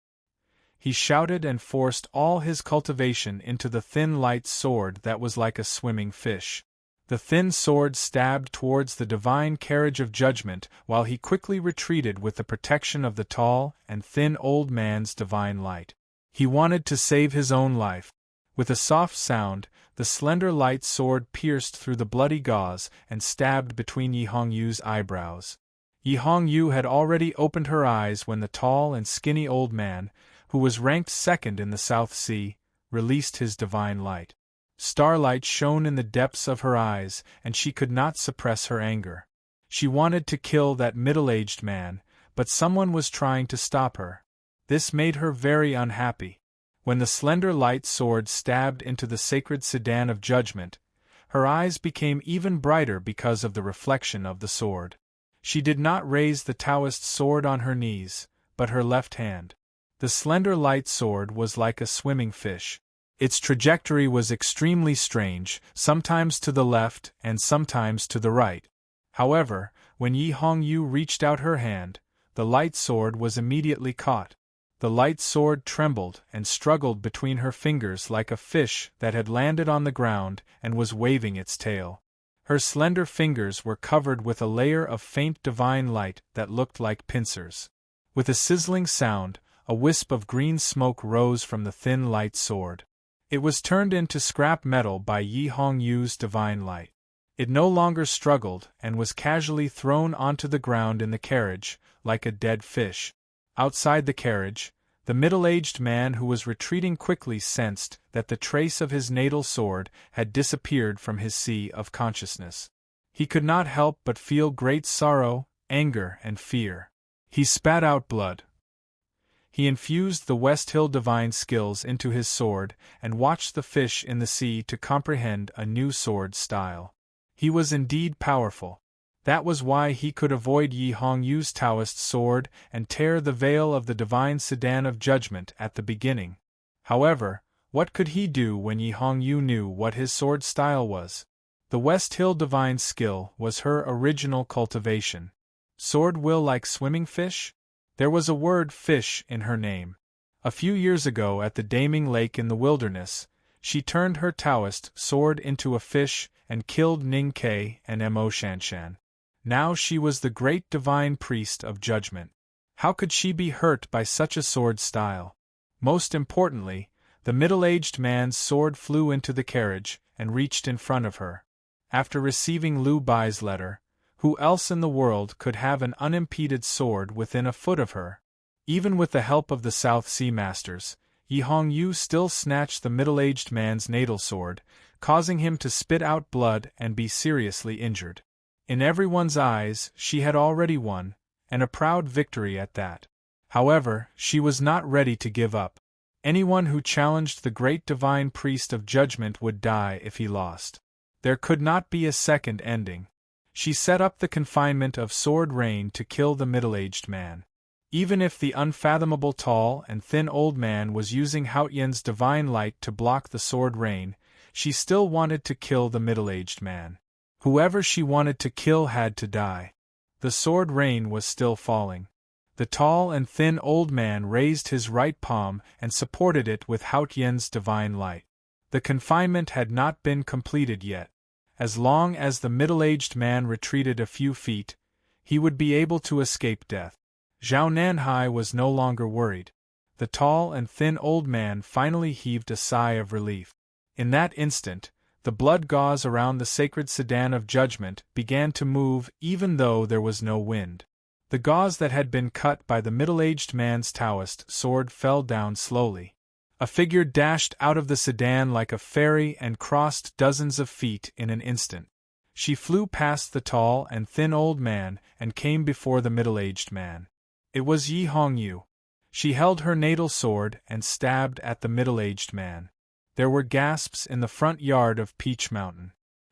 He shouted and forced all his cultivation into the thin light sword that was like a swimming fish. The thin sword stabbed towards the divine carriage of judgment while he quickly retreated with the protection of the tall and thin old man's divine light. He wanted to save his own life. With a soft sound, the slender light sword pierced through the bloody gauze and stabbed between Yi Hongyu's eyebrows. Yi Hongyu had already opened her eyes when the tall and skinny old man, who was ranked second in the South Sea, released his divine light. Starlight shone in the depths of her eyes, and she could not suppress her anger. She wanted to kill that middle-aged man, but someone was trying to stop her. This made her very unhappy. When the slender light sword stabbed into the sacred sedan of judgment, her eyes became even brighter because of the reflection of the sword. She did not raise the Taoist sword on her knees, but her left hand. The slender light sword was like a swimming fish. Its trajectory was extremely strange, sometimes to the left and sometimes to the right. However, when Yi Hongyu reached out her hand, the light sword was immediately caught. The light sword trembled and struggled between her fingers like a fish that had landed on the ground and was waving its tail. Her slender fingers were covered with a layer of faint divine light that looked like pincers. With a sizzling sound, a wisp of green smoke rose from the thin light sword. It was turned into scrap metal by Yi Hongyu's divine light. It no longer struggled and was casually thrown onto the ground in the carriage, like a dead fish. Outside the carriage, the middle-aged man who was retreating quickly sensed that the trace of his natal sword had disappeared from his sea of consciousness. He could not help but feel great sorrow, anger, and fear. He spat out blood. He infused the West Hill divine skills into his sword and watched the fish in the sea to comprehend a new sword style. He was indeed powerful. That was why he could avoid Yi Hongyu's Taoist sword and tear the veil of the divine sedan of judgment at the beginning. However, what could he do when Yi Hongyu knew what his sword style was? The West Hill divine skill was her original cultivation. Sword will like swimming fish? There was a word fish in her name. A few years ago at the Daming Lake in the wilderness, she turned her Taoist sword into a fish and killed Ning Ke and Mo Shanshan. Now she was the great divine priest of judgment. How could she be hurt by such a sword style? Most importantly, the middle-aged man's sword flew into the carriage and reached in front of her. After receiving Liu Bai's letter, who else in the world could have an unimpeded sword within a foot of her? Even with the help of the South Sea Masters, Yi Hongyu still snatched the middle-aged man's natal sword, causing him to spit out blood and be seriously injured. In everyone's eyes, she had already won, and a proud victory at that. However, she was not ready to give up. Anyone who challenged the great divine priest of judgment would die if he lost. There could not be a second ending. She set up the confinement of sword rain to kill the middle-aged man. Even if the unfathomable tall and thin old man was using Haotian's divine light to block the sword rain, she still wanted to kill the middle-aged man. Whoever she wanted to kill had to die. The sword rain was still falling. The tall and thin old man raised his right palm and supported it with Haotian's divine light. The confinement had not been completed yet. As long as the middle-aged man retreated a few feet, he would be able to escape death. Zhao Nanhai was no longer worried. The tall and thin old man finally heaved a sigh of relief. In that instant, the blood gauze around the sacred sedan of judgment began to move even though there was no wind. The gauze that had been cut by the middle-aged man's Taoist sword fell down slowly. A figure dashed out of the sedan like a fairy and crossed dozens of feet in an instant. She flew past the tall and thin old man and came before the middle-aged man. It was Yi Hongyu. She held her natal sword and stabbed at the middle-aged man. There were gasps in the front yard of Peach Mountain.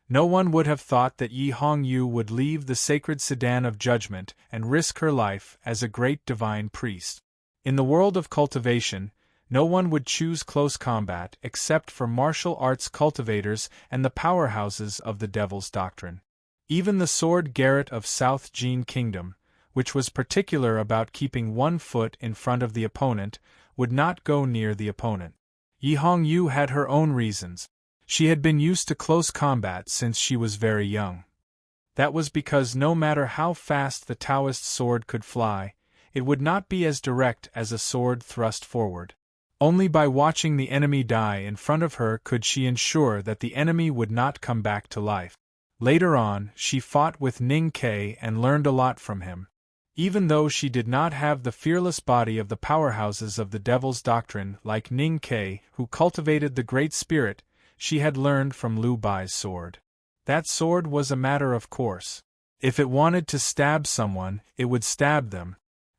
No one would have thought that Yi Hongyu would leave the sacred sedan of judgment and risk her life as a great divine priest. In the world of cultivation, no one would choose close combat except for martial arts cultivators and the powerhouses of the Devil's Doctrine. Even the Sword Garret of South Jin Kingdom, which was particular about keeping 1 foot in front of the opponent, would not go near the opponent. Yi Hongyu had her own reasons. She had been used to close combat since she was very young. That was because no matter how fast the Taoist sword could fly, it would not be as direct as a sword thrust forward. Only by watching the enemy die in front of her could she ensure that the enemy would not come back to life. Later on, she fought with Ning Ke and learned a lot from him. Even though she did not have the fearless body of the powerhouses of the Devil's Doctrine like Ning Ke, who cultivated the Great Spirit, she had learned from Lu Bai's sword. That sword was a matter of course. If it wanted to stab someone, it would stab them.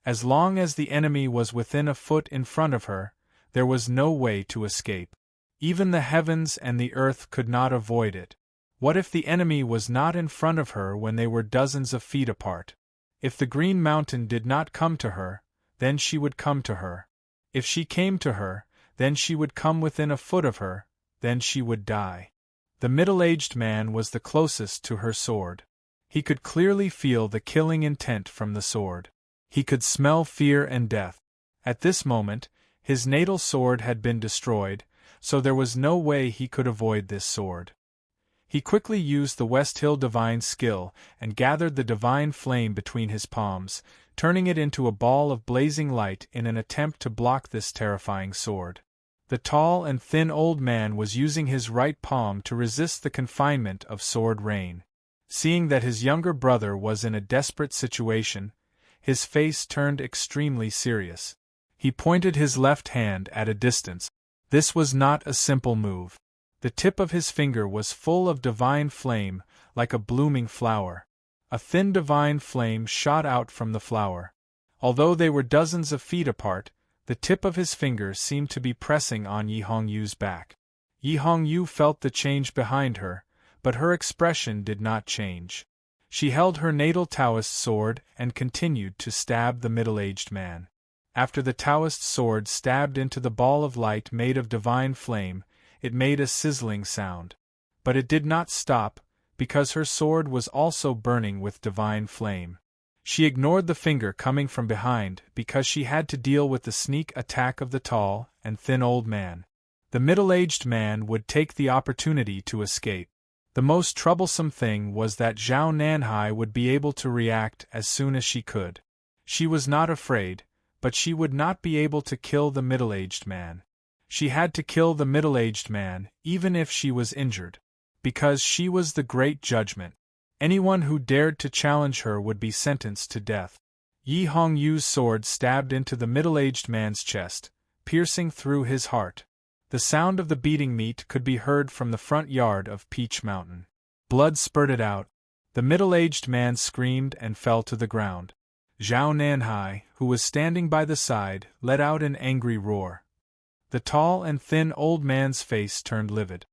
As long as the enemy was within a foot in front of her, there was no way to escape. Even the heavens and the earth could not avoid it. What if the enemy was not in front of her when they were dozens of feet apart? If the Green Mountain did not come to her, then she would come to her. If she came to her, then she would come within a foot of her, then she would die. The middle-aged man was the closest to her sword. He could clearly feel the killing intent from the sword. He could smell fear and death. At this moment, his natal sword had been destroyed, so there was no way he could avoid this sword. He quickly used the West Hill divine skill and gathered the divine flame between his palms, turning it into a ball of blazing light in an attempt to block this terrifying sword. The tall and thin old man was using his right palm to resist the confinement of sword rain. Seeing that his younger brother was in a desperate situation, his face turned extremely serious. He pointed his left hand at a distance. This was not a simple move. The tip of his finger was full of divine flame, like a blooming flower. A thin divine flame shot out from the flower. Although they were dozens of feet apart, the tip of his finger seemed to be pressing on Yi Hongyu's back. Yi Hongyu felt the change behind her, but her expression did not change. She held her natal Taoist sword and continued to stab the middle-aged man. After the Taoist sword stabbed into the ball of light made of divine flame, it made a sizzling sound. But it did not stop, because her sword was also burning with divine flame. She ignored the finger coming from behind because she had to deal with the sneak attack of the tall and thin old man. The middle-aged man would take the opportunity to escape. The most troublesome thing was that Zhao Nanhai would be able to react as soon as she could. She was not afraid, but she would not be able to kill the middle-aged man. She had to kill the middle-aged man, even if she was injured. Because she was the Great Judgment. Anyone who dared to challenge her would be sentenced to death. Yi Hongyu's sword stabbed into the middle-aged man's chest, piercing through his heart. The sound of the beating meat could be heard from the front yard of Peach Mountain. Blood spurted out. The middle-aged man screamed and fell to the ground. Zhao Nanhai, who was standing by the side, let out an angry roar. The tall and thin old man's face turned livid.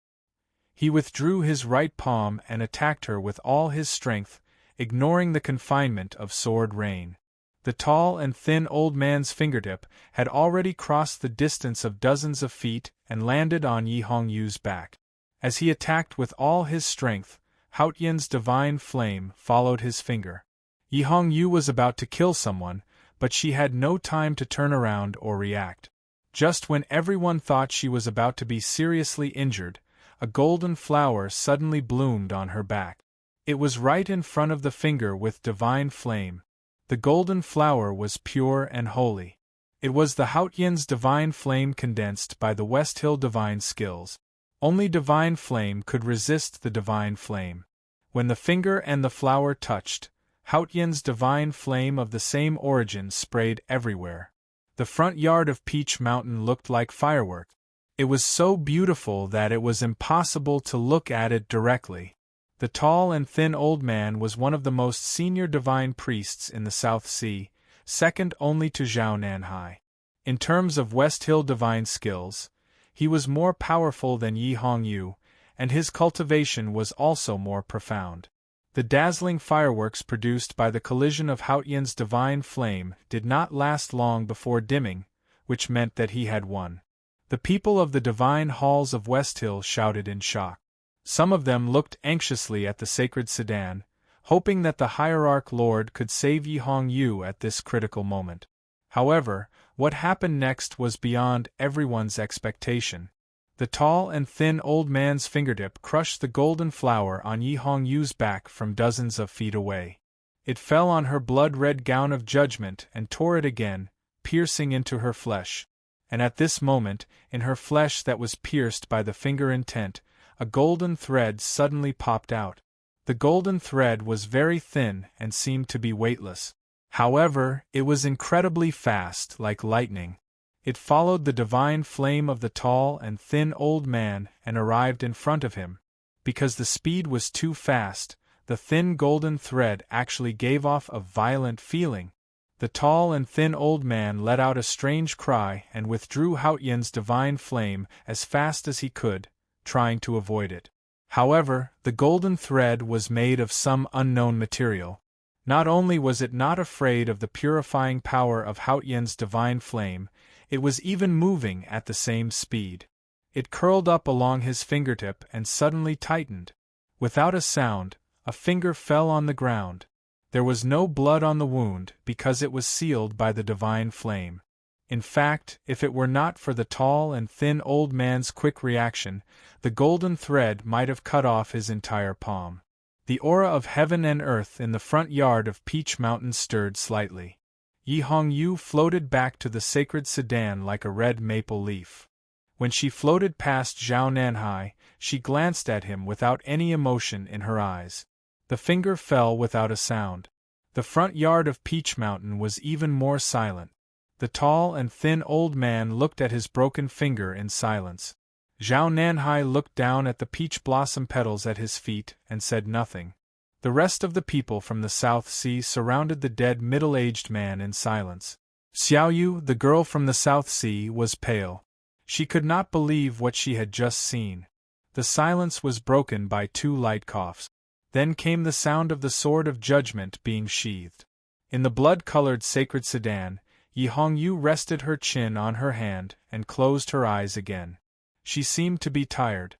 He withdrew his right palm and attacked her with all his strength, ignoring the confinement of sword rain. The tall and thin old man's fingertip had already crossed the distance of dozens of feet and landed on Yi Hongyu's back. As he attacked with all his strength, Haotian's divine flame followed his finger. Yi Hongyu was about to kill someone, but she had no time to turn around or react. Just when everyone thought she was about to be seriously injured, a golden flower suddenly bloomed on her back. It was right in front of the finger with divine flame. The golden flower was pure and holy. It was the Haotian's divine flame condensed by the West Hill divine skills. Only divine flame could resist the divine flame. When the finger and the flower touched, Haotian's divine flame of the same origin sprayed everywhere. The front yard of Peach Mountain looked like fireworks. It was so beautiful that it was impossible to look at it directly. The tall and thin old man was one of the most senior divine priests in the South Sea, second only to Zhao Nanhai. In terms of West Hill divine skills, he was more powerful than Yi Hongyu, and his cultivation was also more profound. The dazzling fireworks produced by the collision of Haotian's divine flame did not last long before dimming, which meant that he had won. The people of the divine halls of West Hill shouted in shock. Some of them looked anxiously at the sacred sedan, hoping that the hierarch lord could save Yi Hongyu at this critical moment. However, what happened next was beyond everyone's expectation. The tall and thin old man's fingertip crushed the golden flower on Yi Hongyu's back from dozens of feet away. It fell on her blood-red gown of judgment and tore it again, piercing into her flesh. And at this moment, in her flesh that was pierced by the finger intent, a golden thread suddenly popped out. The golden thread was very thin and seemed to be weightless. However, it was incredibly fast, like lightning. It followed the divine flame of the tall and thin old man and arrived in front of him. Because the speed was too fast, the thin golden thread actually gave off a violent feeling. The tall and thin old man let out a strange cry and withdrew Haotian's divine flame as fast as he could, trying to avoid it. However, the golden thread was made of some unknown material. Not only was it not afraid of the purifying power of Haotian's divine flame, it was even moving at the same speed. It curled up along his fingertip and suddenly tightened. Without a sound, a finger fell on the ground. There was no blood on the wound because it was sealed by the divine flame. In fact, if it were not for the tall and thin old man's quick reaction, the golden thread might have cut off his entire palm. The aura of heaven and earth in the front yard of Peach Mountain stirred slightly. Yi Hongyu floated back to the sacred sedan like a red maple leaf. When she floated past Zhao Nanhai, she glanced at him without any emotion in her eyes. The finger fell without a sound. The front yard of Peach Mountain was even more silent. The tall and thin old man looked at his broken finger in silence. Zhao Nanhai looked down at the peach blossom petals at his feet and said nothing. The rest of the people from the South Sea surrounded the dead middle-aged man in silence. Xiaoyu, the girl from the South Sea, was pale. She could not believe what she had just seen. The silence was broken by two light coughs. Then came the sound of the sword of judgment being sheathed. In the blood-colored sacred sedan, Yi Hongyu rested her chin on her hand and closed her eyes again. She seemed to be tired.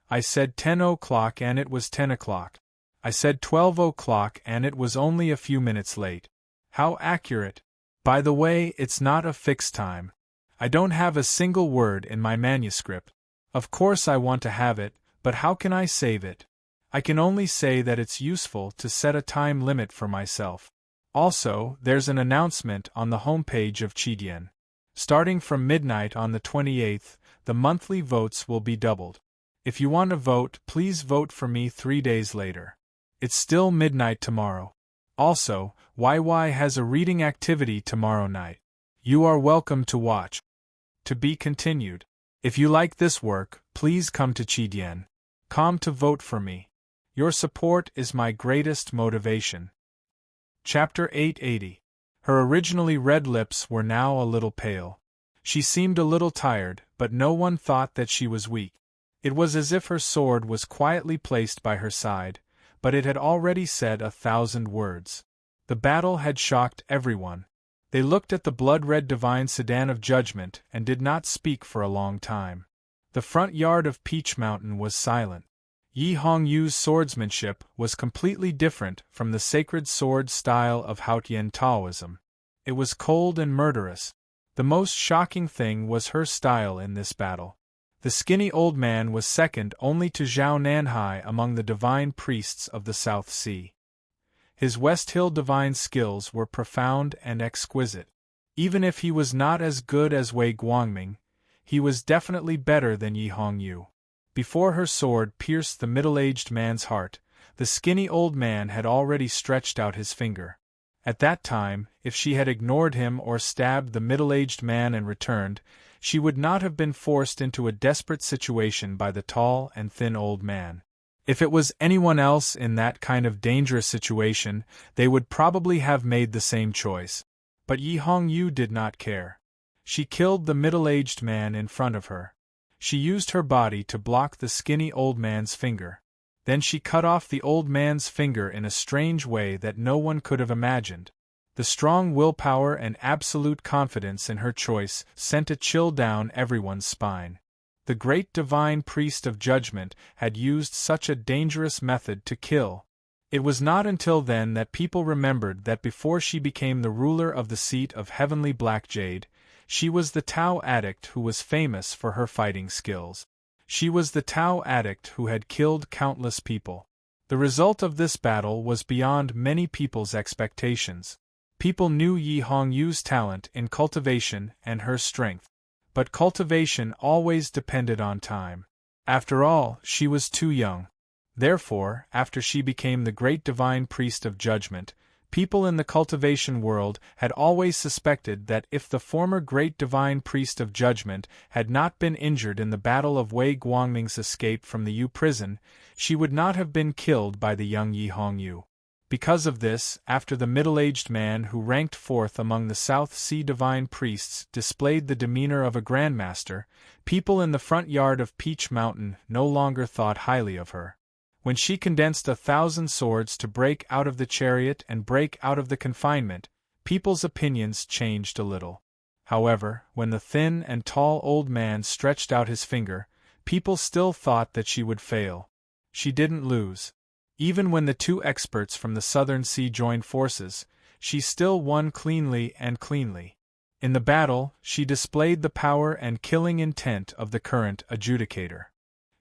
I said 10 o'clock and it was 10 o'clock. I said 12 o'clock and it was only a few minutes late. How accurate! By the way, it's not a fixed time. I don't have a single word in my manuscript. Of course I want to have it, but how can I save it? I can only say that it's useful to set a time limit for myself. Also, there's an announcement on the homepage of Qidian. Starting from midnight on the 28th, the monthly votes will be doubled. If you want to vote, please vote for me 3 days later. It's still midnight tomorrow. Also, YY has a reading activity tomorrow night. You are welcome to watch. To be continued. If you like this work, please come to Qidian.com to vote for me. Your support is my greatest motivation. Chapter 880. Her originally red lips were now a little pale. She seemed a little tired, but no one thought that she was weak. It was as if her sword was quietly placed by her side, but it had already said 1,000 words. The battle had shocked everyone. They looked at the blood-red divine sedan of judgment and did not speak for a long time. The front yard of Peach Mountain was silent. Yi Hongyu's swordsmanship was completely different from the sacred sword style of Haotian Taoism. It was cold and murderous. The most shocking thing was her style in this battle. The skinny old man was second only to Zhao Nanhai among the divine priests of the South Sea. His West Hill divine skills were profound and exquisite. Even if he was not as good as Wei Guangming, he was definitely better than Yi Hongyu. Before her sword pierced the middle-aged man's heart, the skinny old man had already stretched out his finger. At that time, if she had ignored him or stabbed the middle-aged man and returned, she would not have been forced into a desperate situation by the tall and thin old man. If it was anyone else in that kind of dangerous situation, they would probably have made the same choice. But Yi Hongyu did not care. She killed the middle-aged man in front of her. She used her body to block the skinny old man's finger. Then she cut off the old man's finger in a strange way that no one could have imagined. The strong willpower and absolute confidence in her choice sent a chill down everyone's spine. The great divine priest of judgment had used such a dangerous method to kill. It was not until then that people remembered that before she became the ruler of the seat of heavenly black jade, she was the Tao addict who was famous for her fighting skills. She was the Tao addict who had killed countless people. The result of this battle was beyond many people's expectations. People knew Yi Hongyu's talent in cultivation and her strength. But cultivation always depended on time. After all, she was too young. Therefore, after she became the great divine priest of judgment, People in the cultivation world had always suspected that if the former great divine priest of judgment had not been injured in the battle of Wei Guangming's escape from the Yu prison, she would not have been killed by the young Yi Hongyu. Because of this, after the middle-aged man who ranked fourth among the South Sea divine priests displayed the demeanor of a grandmaster, people in the front yard of Peach Mountain no longer thought highly of her. When she condensed 1,000 swords to break out of the chariot and break out of the confinement, people's opinions changed a little. However, when the thin and tall old man stretched out his finger, people still thought that she would fail. She didn't lose. Even when the two experts from the Southern Sea joined forces, she still won cleanly and cleanly. In the battle, she displayed the power and killing intent of the current adjudicator.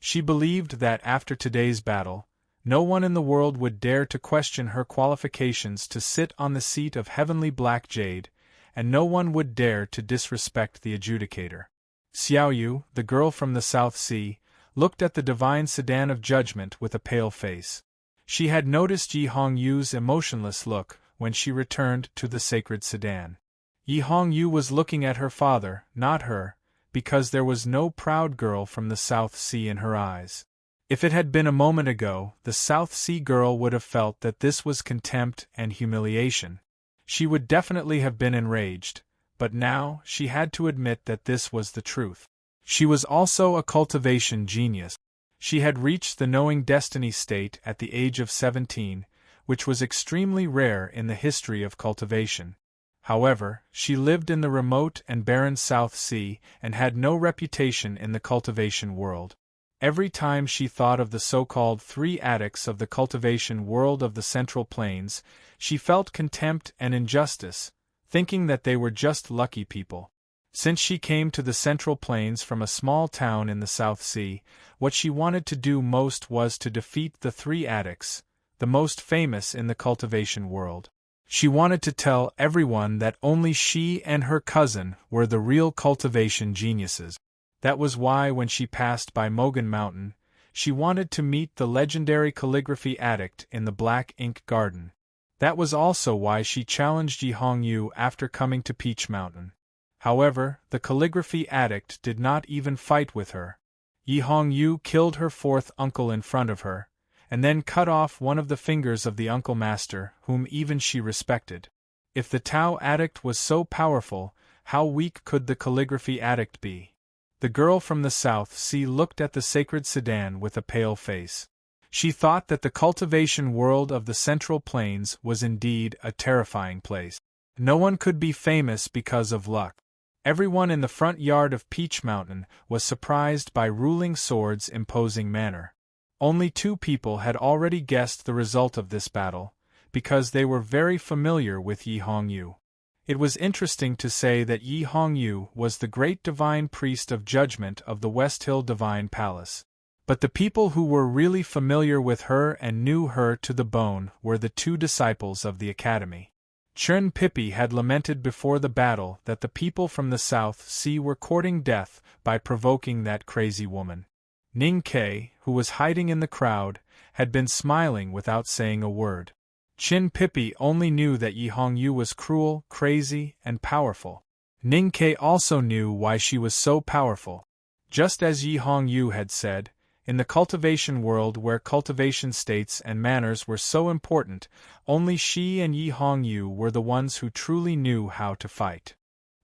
She believed that after today's battle, no one in the world would dare to question her qualifications to sit on the seat of heavenly black jade, and no one would dare to disrespect the adjudicator. Xiaoyu, the girl from the South Sea, looked at the divine sedan of judgment with a pale face. She had noticed Yi Hongyu's emotionless look when she returned to the sacred sedan. Yi Hongyu was looking at her father, not her, because there was no proud girl from the South Sea in her eyes. If it had been a moment ago, the South Sea girl would have felt that this was contempt and humiliation. She would definitely have been enraged, but now she had to admit that this was the truth. She was also a cultivation genius. She had reached the knowing destiny state at the age of 17, which was extremely rare in the history of cultivation. However, she lived in the remote and barren South Sea and had no reputation in the cultivation world. Every time she thought of the so-called 3 addicts of the cultivation world of the Central Plains, she felt contempt and injustice, thinking that they were just lucky people. Since she came to the Central Plains from a small town in the South Sea, what she wanted to do most was to defeat the 3 addicts, the most famous in the cultivation world. She wanted to tell everyone that only she and her cousin were the real cultivation geniuses. That was why when she passed by Mogan Mountain, she wanted to meet the legendary calligraphy addict in the Black Ink Garden. That was also why she challenged Yi Hongyu after coming to Peach Mountain. However, the calligraphy addict did not even fight with her. Yi Hongyu killed her 4th uncle in front of her, and then cut off one of the fingers of the uncle master, whom even she respected. If the Tao addict was so powerful, how weak could the calligraphy addict be? The girl from the South Sea looked at the sacred sedan with a pale face. She thought that the cultivation world of the Central Plains was indeed a terrifying place. No one could be famous because of luck. Everyone in the front yard of Peach Mountain was surprised by Ruling Sword's imposing manner. Only 2 people had already guessed the result of this battle, because they were very familiar with Yi Hongyu. It was interesting to say that Yi Hongyu was the great divine priest of judgment of the West Hill Divine Palace. But the people who were really familiar with her and knew her to the bone were the 2 disciples of the academy. Chen Pippi had lamented before the battle that the people from the South Sea were courting death by provoking that crazy woman. Ning Ke, who was hiding in the crowd, had been smiling without saying a word. Chin Pippi only knew that Yi Hongyu was cruel, crazy, and powerful. Ning Ke also knew why she was so powerful. Just as Yi Hongyu had said, in the cultivation world where cultivation states and manners were so important, only she and Yi Hongyu were the ones who truly knew how to fight.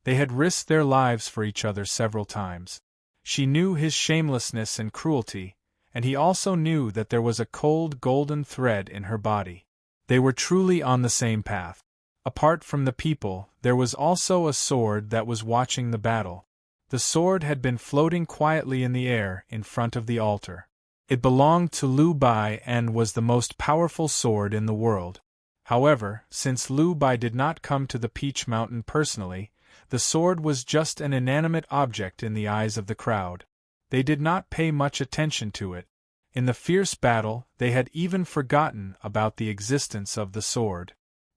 They had risked their lives for each other several times. She knew his shamelessness and cruelty, and he also knew that there was a cold golden thread in her body. They were truly on the same path. Apart from the people, there was also a sword that was watching the battle. The sword had been floating quietly in the air in front of the altar. It belonged to Liu Bai and was the most powerful sword in the world. However, since Liu Bai did not come to the Peach Mountain personally, the sword was just an inanimate object in the eyes of the crowd. They did not pay much attention to it. In the fierce battle, they had even forgotten about the existence of the sword.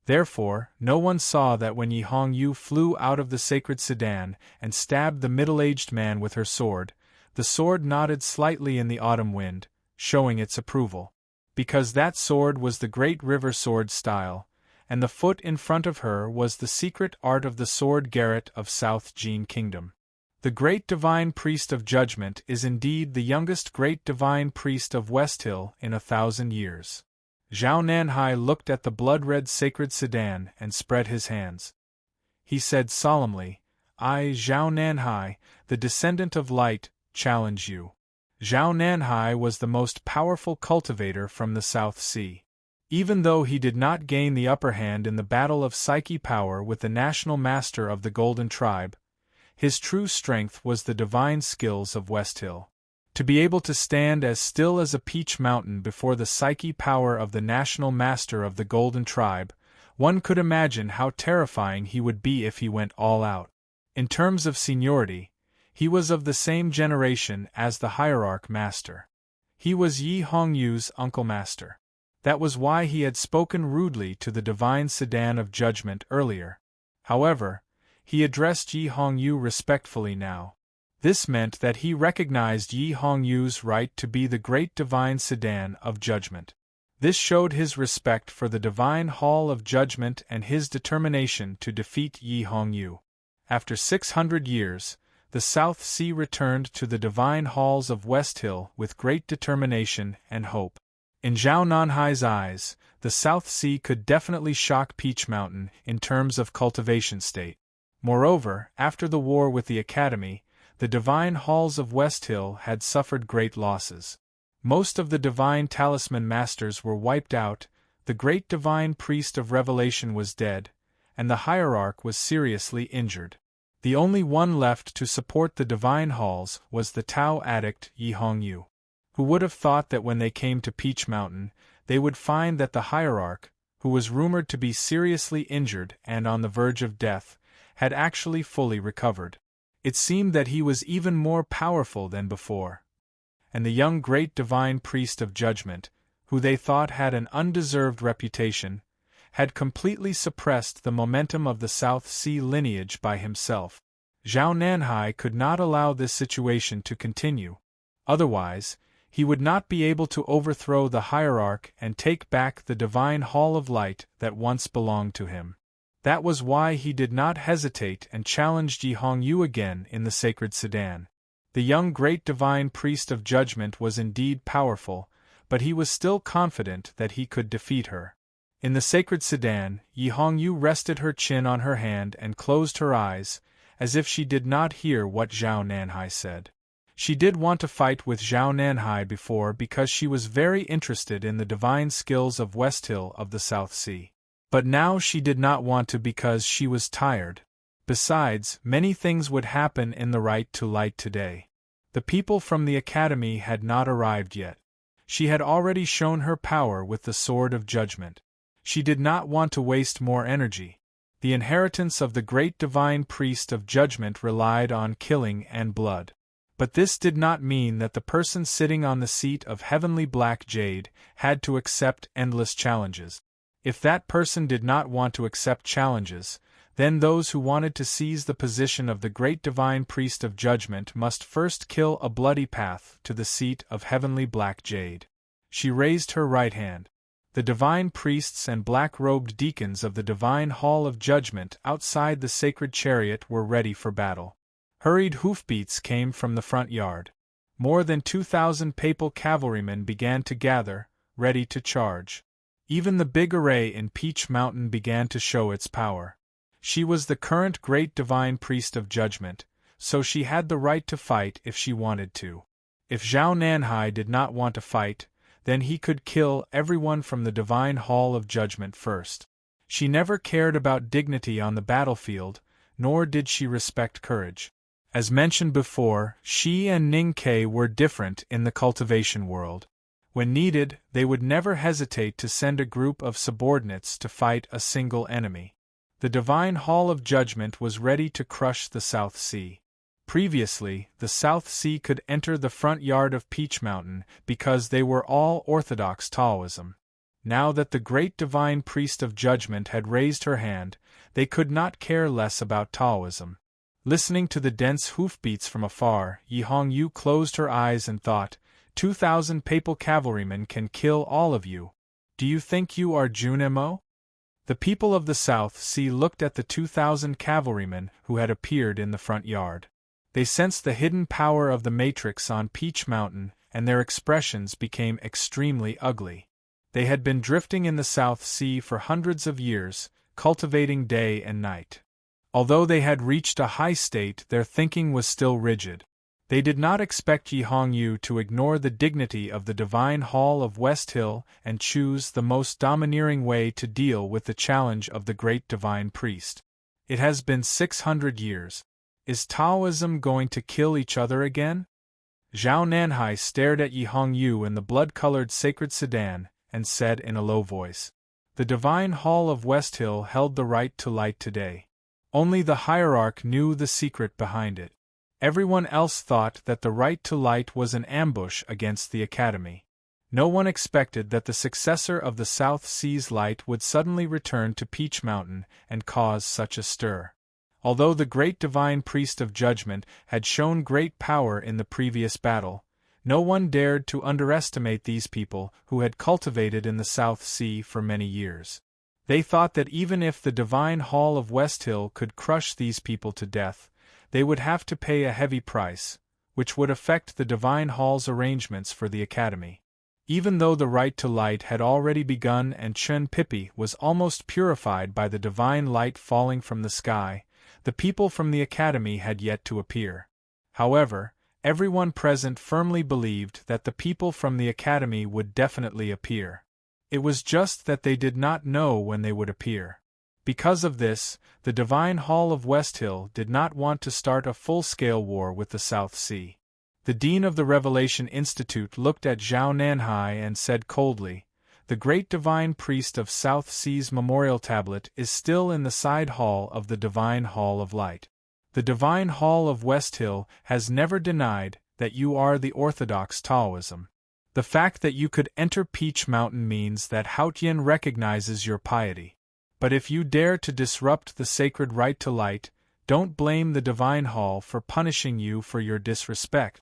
Therefore, no one saw that when Yi Hongyu flew out of the sacred sedan and stabbed the middle-aged man with her sword, the sword nodded slightly in the autumn wind, showing its approval. Because that sword was the great river sword style, and the foot in front of her was the secret art of the sword garret of South Jean Kingdom. The great divine priest of judgment is indeed the youngest great divine priest of Westhill in 1,000 years. Zhao Nanhai looked at the blood-red sacred sedan and spread his hands. He said solemnly, "I, Zhao Nanhai, the descendant of light, challenge you." Zhao Nanhai was the most powerful cultivator from the South Sea. Even though he did not gain the upper hand in the battle of psyche power with the national master of the Golden Tribe, his true strength was the divine skills of Westhill. To be able to stand as still as a peach mountain before the psyche power of the national master of the Golden Tribe, one could imagine how terrifying he would be if he went all out. In terms of seniority, he was of the same generation as the hierarch master. He was Yi Hongyu's uncle master. That was why he had spoken rudely to the divine sedan of judgment earlier. However, he addressed Yi Hongyu respectfully now. This meant that he recognized Yi Hongyu's right to be the great divine sedan of judgment. This showed his respect for the divine hall of judgment and his determination to defeat Yi Hongyu. After 600 years, the South Sea returned to the divine halls of Westhill with great determination and hope. In Zhao Nanhai's eyes, the South Sea could definitely shock Peach Mountain in terms of cultivation state. Moreover, after the war with the Academy, the divine halls of Westhill had suffered great losses. Most of the divine talisman masters were wiped out, the great divine priest of revelation was dead, and the hierarch was seriously injured. The only one left to support the divine halls was the Tao addict Yi Hongyu. Who would have thought that when they came to Peach Mountain, they would find that the hierarch, who was rumored to be seriously injured and on the verge of death, had actually fully recovered. It seemed that he was even more powerful than before. And the young great divine priest of judgment, who they thought had an undeserved reputation, had completely suppressed the momentum of the South Sea lineage by himself. Zhao Nanhai could not allow this situation to continue. Otherwise, he would not be able to overthrow the hierarch and take back the divine hall of light that once belonged to him. That was why he did not hesitate and challenged Yi Hongyu again in the sacred sedan. The young great divine priest of judgment was indeed powerful, but he was still confident that he could defeat her. In the sacred sedan, Yi Hongyu rested her chin on her hand and closed her eyes, as if she did not hear what Zhao Nanhai said. She did want to fight with Zhao Nanhai before because she was very interested in the divine skills of Westhill of the South Sea. But now she did not want to because she was tired. Besides, many things would happen in the right to light today. The people from the Academy had not arrived yet. She had already shown her power with the Sword of Judgment. She did not want to waste more energy. The inheritance of the great divine priest of judgment relied on killing and blood. But this did not mean that the person sitting on the seat of heavenly black jade had to accept endless challenges. If that person did not want to accept challenges, then those who wanted to seize the position of the great divine priest of judgment must first kill a bloody path to the seat of heavenly black jade. She raised her right hand. The divine priests and black-robed deacons of the divine hall of judgment outside the sacred chariot were ready for battle. Hurried hoofbeats came from the front yard. More than 2,000 papal cavalrymen began to gather, ready to charge. Even the big array in Peach Mountain began to show its power. She was the current great divine priest of judgment, so she had the right to fight if she wanted to. If Zhao Nanhai did not want to fight, then he could kill everyone from the divine hall of judgment first. She never cared about dignity on the battlefield, nor did she respect courage. As mentioned before, she and Ning Ke were different in the cultivation world. When needed, they would never hesitate to send a group of subordinates to fight a single enemy. The divine hall of judgment was ready to crush the South Sea. Previously, the South Sea could enter the front yard of Peach Mountain because they were all Orthodox Taoism. Now that the great divine priest of judgment had raised her hand, they could not care less about Taoism. Listening to the dense hoofbeats from afar, Yi Hongyu closed her eyes and thought, 2,000 papal cavalrymen can kill all of you. Do you think you are Junemo? The people of the South Sea looked at the 2,000 cavalrymen who had appeared in the front yard. They sensed the hidden power of the Matrix on Peach Mountain, and their expressions became extremely ugly. They had been drifting in the South Sea for hundreds of years, cultivating day and night. Although they had reached a high state, their thinking was still rigid. They did not expect Yi Hongyu to ignore the dignity of the Divine Hall of West Hill and choose the most domineering way to deal with the challenge of the great Divine Priest. It has been 600 years. Is Taoism going to kill each other again? Zhao Nanhai stared at Yi Hongyu in the blood-colored sacred sedan, and said in a low voice, "The Divine Hall of West Hill held the right to light today. Only the hierarch knew the secret behind it. Everyone else thought that the right to light was an ambush against the Academy. No one expected that the successor of the South Sea's light would suddenly return to Peach Mountain and cause such a stir. Although the great Divine Priest of Judgment had shown great power in the previous battle, no one dared to underestimate these people who had cultivated in the South Sea for many years. They thought that even if the Divine Hall of West Hill could crush these people to death, they would have to pay a heavy price, which would affect the Divine Hall's arrangements for the Academy. Even though the right to light had already begun and Chen Pippi was almost purified by the divine light falling from the sky, the people from the Academy had yet to appear. However, everyone present firmly believed that the people from the Academy would definitely appear. It was just that they did not know when they would appear. Because of this, the Divine Hall of West Hill did not want to start a full-scale war with the South Sea. The Dean of the Revelation Institute looked at Zhao Nanhai and said coldly, "The great Divine Priest of South Sea's memorial tablet is still in the side hall of the Divine Hall of Light. The Divine Hall of West Hill has never denied that you are the orthodox Taoism. The fact that you could enter Peach Mountain means that Haotian recognizes your piety. But if you dare to disrupt the sacred right to light, don't blame the Divine Hall for punishing you for your disrespect.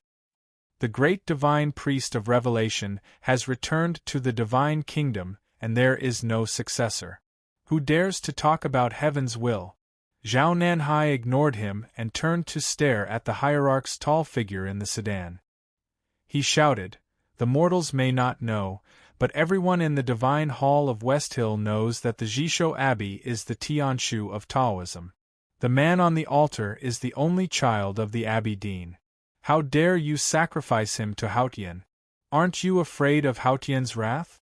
The great Divine Priest of Revelation has returned to the Divine Kingdom, and there is no successor. Who dares to talk about heaven's will?" Zhao Nanhai ignored him and turned to stare at the hierarch's tall figure in the sedan. He shouted, "The mortals may not know, but everyone in the Divine Hall of West Hill knows that the Jisho Abbey is the Tianshu of Taoism. The man on the altar is the only child of the Abbey Dean. How dare you sacrifice him to Haotian? Aren't you afraid of Haotian's wrath?"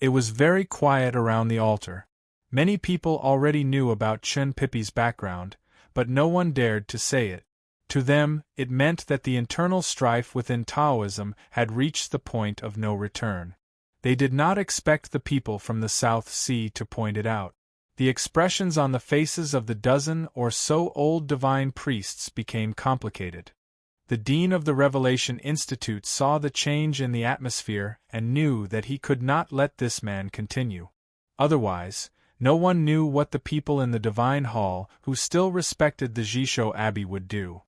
It was very quiet around the altar. Many people already knew about Chen Pippi's background, but no one dared to say it. To them, it meant that the internal strife within Taoism had reached the point of no return. They did not expect the people from the South Sea to point it out. The expressions on the faces of the dozen or so old divine priests became complicated. The Dean of the Revelation Institute saw the change in the atmosphere and knew that he could not let this man continue. Otherwise, no one knew what the people in the Divine Hall who still respected the Jisho Abbey would do.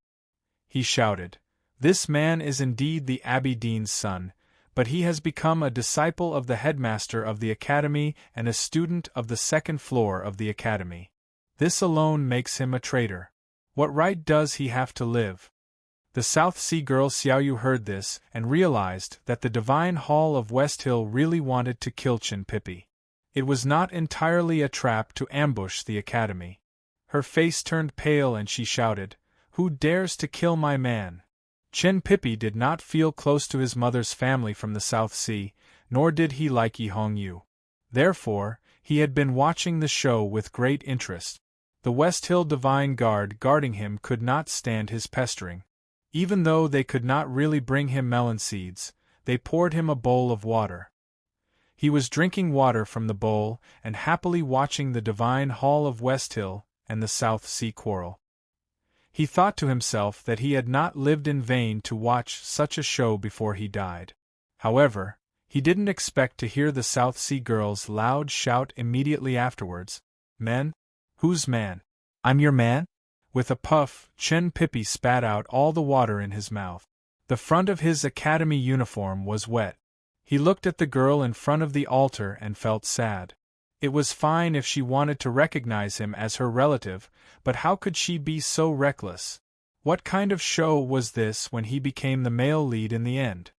He shouted, "This man is indeed the Abbey Dean's son, but he has become a disciple of the headmaster of the academy and a student of the second floor of the academy. This alone makes him a traitor. What right does he have to live?" The South Sea girl Xiaoyu heard this and realized that the Divine Hall of West Hill really wanted to kill Chen Pippi. It was not entirely a trap to ambush the academy. Her face turned pale and she shouted, "Who dares to kill my man?" Chen Pippi did not feel close to his mother's family from the South Sea, nor did he like Yi Hongyu. Therefore, he had been watching the show with great interest. The West Hill Divine Guard guarding him could not stand his pestering. Even though they could not really bring him melon seeds, they poured him a bowl of water. He was drinking water from the bowl and happily watching the Divine Hall of West Hill and the South Sea quarrel. He thought to himself that he had not lived in vain to watch such a show before he died. However, he didn't expect to hear the South Sea girl's loud shout immediately afterwards, "Men? Whose man? I'm your man?" With a puff, Chen Pippi spat out all the water in his mouth. The front of his academy uniform was wet. He looked at the girl in front of the altar and felt sad. It was fine if she wanted to recognize him as her relative, but how could she be so reckless? What kind of show was this when he became the male lead in the end?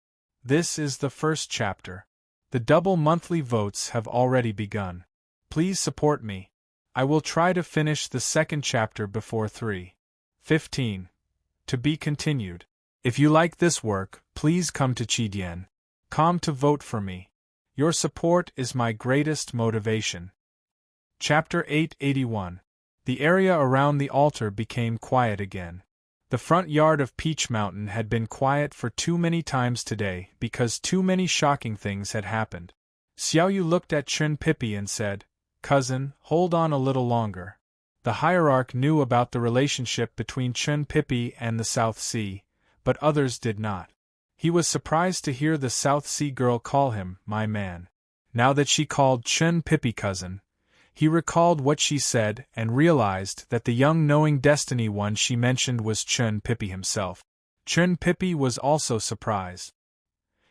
This is the first chapter. The double monthly votes have already begun. Please support me. I will try to finish the second chapter before 3:15. To be continued. If you like this work, please come to Chidien.com to vote for me. Your support is my greatest motivation. Chapter 881. The area around the altar became quiet again. The front yard of Peach Mountain had been quiet for too many times today because too many shocking things had happened. Xiaoyu looked at Chun Pippi and said, "Cousin, hold on a little longer." The hierarch knew about the relationship between Chun Pippi and the South Sea, but others did not. He was surprised to hear the South Sea girl call him, "my man." Now that she called Chun Pippi cousin, he recalled what she said and realized that the young knowing destiny one she mentioned was Chun Pippi himself. Chun Pippi was also surprised.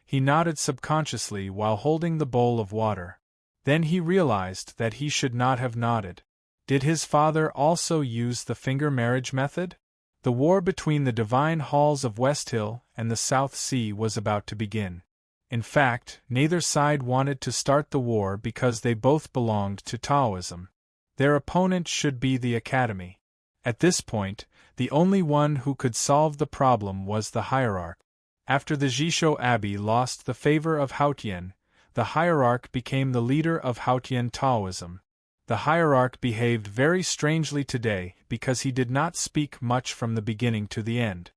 He nodded subconsciously while holding the bowl of water. Then he realized that he should not have nodded. Did his father also use the finger marriage method? The war between the divine halls of West Hill and the South Sea was about to begin. In fact, neither side wanted to start the war because they both belonged to Taoism. Their opponent should be the Academy. At this point, the only one who could solve the problem was the hierarch. After the Jisho Abbey lost the favor of Haotian, the hierarch became the leader of Haotian Taoism. The hierarch behaved very strangely today because he did not speak much from the beginning to the end.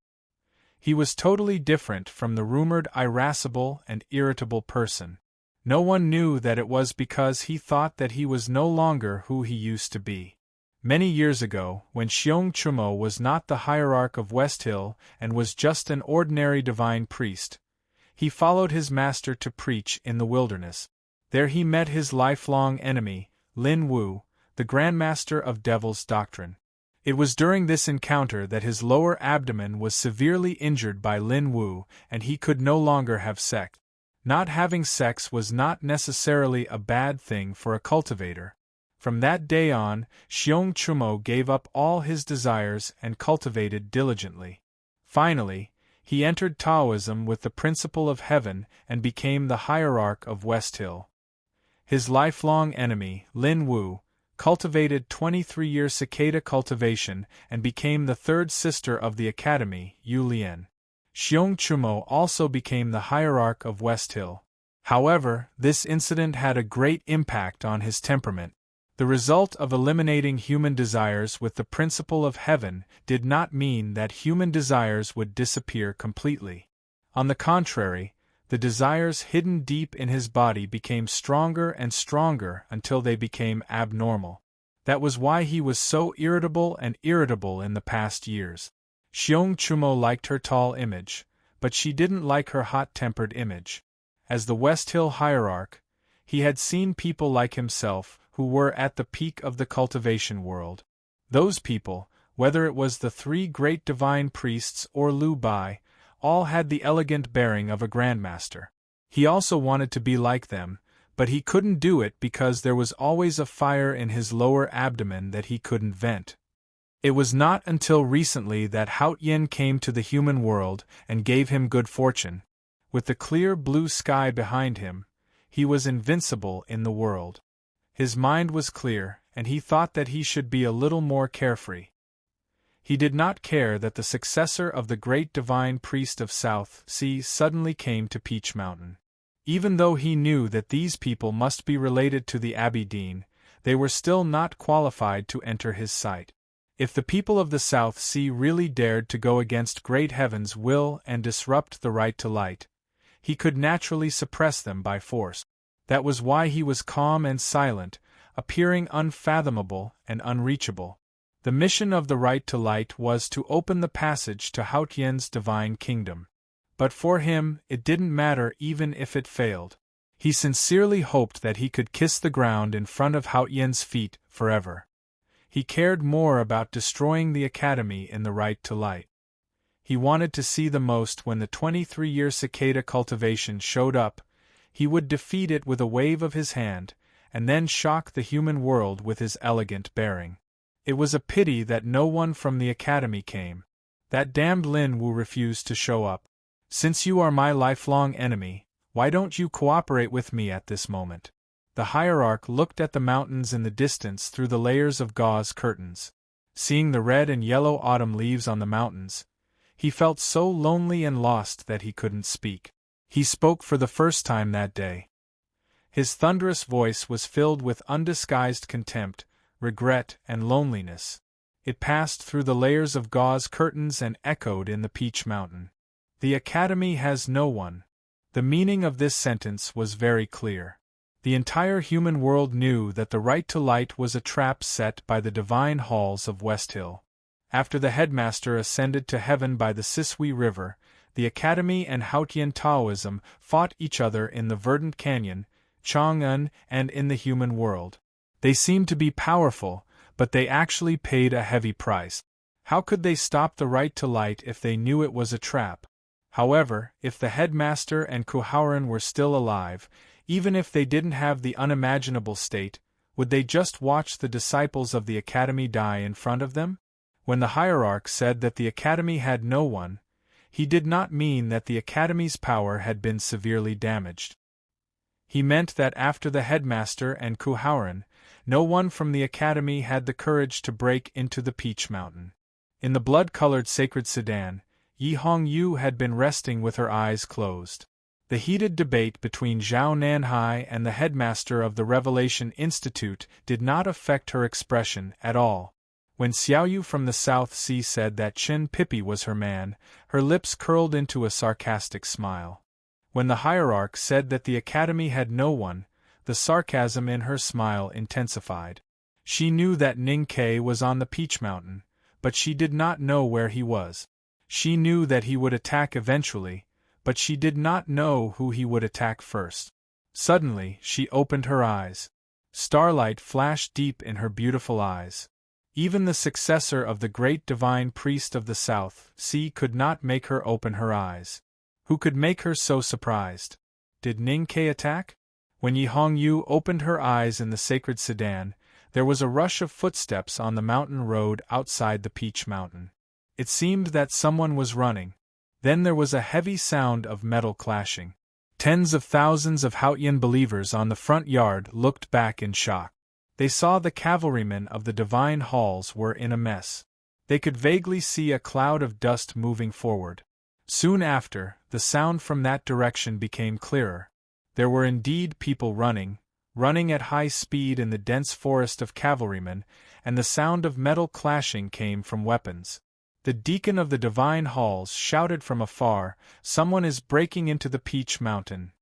He was totally different from the rumored irascible and irritable person. No one knew that it was because he thought that he was no longer who he used to be. Many years ago, when Xiong Chumo was not the hierarch of West Hill and was just an ordinary divine priest, he followed his master to preach in the wilderness. There he met his lifelong enemy, Lin Wu, the Grandmaster of Devil's Doctrine. It was during this encounter that his lower abdomen was severely injured by Lin Wu and he could no longer have sex. Not having sex was not necessarily a bad thing for a cultivator. From that day on, Xiong Chumo gave up all his desires and cultivated diligently. Finally, he entered Taoism with the principle of heaven and became the hierarch of West Hill. His lifelong enemy, Lin Wu, cultivated 23-year cicada cultivation and became the third sister of the Academy, Yu Lian. Xiong Chumo also became the hierarch of West Hill. However, this incident had a great impact on his temperament. The result of eliminating human desires with the principle of heaven did not mean that human desires would disappear completely. On the contrary, the desires hidden deep in his body became stronger and stronger until they became abnormal. That was why he was so irritable in the past years. Xiong Chumo liked her tall image, but she didn't like her hot-tempered image. As the West Hill hierarch, he had seen people like himself who were at the peak of the cultivation world. Those people, whether it was the three great divine priests or Lu Bai, all had the elegant bearing of a grandmaster. He also wanted to be like them, but he couldn't do it because there was always a fire in his lower abdomen that he couldn't vent. It was not until recently that Haotian came to the human world and gave him good fortune. With the clear blue sky behind him, he was invincible in the world. His mind was clear, and he thought that he should be a little more carefree. He did not care that the successor of the great divine priest of South Sea suddenly came to Peach Mountain. Even though he knew that these people must be related to the Abbey Dean, they were still not qualified to enter his sight. If the people of the South Sea really dared to go against great heaven's will and disrupt the right to light, he could naturally suppress them by force. That was why he was calm and silent, appearing unfathomable and unreachable. The mission of the right to light was to open the passage to Haotian's divine kingdom. But for him, it didn't matter even if it failed. He sincerely hoped that he could kiss the ground in front of Haotian's feet forever. He cared more about destroying the academy in the right to light. He wanted to see the most when the 23-year cicada cultivation showed up. He would defeat it with a wave of his hand, and then shock the human world with his elegant bearing. It was a pity that no one from the academy came. That damned Lin Wu refused to show up. Since you are my lifelong enemy, why don't you cooperate with me at this moment? The hierarch looked at the mountains in the distance through the layers of gauze curtains. Seeing the red and yellow autumn leaves on the mountains, he felt so lonely and lost that he couldn't speak. He spoke for the first time that day. His thunderous voice was filled with undisguised contempt, regret, and loneliness. It passed through the layers of gauze curtains and echoed in the Peach Mountain. The Academy has no one. The meaning of this sentence was very clear. The entire human world knew that the right to light was a trap set by the divine halls of West Hill. After the headmaster ascended to heaven by the Sisui River, the Academy and Haotian Taoism fought each other in the verdant canyon, Chang'an, and in the human world. They seemed to be powerful, but they actually paid a heavy price. How could they stop the right to light if they knew it was a trap? However, if the headmaster and Kuhauren were still alive, even if they didn't have the unimaginable state, would they just watch the disciples of the Academy die in front of them? When the hierarch said that the Academy had no one, he did not mean that the Academy's power had been severely damaged. He meant that after the headmaster and Kuhauren, no one from the Academy had the courage to break into the Peach Mountain. In the blood-colored sacred sedan, Yi Hongyu had been resting with her eyes closed. The heated debate between Zhao Nanhai and the headmaster of the Revelation Institute did not affect her expression at all. When Xiaoyu from the South Sea said that Chen Pippi was her man, her lips curled into a sarcastic smile. When the hierarch said that the Academy had no one, the sarcasm in her smile intensified. She knew that Ning Ke was on the Peach Mountain, but she did not know where he was. She knew that he would attack eventually, but she did not know who he would attack first. Suddenly, she opened her eyes. Starlight flashed deep in her beautiful eyes. Even the successor of the great divine priest of the South Sea could not make her open her eyes. Who could make her so surprised? Did Ning Ke attack? When Yi Hongyu opened her eyes in the sacred sedan, there was a rush of footsteps on the mountain road outside the Peach Mountain. It seemed that someone was running. Then there was a heavy sound of metal clashing. Tens of thousands of Haotian believers on the front yard looked back in shock. They saw the cavalrymen of the divine halls were in a mess. They could vaguely see a cloud of dust moving forward. Soon after, the sound from that direction became clearer. There were indeed people running at high speed in the dense forest of cavalrymen, and the sound of metal clashing came from weapons. The deacon of the divine halls shouted from afar, "Someone is breaking into the Peach Mountain."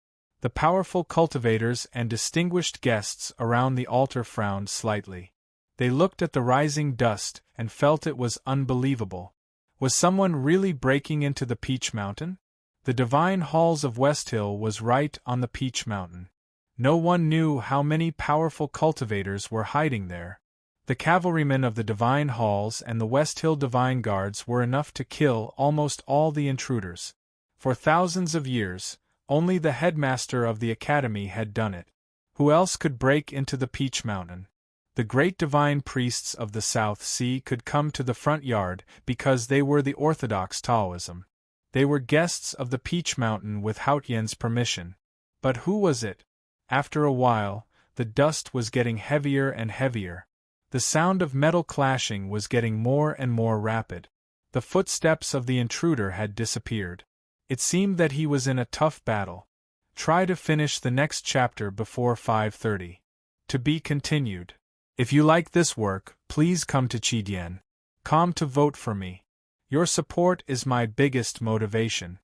The powerful cultivators and distinguished guests around the altar frowned slightly. They looked at the rising dust and felt it was unbelievable. Was someone really breaking into the Peach Mountain? The divine halls of West Hill was right on the Peach Mountain. No one knew how many powerful cultivators were hiding there. The cavalrymen of the divine halls and the West Hill divine guards were enough to kill almost all the intruders. For thousands of years, only the headmaster of the academy had done it. Who else could break into the Peach Mountain? The great divine priests of the South Sea could come to the front yard because they were the orthodox Taoism. They were guests of the Peach Mountain with Haotian's permission. But who was it? After a while, the dust was getting heavier and heavier. The sound of metal clashing was getting more and more rapid. The footsteps of the intruder had disappeared. It seemed that he was in a tough battle. Try to finish the next chapter before 5:30. To be continued. If you like this work, please come to Chidian.com to vote for me. Your support is my biggest motivation.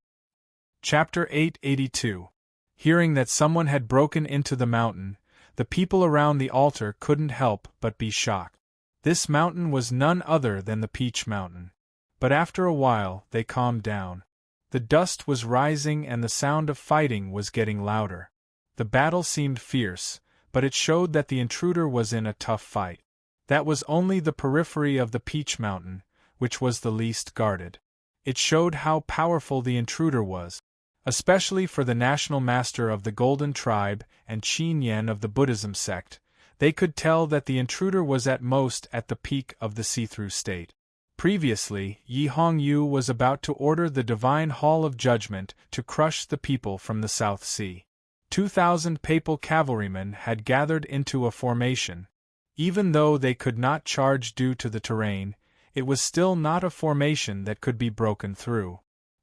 Chapter 882. Hearing that someone had broken into the mountain, the people around the altar couldn't help but be shocked. This mountain was none other than the Peach Mountain. But after a while, they calmed down. The dust was rising and the sound of fighting was getting louder. The battle seemed fierce, but it showed that the intruder was in a tough fight. That was only the periphery of the Peach Mountain, which was the least guarded. It showed how powerful the intruder was. Especially for the national master of the Golden Tribe and Qin Yen of the Buddhism sect, they could tell that the intruder was at most at the peak of the see-through state. Previously, Yi Hongyu was about to order the Divine Hall of Judgment to crush the people from the South Sea. 2,000 papal cavalrymen had gathered into a formation. Even though they could not charge due to the terrain, it was still not a formation that could be broken through.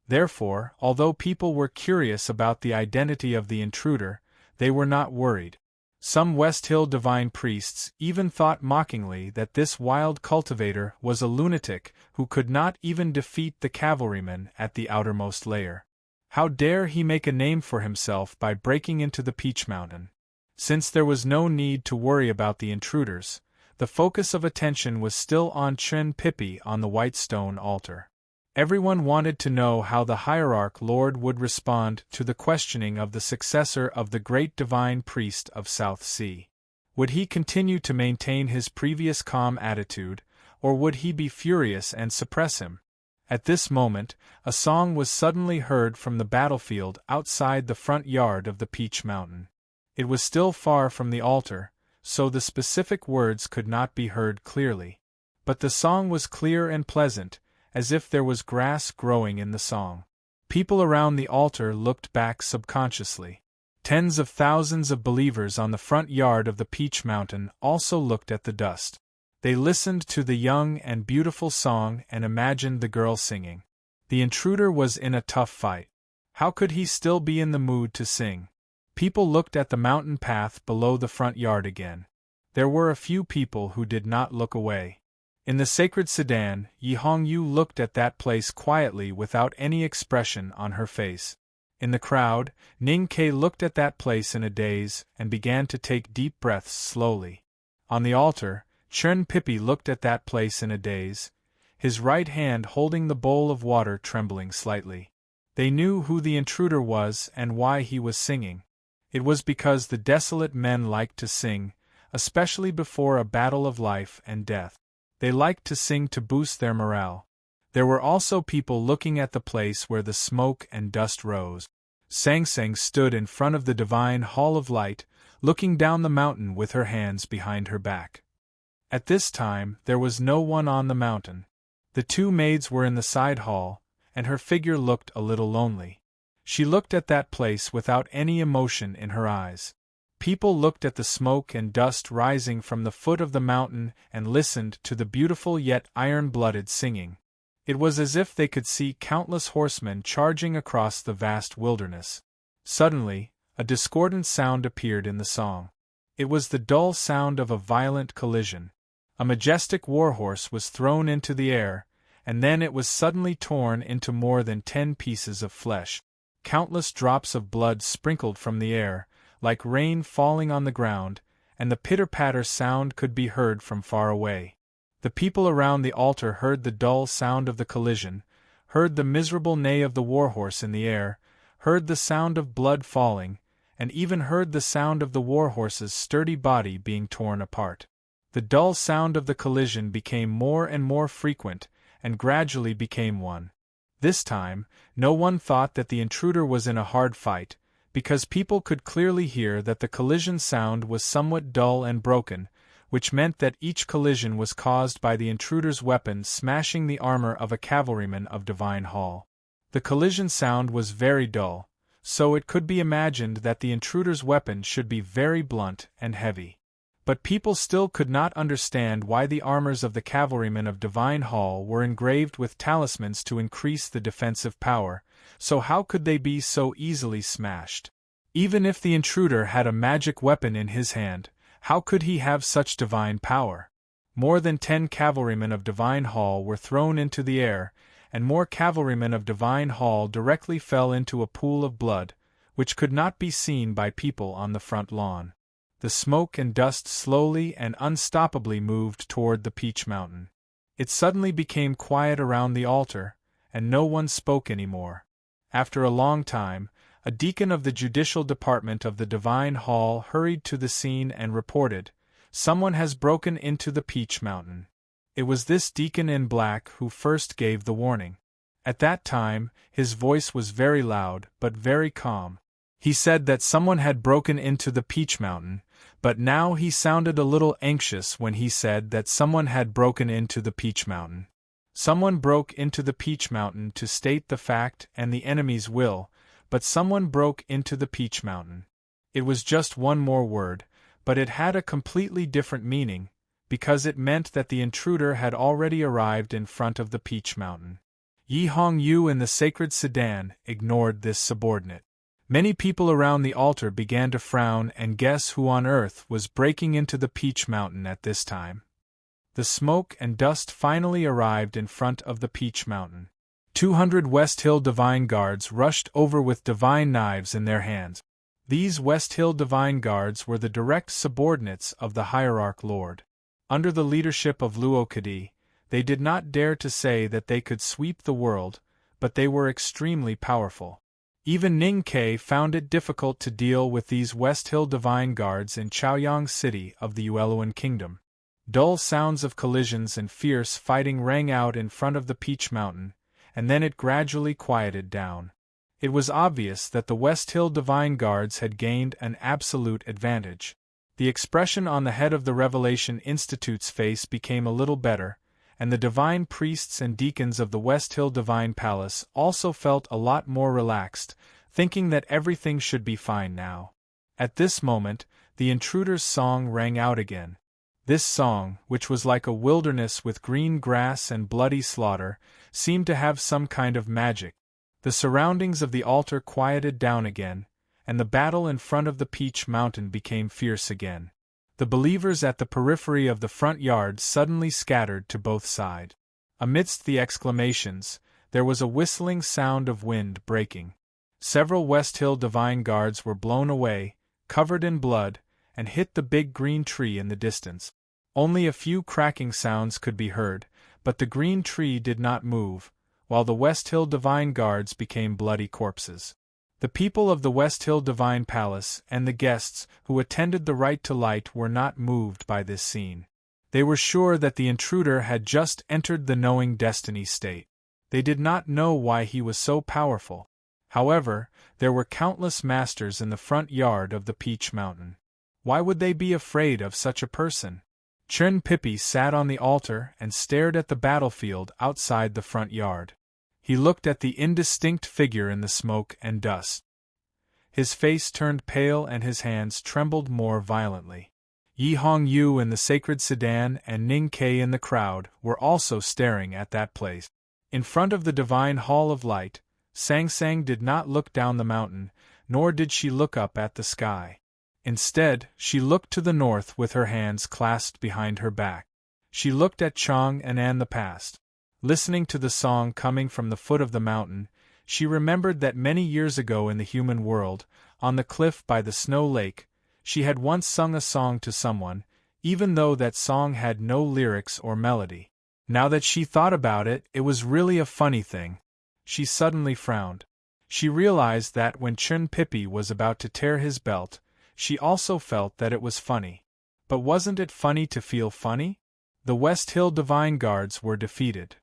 Therefore, although people were curious about the identity of the intruder, they were not worried. Some West Hill divine priests even thought mockingly that this wild cultivator was a lunatic who could not even defeat the cavalrymen at the outermost layer. How dare he make a name for himself by breaking into the Peach Mountain? Since there was no need to worry about the intruders, the focus of attention was still on Chen Pippi on the white stone altar. Everyone wanted to know how the hierarch lord would respond to the questioning of the successor of the great divine priest of South Sea. Would he continue to maintain his previous calm attitude, or would he be furious and suppress him? At this moment, a song was suddenly heard from the battlefield outside the front yard of the Peach Mountain. It was still far from the altar, so the specific words could not be heard clearly. But the song was clear and pleasant, as if there was grass growing in the song. People around the altar looked back subconsciously. Tens of thousands of believers on the front yard of the Peach Mountain also looked at the dust. They listened to the young and beautiful song and imagined the girl singing. The intruder was in a tough fight. How could he still be in the mood to sing? People looked at the mountain path below the front yard again. There were a few people who did not look away. In the sacred sedan, Yi Hongyu looked at that place quietly without any expression on her face. In the crowd, Ning Ke looked at that place in a daze and began to take deep breaths slowly. On the altar, Chen Pippi looked at that place in a daze, his right hand holding the bowl of water trembling slightly. They knew who the intruder was and why he was singing. It was because the desolate men liked to sing, especially before a battle of life and death. They liked to sing to boost their morale. There were also people looking at the place where the smoke and dust rose. Sangsang stood in front of the divine hall of light, looking down the mountain with her hands behind her back. At this time, there was no one on the mountain. The two maids were in the side hall, and her figure looked a little lonely. She looked at that place without any emotion in her eyes. People looked at the smoke and dust rising from the foot of the mountain and listened to the beautiful yet iron-blooded singing. It was as if they could see countless horsemen charging across the vast wilderness. Suddenly, a discordant sound appeared in the song. It was the dull sound of a violent collision. A majestic warhorse was thrown into the air, and then it was suddenly torn into more than 10 pieces of flesh. Countless drops of blood sprinkled from the air, like rain falling on the ground, and the pitter-patter sound could be heard from far away. The people around the altar heard the dull sound of the collision, heard the miserable neigh of the warhorse in the air, heard the sound of blood falling, and even heard the sound of the warhorse's sturdy body being torn apart. The dull sound of the collision became more and more frequent, and gradually became one. This time, no one thought that the intruder was in a hard fight, because people could clearly hear that the collision sound was somewhat dull and broken, which meant that each collision was caused by the intruder's weapon smashing the armor of a cavalryman of Divine Hall. The collision sound was very dull, so it could be imagined that the intruder's weapon should be very blunt and heavy. But people still could not understand why the armors of the cavalrymen of Divine Hall were engraved with talismans to increase the defensive power, so how could they be so easily smashed? Even if the intruder had a magic weapon in his hand, how could he have such divine power? More than 10 cavalrymen of Divine Hall were thrown into the air, and more cavalrymen of Divine Hall directly fell into a pool of blood, which could not be seen by people on the front lawn. The smoke and dust slowly and unstoppably moved toward the Peach Mountain. It suddenly became quiet around the altar, and no one spoke anymore. After a long time, a deacon of the judicial department of the Divine Hall hurried to the scene and reported, "Someone has broken into the Peach Mountain." It was this deacon in black who first gave the warning. At that time, his voice was very loud but very calm. He said that someone had broken into the Peach Mountain, but now he sounded a little anxious when he said that someone had broken into the Peach Mountain. Someone broke into the Peach Mountain to state the fact and the enemy's will, but someone broke into the Peach Mountain. It was just one more word, but it had a completely different meaning, because it meant that the intruder had already arrived in front of the Peach Mountain. Yi Hongyu in the sacred sedan ignored this subordinate. Many people around the altar began to frown and guess who on earth was breaking into the Peach Mountain at this time. The smoke and dust finally arrived in front of the Peach Mountain. 200 West Hill Divine Guards rushed over with divine knives in their hands. These West Hill Divine Guards were the direct subordinates of the Hierarch Lord. Under the leadership of Luokadi, they did not dare to say that they could sweep the world, but they were extremely powerful. Even Ning Ke found it difficult to deal with these West Hill Divine Guards in Chaoyang City of the Yueluan Kingdom. Dull sounds of collisions and fierce fighting rang out in front of the Peach Mountain, and then it gradually quieted down. It was obvious that the West Hill Divine Guards had gained an absolute advantage. The expression on the head of the Revelation Institute's face became a little better, and the divine priests and deacons of the West Hill Divine Palace also felt a lot more relaxed, thinking that everything should be fine now. At this moment, the intruder's song rang out again. This song, which was like a wilderness with green grass and bloody slaughter, seemed to have some kind of magic. The surroundings of the altar quieted down again, and the battle in front of the Peach Mountain became fierce again. The believers at the periphery of the front yard suddenly scattered to both sides. Amidst the exclamations, there was a whistling sound of wind breaking. Several West Hill Divine Guards were blown away, covered in blood, and hit the big green tree in the distance. Only a few cracking sounds could be heard, but the green tree did not move, while the West Hill Divine Guards became bloody corpses. The people of the West Hill Divine Palace and the guests who attended the Right to Light were not moved by this scene. They were sure that the intruder had just entered the knowing destiny state. They did not know why he was so powerful. However, there were countless masters in the front yard of the Peach Mountain. Why would they be afraid of such a person? Chun Pippi sat on the altar and stared at the battlefield outside the front yard. He looked at the indistinct figure in the smoke and dust. His face turned pale and his hands trembled more violently. Yi Hongyu in the sacred sedan and Ning Ke in the crowd were also staring at that place. In front of the divine hall of light, Sang Sang did not look down the mountain, nor did she look up at the sky. Instead, she looked to the north with her hands clasped behind her back. She looked at Chang and An the past. Listening to the song coming from the foot of the mountain, she remembered that many years ago in the human world, on the cliff by the snow lake, she had once sung a song to someone, even though that song had no lyrics or melody. Now that she thought about it, it was really a funny thing. She suddenly frowned. She realized that when Chun Pippi was about to tear his belt, she also felt that it was funny. But wasn't it funny to feel funny? The West Hill Divine Guards were defeated.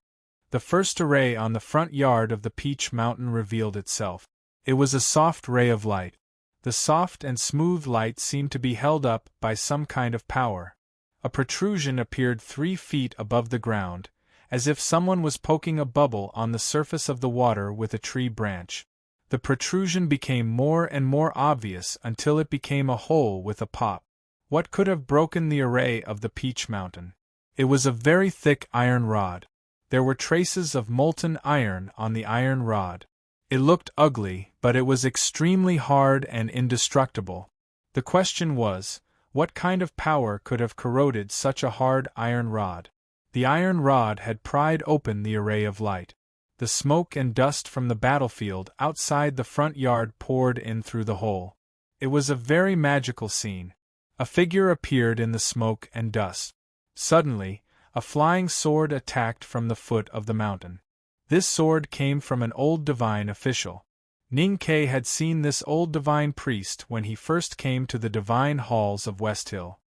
The first array on the front yard of the Peach Mountain revealed itself. It was a soft ray of light. The soft and smooth light seemed to be held up by some kind of power. A protrusion appeared 3 feet above the ground, as if someone was poking a bubble on the surface of the water with a tree branch. The protrusion became more and more obvious until it became a hole with a pop. What could have broken the array of the Peach Mountain? It was a very thick iron rod. There were traces of molten iron on the iron rod. It looked ugly, but it was extremely hard and indestructible. The question was, what kind of power could have corroded such a hard iron rod? The iron rod had pried open the array of light. The smoke and dust from the battlefield outside the front yard poured in through the hole. It was a very magical scene. A figure appeared in the smoke and dust. Suddenly, a flying sword attacked from the foot of the mountain. This sword came from an old divine official. Ning Ke had seen this old divine priest when he first came to the divine halls of West Hill.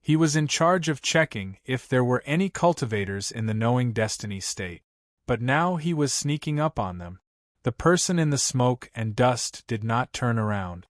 He was in charge of checking if there were any cultivators in the knowing destiny state. but now he was sneaking up on them. The person in the smoke and dust did not turn around.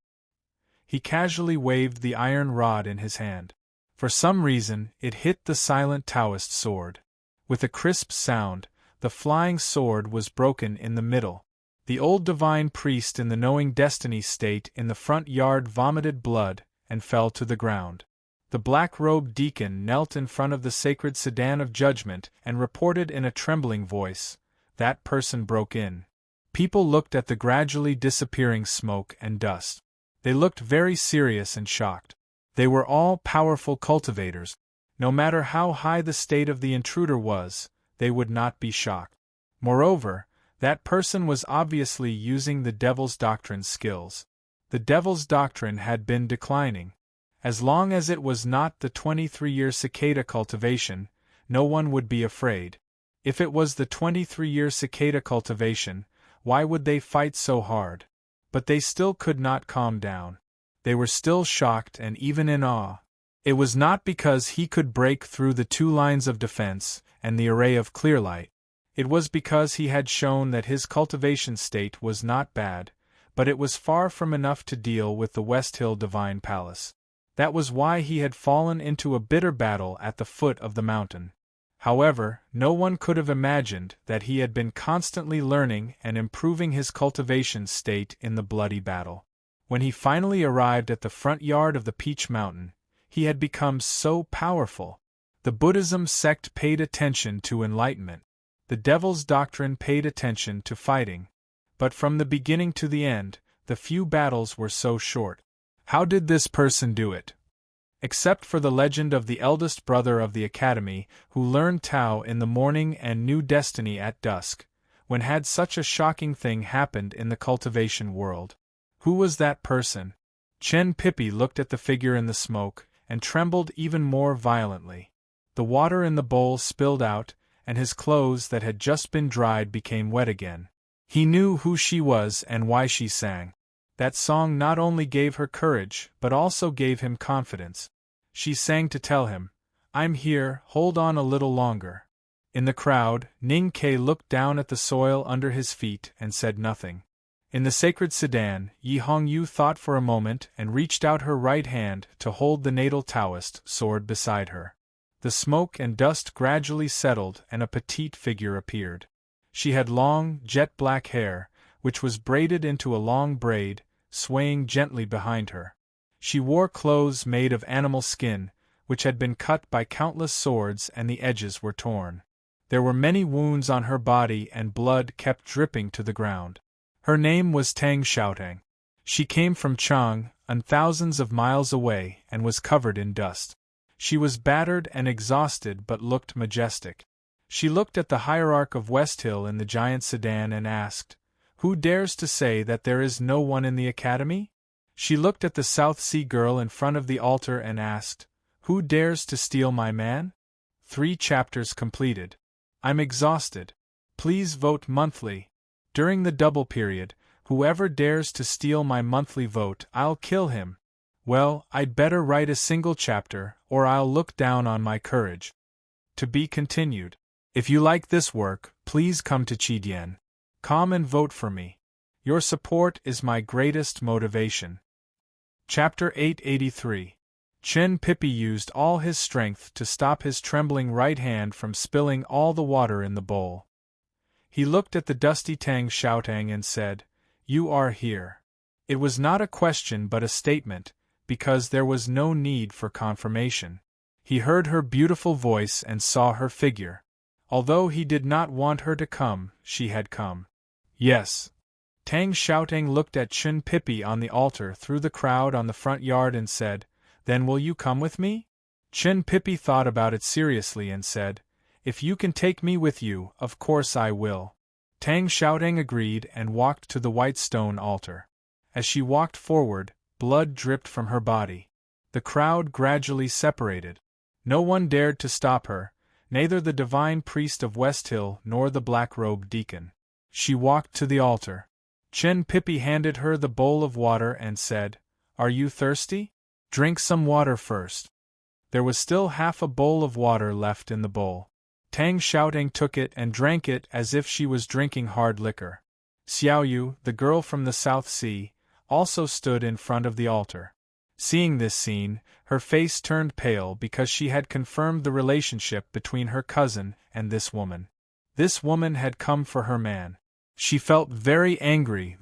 He casually waved the iron rod in his hand. For some reason, it hit the silent Taoist sword. With a crisp sound, the flying sword was broken in the middle. The old divine priest in the knowing destiny state in the front yard vomited blood and fell to the ground. The black-robed deacon knelt in front of the sacred sedan of judgment and reported in a trembling voice. That person broke in. People looked at the gradually disappearing smoke and dust. They looked very serious and shocked. They were all powerful cultivators. No matter how high the state of the intruder was, they would not be shocked. Moreover, that person was obviously using the Devil's Doctrine skills. The Devil's Doctrine had been declining. As long as it was not the 23-year cicada cultivation, no one would be afraid. If it was the 23-year cicada cultivation, why would they fight so hard? But they still could not calm down. They were still shocked and even in awe. It was not because he could break through the two lines of defense and the array of clear light. It was because he had shown that his cultivation state was not bad, but it was far from enough to deal with the West Hill Divine Palace. That was why he had fallen into a bitter battle at the foot of the mountain. However, no one could have imagined that he had been constantly learning and improving his cultivation state in the bloody battle. When he finally arrived at the front yard of the Peach Mountain, he had become so powerful. The Buddhism sect paid attention to enlightenment. The Devil's Doctrine paid attention to fighting. But from the beginning to the end, the few battles were so short. How did this person do it? Except for the legend of the eldest brother of the academy, who learned Tao in the morning and knew destiny at dusk, when had such a shocking thing happened in the cultivation world? Who was that person? Chen Pippi looked at the figure in the smoke, and trembled even more violently. The water in the bowl spilled out, and his clothes that had just been dried became wet again. He knew who she was and why she sang. That song not only gave her courage, but also gave him confidence. She sang to tell him, "I'm here, hold on a little longer." In the crowd, Ning Ke looked down at the soil under his feet and said nothing. In the sacred sedan, Yi Hongyu thought for a moment and reached out her right hand to hold the natal Taoist sword beside her. The smoke and dust gradually settled and a petite figure appeared. She had long, jet-black hair, which was braided into a long braid, swaying gently behind her. She wore clothes made of animal skin, which had been cut by countless swords and the edges were torn. There were many wounds on her body and blood kept dripping to the ground. Her name was Tang Xiaotang. She came from Chang, thousands of miles away, and was covered in dust. She was battered and exhausted but looked majestic. She looked at the hierarch of West Hill in the giant sedan and asked, "Who dares to say that there is no one in the academy?" She looked at the South Sea girl in front of the altar and asked, "Who dares to steal my man?" 3 chapters completed. I'm exhausted. Please vote monthly. During the double period, whoever dares to steal my monthly vote, I'll kill him. Well, I'd better write a single chapter, or I'll look down on my courage. To be continued. If you like this work, please come to Chidian. Come and vote for me. Your support is my greatest motivation. Chapter 883. Chen Pippi used all his strength to stop his trembling right hand from spilling all the water in the bowl. He looked at the dusty Tang Xiaotang and said, "You are here." It was not a question but a statement, because there was no need for confirmation. He heard her beautiful voice and saw her figure. Although he did not want her to come, she had come. Yes. Tang Xiaotang looked at Chen Pippi on the altar through the crowd on the front yard and said, "Then will you come with me?" Chen Pippi thought about it seriously and said, "If you can take me with you, of course I will." Tang Xiaotang agreed and walked to the white stone altar. As she walked forward, blood dripped from her body. The crowd gradually separated. No one dared to stop her, neither the divine priest of West Hill nor the black-robed deacon. She walked to the altar. Chen Pippi handed her the bowl of water and said, "Are you thirsty? Drink some water first." There was still half a bowl of water left in the bowl. Tang Xiaotang took it and drank it as if she was drinking hard liquor. Xiaoyu, the girl from the South Sea, also stood in front of the altar. Seeing this scene, her face turned pale because she had confirmed the relationship between her cousin and this woman. This woman had come for her man. She felt very angry,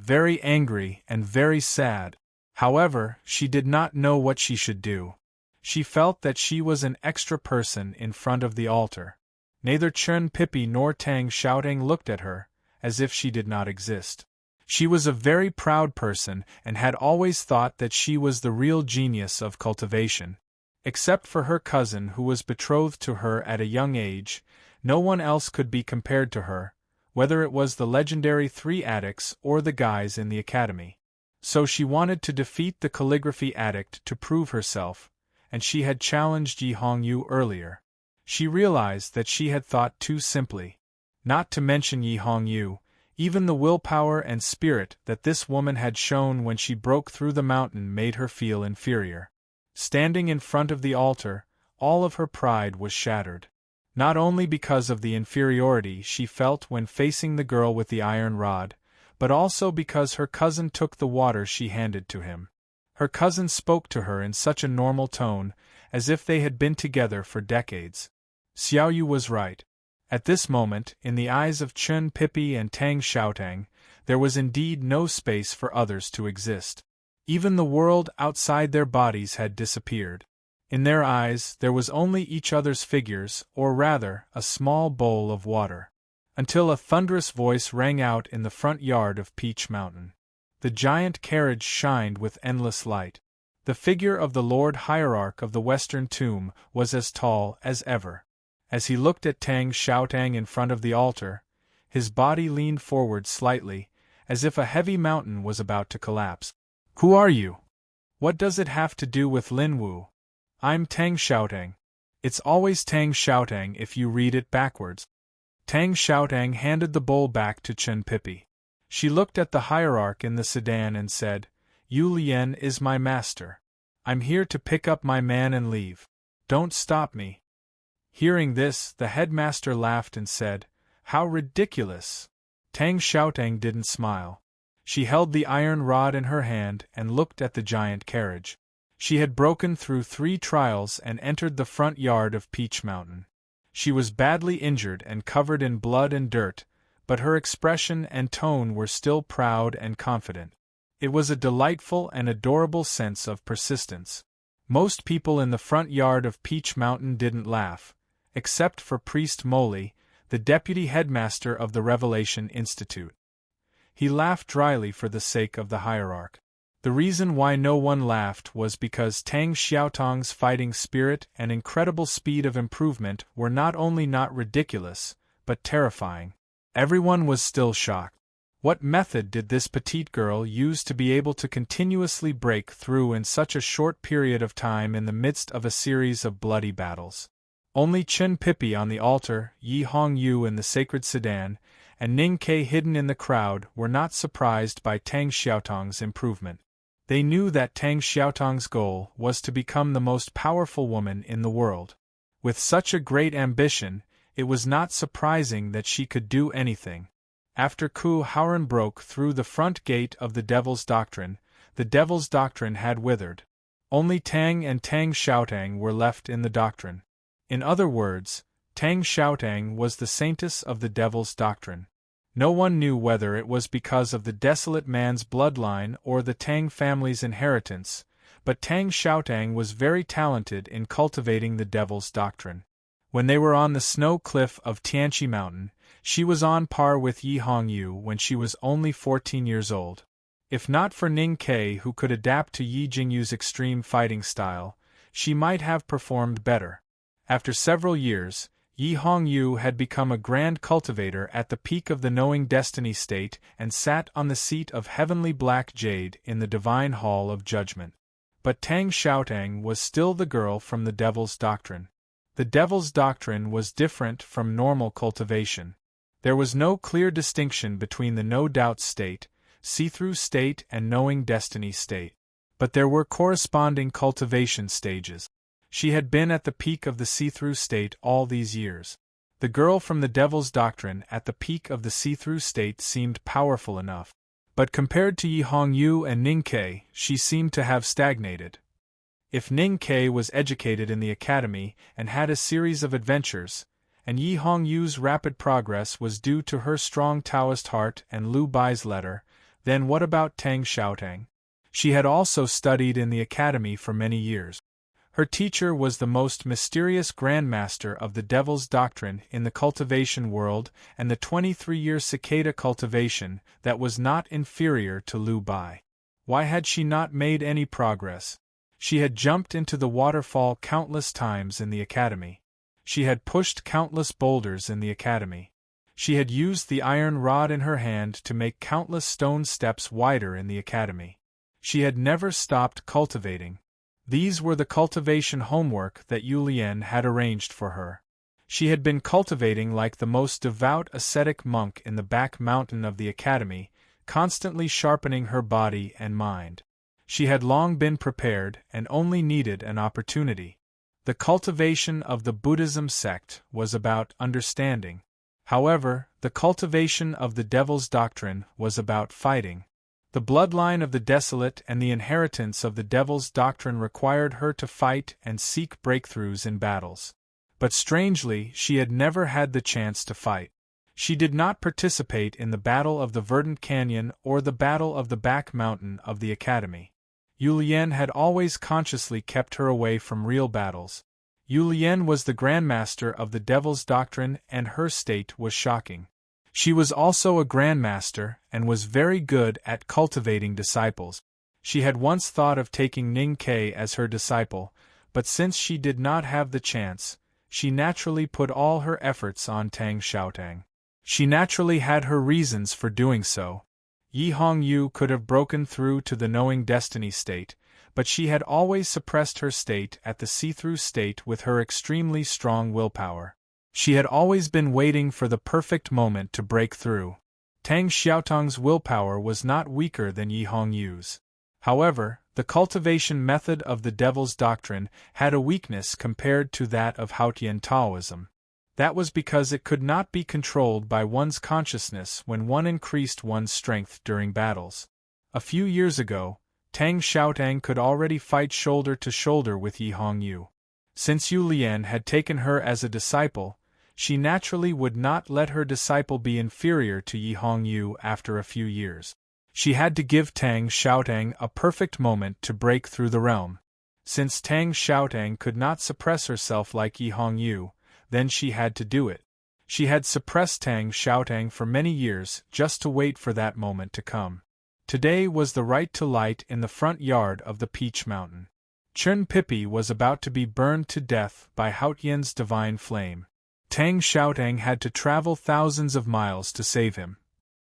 and very sad. However, she did not know what she should do. She felt that she was an extra person in front of the altar. Neither Chen Pippi nor Tang Xiaotang looked at her, as if she did not exist. She was a very proud person and had always thought that she was the real genius of cultivation. Except for her cousin who was betrothed to her at a young age, no one else could be compared to her, whether it was the legendary 3 addicts or the guys in the academy. So she wanted to defeat the calligraphy addict to prove herself, and she had challenged Yi Hongyu earlier. She realized that she had thought too simply. Not to mention Yi Hongyu, even the willpower and spirit that this woman had shown when she broke through the mountain made her feel inferior. Standing in front of the altar, all of her pride was shattered. Not only because of the inferiority she felt when facing the girl with the iron rod, but also because her cousin took the water she handed to him. Her cousin spoke to her in such a normal tone, as if they had been together for decades. Xiaoyu was right. At this moment, in the eyes of Chen Pippi and Tang Xiaotang, there was indeed no space for others to exist. Even the world outside their bodies had disappeared. In their eyes, there was only each other's figures, or rather, a small bowl of water. Until a thunderous voice rang out in the front yard of Peach Mountain. The giant carriage shined with endless light. The figure of the Lord Hierarch of the Western Tomb was as tall as ever. As he looked at Tang Xiaotang in front of the altar, his body leaned forward slightly, as if a heavy mountain was about to collapse. "Who are you? What does it have to do with Lin Wu?" "I'm Tang Xiaotang. It's always Tang Xiaotang if you read it backwards." Tang Xiaotang handed the bowl back to Chen Pippi. She looked at the hierarch in the sedan and said, "Yu Lian is my master. I'm here to pick up my man and leave. Don't stop me." Hearing this, the headmaster laughed and said, "How ridiculous!" Tang Xiaotang didn't smile. She held the iron rod in her hand and looked at the giant carriage. She had broken through 3 trials and entered the front yard of Peach Mountain. She was badly injured and covered in blood and dirt, but her expression and tone were still proud and confident. It was a delightful and adorable sense of persistence. Most people in the front yard of Peach Mountain didn't laugh, except for Priest Moley, the deputy headmaster of the Revelation Institute. He laughed dryly for the sake of the hierarch. The reason why no one laughed was because Tang Xiaotang's fighting spirit and incredible speed of improvement were not only not ridiculous, but terrifying. Everyone was still shocked. What method did this petite girl use to be able to continuously break through in such a short period of time in the midst of a series of bloody battles? Only Chen Pippi on the altar, Yi Hongyu in the sacred sedan, and Ning Ke hidden in the crowd were not surprised by Tang Xiaotang's improvement. They knew that Tang Xiaotang's goal was to become the most powerful woman in the world. With such a great ambition, it was not surprising that she could do anything. After Ku Haoran broke through the front gate of the Devil's Doctrine, the Devil's Doctrine had withered. Only Tang and Tang Xiaotang were left in the doctrine. In other words, Tang Xiaotang was the saintess of the Devil's Doctrine. No one knew whether it was because of the desolate man's bloodline or the Tang family's inheritance, but Tang Xiaotang was very talented in cultivating the Devil's Doctrine. When they were on the snow cliff of Tianqi Mountain, she was on par with Yi Hongyu when she was only 14 years old. If not for Ning Ke who could adapt to Yi Jingyu's extreme fighting style, she might have performed better. After several years, Yi Hongyu had become a grand cultivator at the peak of the Knowing Destiny state and sat on the seat of heavenly black jade in the divine hall of judgment. But Tang Xiaotang was still the girl from the Devil's Doctrine. The Devil's Doctrine was different from normal cultivation. There was no clear distinction between the no-doubt state, see-through state and Knowing Destiny state. But there were corresponding cultivation stages. She had been at the peak of the see-through state all these years. The girl from the Devil's Doctrine at the peak of the see-through state seemed powerful enough. But compared to Yi Hongyu and Ning Ke, she seemed to have stagnated. If Ning Ke was educated in the academy and had a series of adventures, and Yi Hongyu's rapid progress was due to her strong Taoist heart and Lu Bai's letter, then what about Tang Xiaotang? She had also studied in the academy for many years. Her teacher was the most mysterious grandmaster of the Devil's Doctrine in the cultivation world and the 23-year cicada cultivation that was not inferior to Lu Bai. Why had she not made any progress? She had jumped into the waterfall countless times in the academy. She had pushed countless boulders in the academy. She had used the iron rod in her hand to make countless stone steps wider in the academy. She had never stopped cultivating. These were the cultivation homework that Yu Lian had arranged for her. She had been cultivating like the most devout ascetic monk in the back mountain of the academy, constantly sharpening her body and mind. She had long been prepared and only needed an opportunity. The cultivation of the Buddhism sect was about understanding. However, the cultivation of the Devil's Doctrine was about fighting. The bloodline of the desolate and the inheritance of the Devil's Doctrine required her to fight and seek breakthroughs in battles. But strangely, she had never had the chance to fight. She did not participate in the Battle of the Verdant Canyon or the Battle of the Back Mountain of the Academy. Yu Lian had always consciously kept her away from real battles. Yu Lian was the grandmaster of the Devil's Doctrine and her state was shocking. She was also a grandmaster and was very good at cultivating disciples. She had once thought of taking Ning Ke as her disciple, but since she did not have the chance, she naturally put all her efforts on Tang Xiaotang. She naturally had her reasons for doing so. Yi Hongyu could have broken through to the knowing destiny state, but she had always suppressed her state at the see-through state with her extremely strong willpower. She had always been waiting for the perfect moment to break through. Tang Xiaotang's willpower was not weaker than Yi Hongyu's. However, the cultivation method of the Devil's Doctrine had a weakness compared to that of Haotian Taoism. That was because it could not be controlled by one's consciousness when one increased one's strength during battles. A few years ago, Tang Xiaotang could already fight shoulder to shoulder with Yi Hongyu. Since Yu Lian had taken her as a disciple, she naturally would not let her disciple be inferior to Yi Hongyu after a few years. She had to give Tang Xiaotang a perfect moment to break through the realm. Since Tang Xiaotang could not suppress herself like Yi Hongyu, then she had to do it. She had suppressed Tang Xiaotang for many years just to wait for that moment to come. Today was the right to light in the front yard of the Peach Mountain. Chun Pipi was about to be burned to death by Haotian's divine flame. Tang Xiaotang had to travel thousands of miles to save him.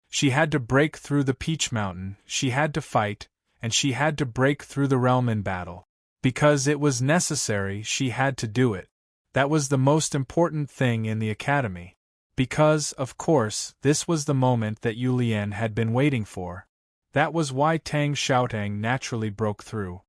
She had to break through the Peach Mountain, she had to fight, and she had to break through the realm in battle. Because it was necessary, she had to do it. That was the most important thing in the academy. Because, of course, this was the moment that Yu Lian had been waiting for. That was why Tang Xiaotang naturally broke through.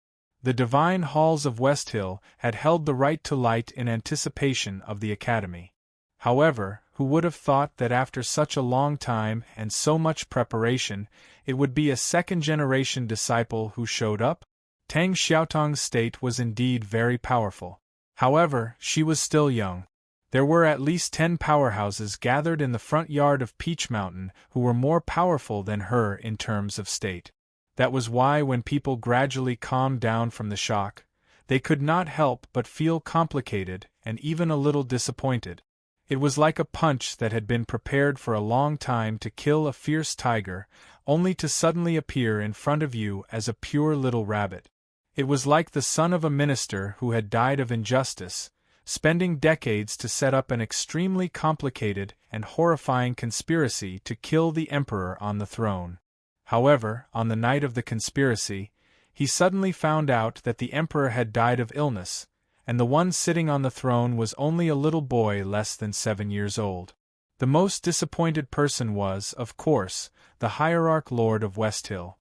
The divine halls of West Hill had held the right to light in anticipation of the academy. However, who would have thought that after such a long time and so much preparation, it would be a second-generation disciple who showed up? Tang Xiaotang's state was indeed very powerful. However, she was still young. There were at least 10 powerhouses gathered in the front yard of Peach Mountain who were more powerful than her in terms of state. That was why when people gradually calmed down from the shock, they could not help but feel complicated and even a little disappointed. It was like a punch that had been prepared for a long time to kill a fierce tiger, only to suddenly appear in front of you as a pure little rabbit. It was like the son of a minister who had died of injustice, spending decades to set up an extremely complicated and horrifying conspiracy to kill the emperor on the throne. However, on the night of the conspiracy, he suddenly found out that the emperor had died of illness, and the one sitting on the throne was only a little boy less than 7 years old. The most disappointed person was, of course, the hierarch lord of West Hill.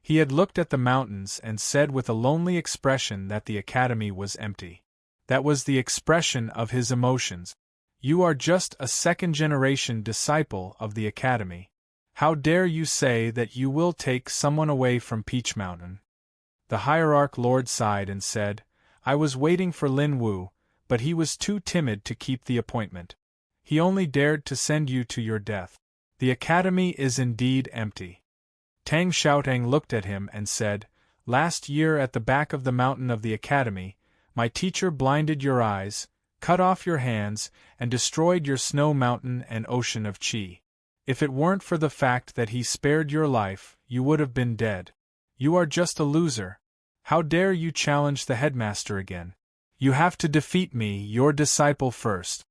He had looked at the mountains and said with a lonely expression that the academy was empty. That was the expression of his emotions. You are just a second-generation disciple of the Academy. How dare you say that you will take someone away from Peach Mountain? The Hierarch Lord sighed and said, I was waiting for Lin Wu, but he was too timid to keep the appointment. He only dared to send you to your death. The Academy is indeed empty. Tang Xiaotang looked at him and said, Last year at the back of the mountain of the Academy, my teacher blinded your eyes, cut off your hands, and destroyed your snow mountain and ocean of qi. If it weren't for the fact that he spared your life, you would have been dead. You are just a loser. How dare you challenge the headmaster again? You have to defeat me, your disciple, first.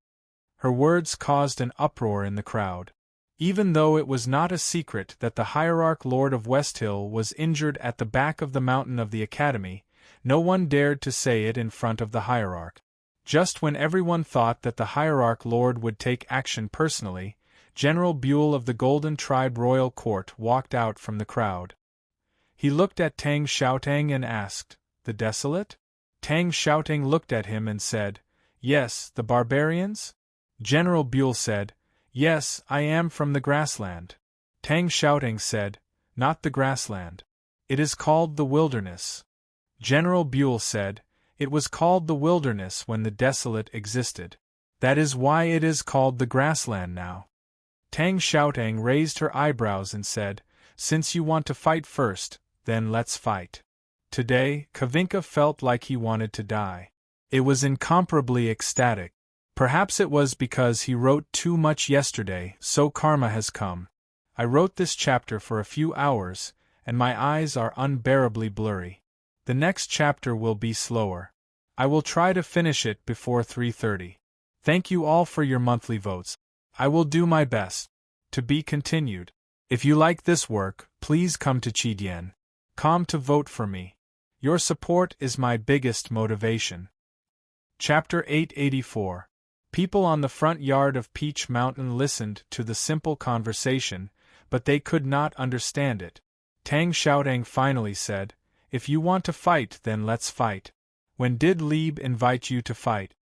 Her words caused an uproar in the crowd. Even though it was not a secret that the Hierarch Lord of Westhill was injured at the back of the mountain of the Academy, no one dared to say it in front of the Hierarch. Just when everyone thought that the Hierarch Lord would take action personally, General Buell of the Golden Tribe Royal Court walked out from the crowd. He looked at Tang Xiaotang and asked, The Desolate? Tang Xiaotang looked at him and said, Yes, the barbarians? General Buell said, Yes, I am from the grassland. Tang Xiaotang said, Not the grassland. It is called the wilderness. General Buell said, It was called the wilderness when the Desolate existed. That is why it is called the grassland now. Tang Xiaotang raised her eyebrows and said, Since you want to fight first, then let's fight. Today, Kavinka felt like he wanted to die. It was incomparably ecstatic. Perhaps it was because he wrote too much yesterday, so karma has come. I wrote this chapter for a few hours, and my eyes are unbearably blurry. The next chapter will be slower. I will try to finish it before 3:30. Thank you all for your monthly votes. I will do my best. To be continued. If you like this work, please come to Qidian.com to vote for me. Your support is my biggest motivation. Chapter 884. People on the front yard of Peach Mountain listened to the simple conversation, but they could not understand it. Tang Xiaotang finally said, If you want to fight, then let's fight. When did Lieb invite you to fight?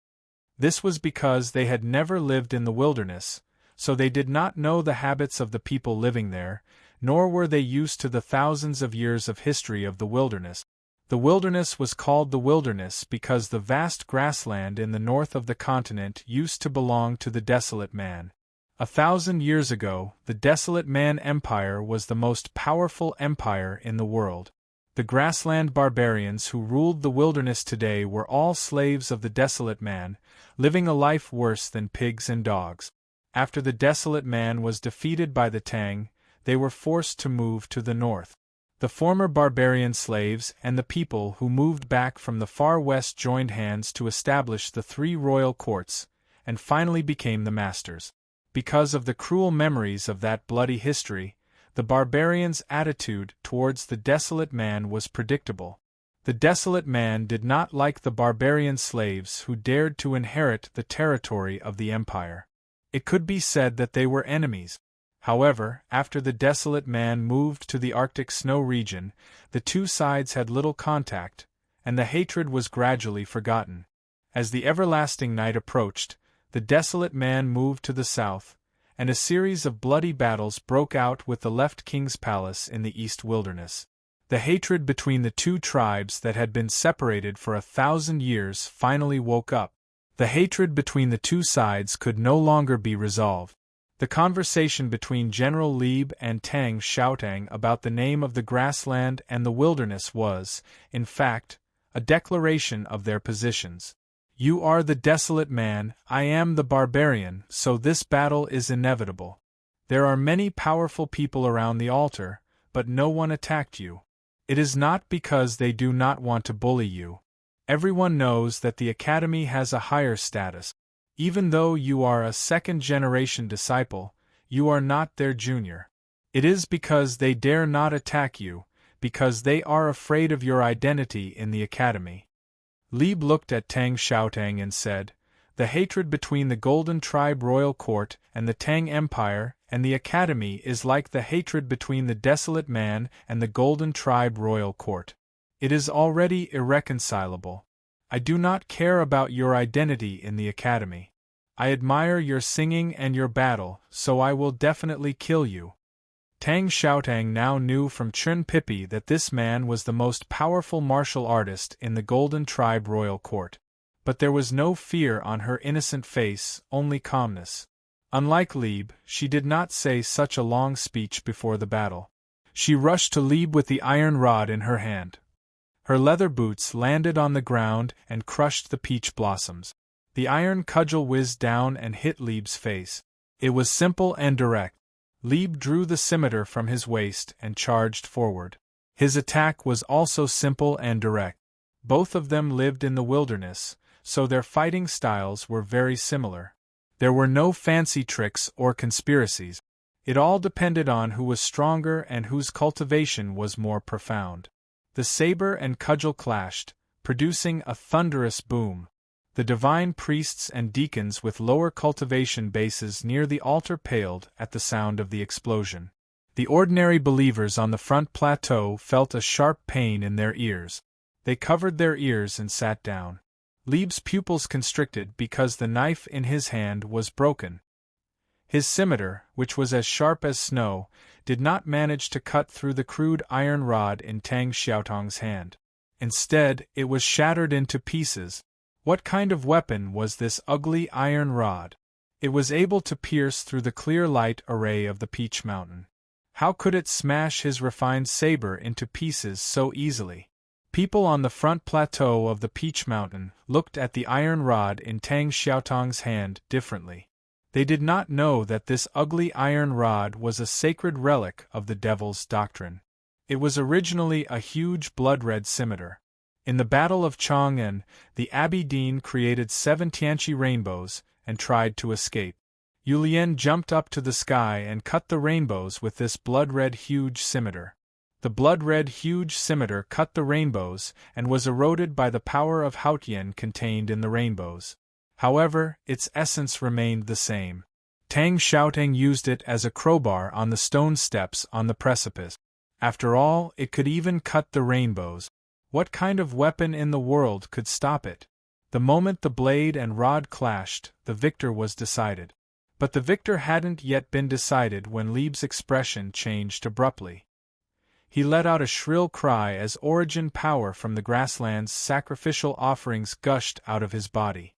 This was because they had never lived in the wilderness, so they did not know the habits of the people living there, nor were they used to the thousands of years of history of the wilderness. The wilderness was called the wilderness because the vast grassland in the north of the continent used to belong to the Desolate Man. 1,000 years ago, the Desolate Man Empire was the most powerful empire in the world. The grassland barbarians who ruled the wilderness today were all slaves of the Desolate Man, living a life worse than pigs and dogs. After the Desolate Man was defeated by the Tang, they were forced to move to the north. The former barbarian slaves and the people who moved back from the far west joined hands to establish the 3 royal courts, and finally became the masters. Because of the cruel memories of that bloody history, the barbarians' attitude towards the Desolate Man was predictable. The Desolate Man did not like the barbarian slaves who dared to inherit the territory of the empire. It could be said that they were enemies. However, after the Desolate Man moved to the Arctic snow region, the two sides had little contact, and the hatred was gradually forgotten. As the everlasting night approached, the Desolate Man moved to the south, and a series of bloody battles broke out with the left king's palace in the east wilderness. The hatred between the two tribes that had been separated for 1,000 years finally woke up. The hatred between the two sides could no longer be resolved. The conversation between General Lieb and Tang Xiaotang about the name of the grassland and the wilderness was, in fact, a declaration of their positions. You are the Desolate Man, I am the barbarian, so this battle is inevitable. There are many powerful people around the altar, but no one attacked you. It is not because they do not want to bully you. Everyone knows that the Academy has a higher status. Even though you are a second-generation disciple, you are not their junior. It is because they dare not attack you, because they are afraid of your identity in the Academy. Lieb looked at Tang Xiaotang and said, The hatred between the Golden Tribe Royal Court and the Tang Empire and the Academy is like the hatred between the Desolate Man and the Golden Tribe Royal Court. It is already irreconcilable. I do not care about your identity in the Academy. I admire your singing and your battle, so I will definitely kill you. Tang Xiaotang now knew from Chun Pippi that this man was the most powerful martial artist in the Golden Tribe royal court. But there was no fear on her innocent face, only calmness. Unlike Lieb, she did not say such a long speech before the battle. She rushed to Lieb with the iron rod in her hand. Her leather boots landed on the ground and crushed the peach blossoms. The iron cudgel whizzed down and hit Lieb's face. It was simple and direct. Lieb drew the scimitar from his waist and charged forward. His attack was also simple and direct. Both of them lived in the wilderness, so their fighting styles were very similar. There were no fancy tricks or conspiracies. It all depended on who was stronger and whose cultivation was more profound. The saber and cudgel clashed, producing a thunderous boom. The divine priests and deacons with lower cultivation bases near the altar paled at the sound of the explosion. The ordinary believers on the front plateau felt a sharp pain in their ears. They covered their ears and sat down. Lieb's pupils constricted because the knife in his hand was broken. His scimitar, which was as sharp as snow, did not manage to cut through the crude iron rod in Tang Xiaotang's hand. Instead, it was shattered into pieces. What kind of weapon was this ugly iron rod? It was able to pierce through the clear light array of the Peach Mountain. How could it smash his refined saber into pieces so easily? People on the front plateau of the Peach Mountain looked at the iron rod in Tang Xiaotang's hand differently. They did not know that this ugly iron rod was a sacred relic of the Devil's Doctrine. It was originally a huge blood-red scimitar. In the Battle of Chang'an, the Abbey Dean created 7 Tianqi rainbows and tried to escape. Yulien jumped up to the sky and cut the rainbows with this blood-red huge scimitar. The blood-red huge scimitar cut the rainbows and was eroded by the power of Haotian contained in the rainbows. However, its essence remained the same. Tang Xiaotang used it as a crowbar on the stone steps on the precipice. After all, it could even cut the rainbows. What kind of weapon in the world could stop it? The moment the blade and rod clashed, the victor was decided. But the victor hadn't yet been decided when Lieb's expression changed abruptly. He let out a shrill cry as origin power from the grassland's sacrificial offerings gushed out of his body.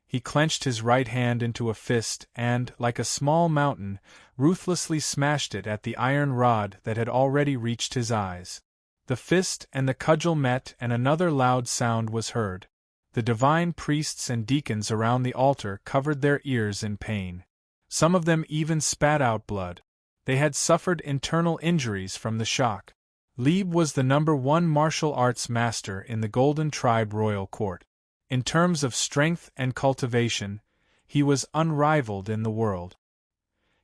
He clenched his right hand into a fist and, like a small mountain, ruthlessly smashed it at the iron rod that had already reached his eyes. The fist and the cudgel met and another loud sound was heard. The divine priests and deacons around the altar covered their ears in pain. Some of them even spat out blood. They had suffered internal injuries from the shock. Lieb was the #1 martial arts master in the Golden Tribe royal court. In terms of strength and cultivation, he was unrivaled in the world.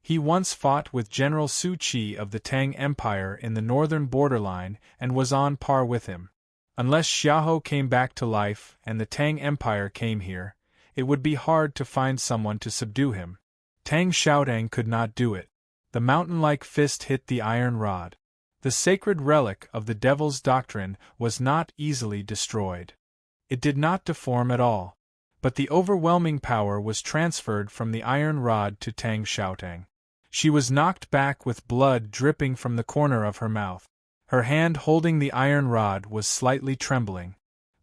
He once fought with General Su Qi of the Tang Empire in the northern borderline and was on par with him. Unless Xiahou came back to life and the Tang Empire came here, it would be hard to find someone to subdue him. Tang Xiaotang could not do it. The mountain-like fist hit the iron rod. The sacred relic of the Devil's Doctrine was not easily destroyed. It did not deform at all, but the overwhelming power was transferred from the iron rod to Tang Xiaotang. She was knocked back with blood dripping from the corner of her mouth. Her hand holding the iron rod was slightly trembling,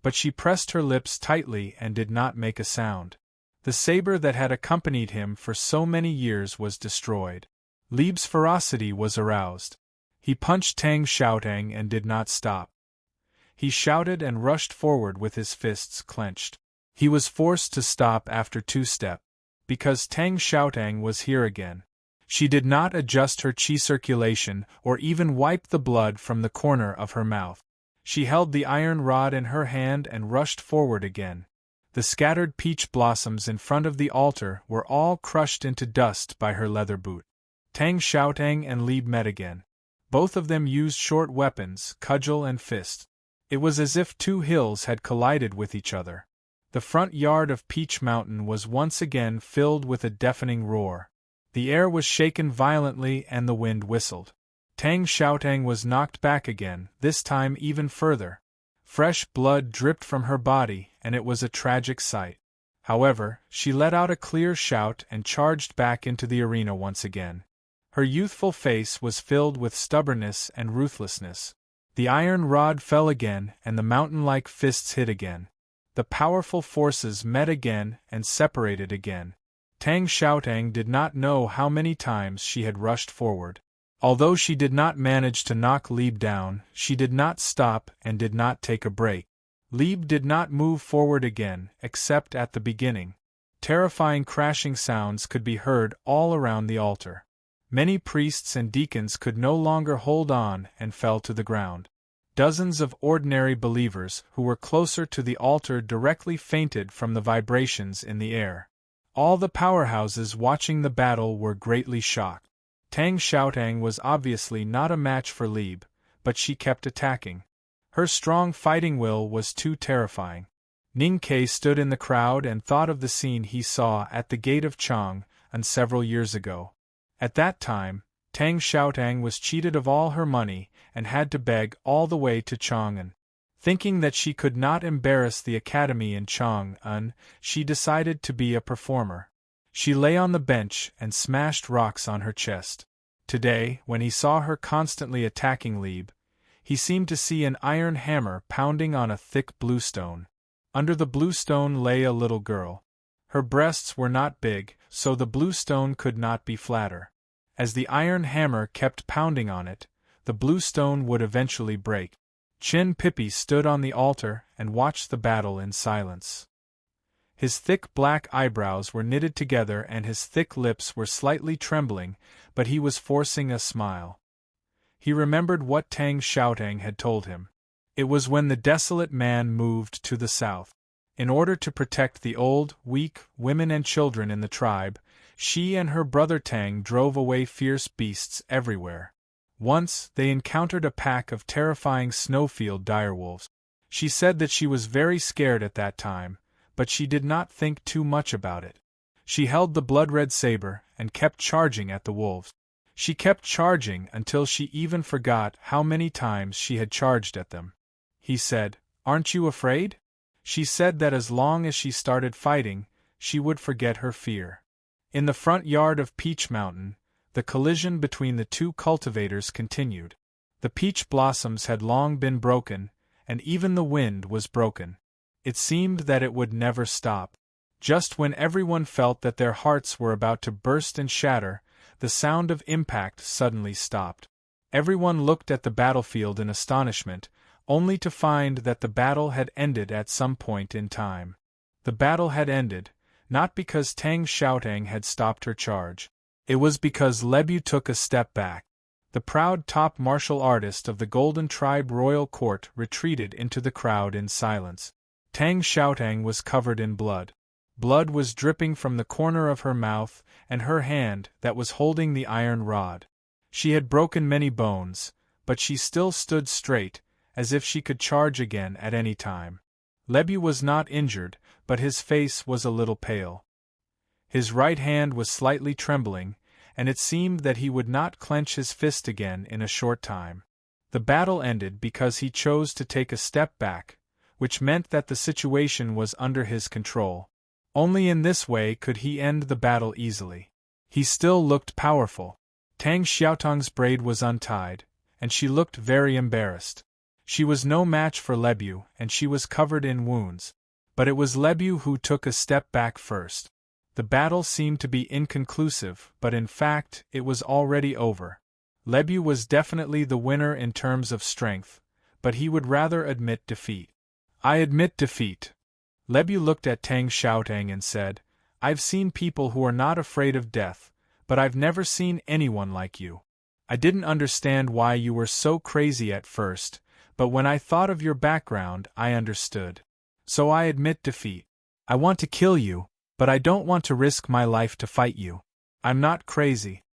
but she pressed her lips tightly and did not make a sound. The saber that had accompanied him for so many years was destroyed. Lieb's ferocity was aroused. He punched Tang Xiaotang and did not stop. He shouted and rushed forward with his fists clenched. He was forced to stop after 2 steps, because Tang Xiaotang was here again. She did not adjust her qi circulation or even wipe the blood from the corner of her mouth. She held the iron rod in her hand and rushed forward again. The scattered peach blossoms in front of the altar were all crushed into dust by her leather boot. Tang Xiaotang and Lieb met again. Both of them used short weapons, cudgel and fist. It was as if 2 hills had collided with each other. The front yard of Peach Mountain was once again filled with a deafening roar. The air was shaken violently and the wind whistled. Tang Xiaotang was knocked back again, this time even further. Fresh blood dripped from her body, and it was a tragic sight. However, she let out a clear shout and charged back into the arena once again. Her youthful face was filled with stubbornness and ruthlessness. The iron rod fell again and the mountain-like fists hit again. The powerful forces met again and separated again. Tang Xiaotang did not know how many times she had rushed forward. Although she did not manage to knock Lieb down, she did not stop and did not take a break. Lieb did not move forward again, except at the beginning. Terrifying crashing sounds could be heard all around the altar. Many priests and deacons could no longer hold on and fell to the ground. Dozens of ordinary believers who were closer to the altar directly fainted from the vibrations in the air. All the powerhouses watching the battle were greatly shocked. Tang Xiaotang was obviously not a match for Lieb, but she kept attacking. Her strong fighting will was too terrifying. Ning Ke stood in the crowd and thought of the scene he saw at the gate of Chang'an several years ago. At that time, Tang Xiaotang was cheated of all her money and had to beg all the way to Chang'an. Thinking that she could not embarrass the academy in Chang'an, she decided to be a performer. She lay on the bench and smashed rocks on her chest. Today, when he saw her constantly attacking Lieb, he seemed to see an iron hammer pounding on a thick blue stone. Under the blue stone lay a little girl. Her breasts were not big, so the blue stone could not be flatter. As the iron hammer kept pounding on it, the blue stone would eventually break. Qin Pippi stood on the altar and watched the battle in silence. His thick black eyebrows were knitted together and his thick lips were slightly trembling, but he was forcing a smile. He remembered what Tang Xiaotang had told him. It was when the desolate man moved to the south. In order to protect the old, weak, women and children in the tribe, she and her brother Tang drove away fierce beasts everywhere. Once, they encountered a pack of terrifying snowfield direwolves. She said that she was very scared at that time, but she did not think too much about it. She held the blood-red saber and kept charging at the wolves. She kept charging until she even forgot how many times she had charged at them. He said, "Aren't you afraid?" She said that as long as she started fighting, she would forget her fear. In the front yard of Peach Mountain, the collision between the two cultivators continued. The peach blossoms had long been broken, and even the wind was broken. It seemed that it would never stop. Just when everyone felt that their hearts were about to burst and shatter, the sound of impact suddenly stopped. Everyone looked at the battlefield in astonishment, only to find that the battle had ended at some point in time. The battle had ended, not because Tang Xiaotang had stopped her charge. It was because Lebu took a step back. The proud top martial artist of the Golden Tribe Royal Court retreated into the crowd in silence. Tang Xiaotang was covered in blood. Blood was dripping from the corner of her mouth and her hand that was holding the iron rod. She had broken many bones, but she still stood straight, as if she could charge again at any time. Lebu was not injured, but his face was a little pale. His right hand was slightly trembling, and it seemed that he would not clench his fist again in a short time. The battle ended because he chose to take a step back, which meant that the situation was under his control. Only in this way could he end the battle easily. He still looked powerful. Tang Xiaotang's braid was untied, and she looked very embarrassed. She was no match for Lebu, and she was covered in wounds. But it was Lebu who took a step back first. The battle seemed to be inconclusive, but in fact, it was already over. Lebu was definitely the winner in terms of strength, but he would rather admit defeat. "I admit defeat." Lebu looked at Tang Xiaotang and said, "I've seen people who are not afraid of death, but I've never seen anyone like you. I didn't understand why you were so crazy at first, but when I thought of your background, I understood. So I admit defeat. I want to kill you, but I don't want to risk my life to fight you. I'm not crazy."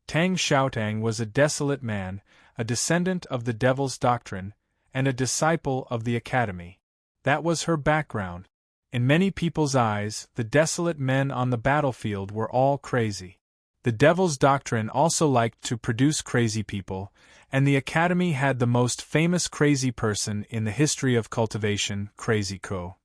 Tang Xiaotang was a desolate man, a descendant of the Devil's Doctrine, and a disciple of the Academy. That was her background. In many people's eyes, the desolate men on the battlefield were all crazy. The Devil's Doctrine also liked to produce crazy people, and the Academy had the most famous crazy person in the history of cultivation, Crazy Ko.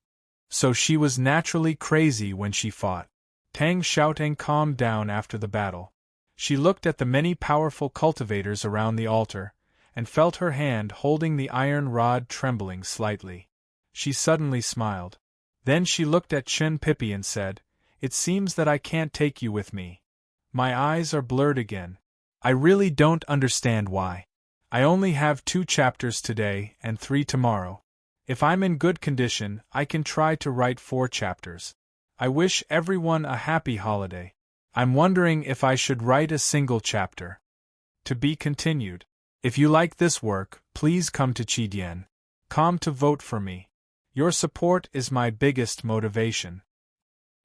So she was naturally crazy when she fought. Tang Xiaotang calmed down after the battle. She looked at the many powerful cultivators around the altar, and felt her hand holding the iron rod trembling slightly. She suddenly smiled. Then she looked at Chen Pippi and said, "It seems that I can't take you with me. My eyes are blurred again. I really don't understand why. I only have 2 chapters today and 3 tomorrow. If I'm in good condition, I can try to write 4 chapters. I wish everyone a happy holiday. I'm wondering if I should write a single chapter." To be continued. If you like this work, please come to Qidien.com to vote for me. Your support is my biggest motivation.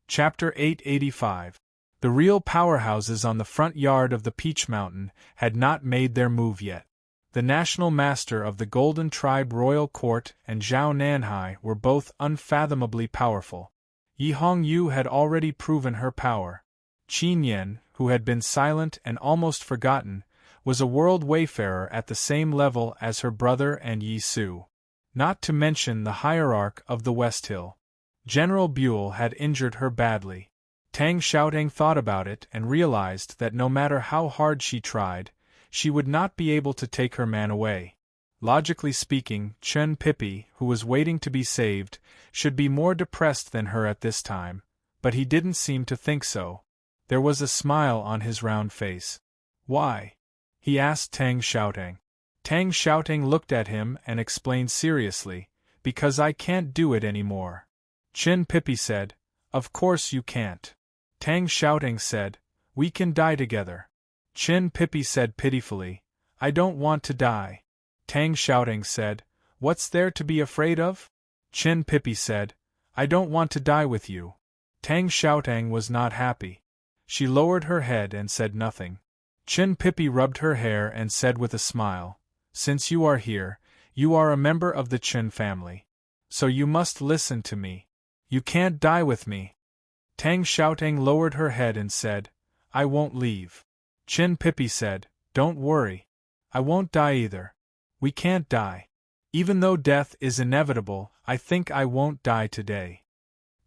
Chapter 885. The real powerhouses on the front yard of the Peach Mountain had not made their move yet. The national master of the Golden Tribe Royal Court and Zhao Nanhai were both unfathomably powerful. Yi Hongyu had already proven her power. Qin Yan, who had been silent and almost forgotten, was a world wayfarer at the same level as her brother and Yi Su. Not to mention the hierarch of the West Hill. General Buell had injured her badly. Tang Xiaotang thought about it and realized that no matter how hard she tried, she would not be able to take her man away. Logically speaking, Chen Pippi, who was waiting to be saved, should be more depressed than her at this time, but he didn't seem to think so. There was a smile on his round face. "Why?" he asked Tang Xiaotang. Tang Xiaotang looked at him and explained seriously, "Because I can't do it anymore." Chen Pippi said, "Of course you can't." Tang Xiaotang said, "We can die together." Chen Pippi said pitifully, "I don't want to die." Tang Xiaotang said, "What's there to be afraid of?" Chen Pippi said, "I don't want to die with you." Tang Xiaotang was not happy. She lowered her head and said nothing. Chen Pippi rubbed her hair and said with a smile, "Since you are here, you are a member of the Chen family. So you must listen to me. You can't die with me." Tang Xiaotang lowered her head and said, "I won't leave." Chen Pippi said, "Don't worry. I won't die either. We can't die. Even though death is inevitable, I think I won't die today."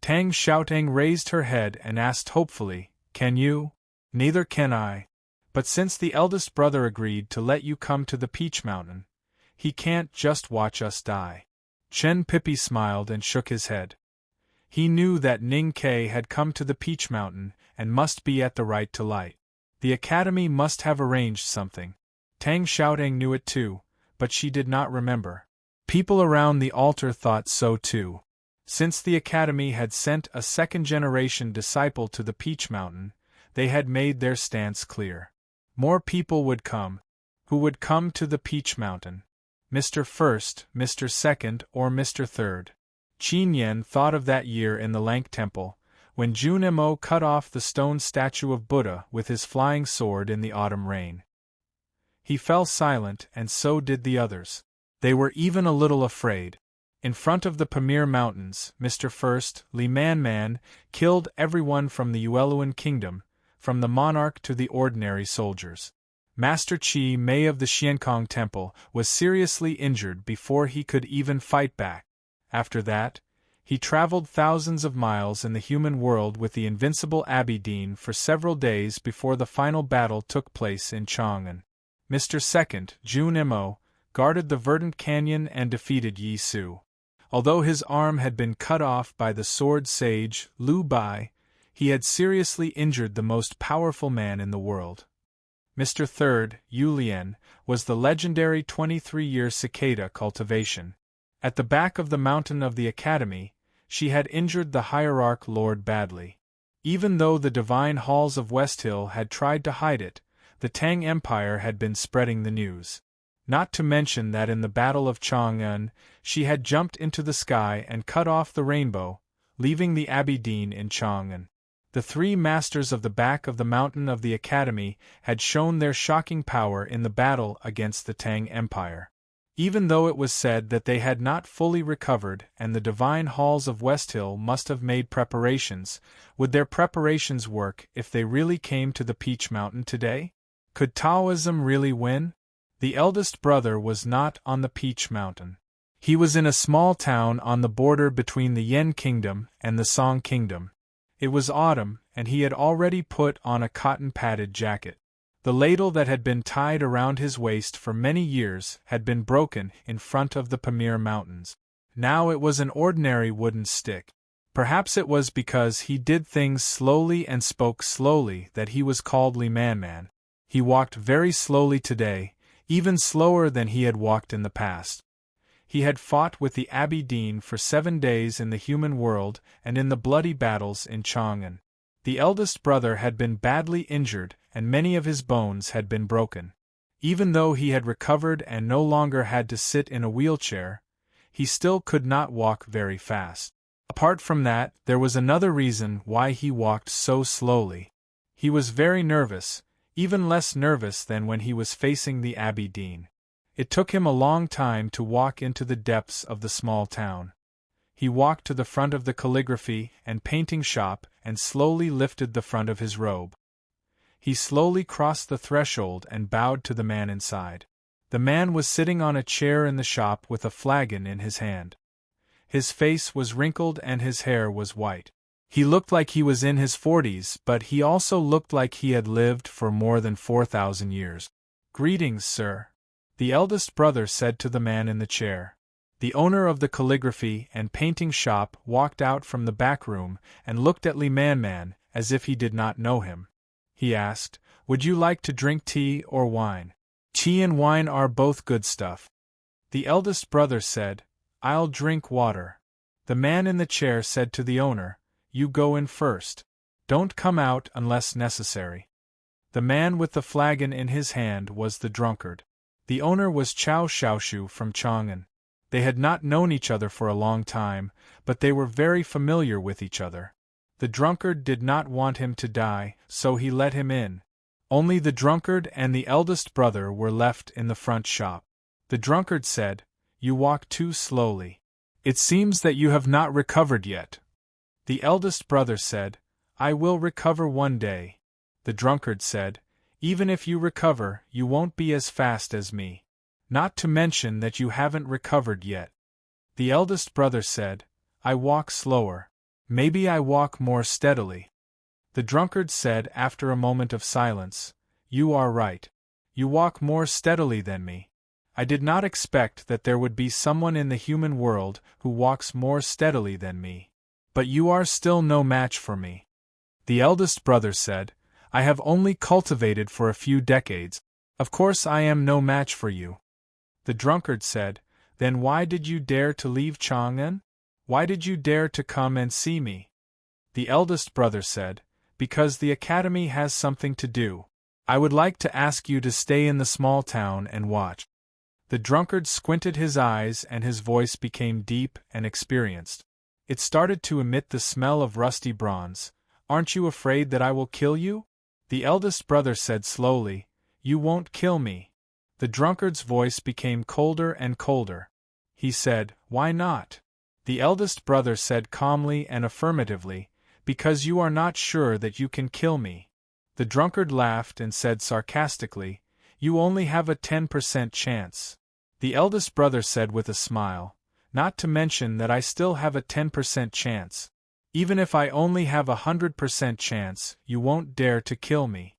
Tang Xiaotang raised her head and asked hopefully, "Can you?" "Neither can I. But since the eldest brother agreed to let you come to the Peach Mountain, he can't just watch us die." Chen Pippi smiled and shook his head. He knew that Ning Ke had come to the Peach Mountain and must be at the right to light. The Academy must have arranged something. Tang Xiaotang knew it too, but she did not remember. People around the altar thought so too. Since the Academy had sent a second-generation disciple to the Peach Mountain, they had made their stance clear. More people would come. Who would come to the Peach Mountain? Mr. First, Mr. Second, or Mr. Third? Qin Yan thought of that year in the Lank Temple, when Junemo cut off the stone statue of Buddha with his flying sword in the autumn rain. He fell silent, and so did the others. They were even a little afraid. In front of the Pamir Mountains, Mr. First, Li Man, killed everyone from the Yueluan kingdom, from the monarch to the ordinary soldiers. Master Qi Mei of the Xiankong Temple was seriously injured before he could even fight back. After that, he traveled thousands of miles in the human world with the invincible Abidine for several days before the final battle took place in Chang'an. Mr. Second, Junemo, guarded the verdant canyon and defeated Yi Su. Although his arm had been cut off by the sword sage, Liu Bai, he had seriously injured the most powerful man in the world. Mr. Third, Yu Lian, was the legendary 23-year cicada cultivation. At the back of the mountain of the Academy, she had injured the hierarch Lord badly. Even though the divine halls of West Hill had tried to hide it, the Tang Empire had been spreading the news. Not to mention that in the Battle of Chang'an, she had jumped into the sky and cut off the rainbow, leaving the Abidine in Chang'an. The 3 masters of the back of the mountain of the Academy had shown their shocking power in the battle against the Tang Empire. Even though it was said that they had not fully recovered and the divine halls of West Hill must have made preparations, would their preparations work if they really came to the Peach Mountain today? Could Taoism really win? The eldest brother was not on the Peach Mountain. He was in a small town on the border between the Yen Kingdom and the Song Kingdom. It was autumn, and he had already put on a cotton-padded jacket. The ladle that had been tied around his waist for many years had been broken in front of the Pamir Mountains. Now it was an ordinary wooden stick. Perhaps it was because he did things slowly and spoke slowly that he was called Limanman. He walked very slowly today, even slower than he had walked in the past. He had fought with the Abbey Dean for 7 days in the human world and in the bloody battles in Chang'an. The eldest brother had been badly injured and many of his bones had been broken. Even though he had recovered and no longer had to sit in a wheelchair, he still could not walk very fast. Apart from that, there was another reason why he walked so slowly. He was very nervous, even less nervous than when he was facing the Abbey Dean. It took him a long time to walk into the depths of the small town. He walked to the front of the calligraphy and painting shop and slowly lifted the front of his robe. He slowly crossed the threshold and bowed to the man inside. The man was sitting on a chair in the shop with a flagon in his hand. His face was wrinkled and his hair was white. He looked like he was in his 40s, but he also looked like he had lived for more than 4,000 years. "Greetings, sir," the eldest brother said to the man in the chair. The owner of the calligraphy and painting shop walked out from the back room and looked at Limanman as if he did not know him. He asked, "Would you like to drink tea or wine?" "Tea and wine are both good stuff." The eldest brother said, "I'll drink water." The man in the chair said to the owner, "You go in first. Don't come out unless necessary." The man with the flagon in his hand was the drunkard. The owner was Chao Xiaoshu from Chang'an. They had not known each other for a long time, but they were very familiar with each other. The drunkard did not want him to die, so he let him in. Only the drunkard and the eldest brother were left in the front shop. The drunkard said, "You walk too slowly. It seems that you have not recovered yet." The eldest brother said, "I will recover one day." The drunkard said, "Even if you recover, you won't be as fast as me. Not to mention that you haven't recovered yet." The eldest brother said, "I walk slower. Maybe I walk more steadily." The drunkard said after a moment of silence, "You are right. You walk more steadily than me. I did not expect that there would be someone in the human world who walks more steadily than me. But you are still no match for me." The eldest brother said, "I have only cultivated for a few decades. Of course I am no match for you." The drunkard said, "Then why did you dare to leave Chang'an? Why did you dare to come and see me?" The eldest brother said, "Because the academy has something to do. I would like to ask you to stay in the small town and watch." The drunkard squinted his eyes and his voice became deep and experienced. It started to emit the smell of rusty bronze. "Aren't you afraid that I will kill you?" The eldest brother said slowly, "You won't kill me." The drunkard's voice became colder and colder. He said, "Why not?" The eldest brother said calmly and affirmatively, "Because you are not sure that you can kill me." The drunkard laughed and said sarcastically, "You only have a 10% chance." The eldest brother said with a smile, "Not to mention that I still have a 10% chance. Even if I only have a 100% chance, you won't dare to kill me."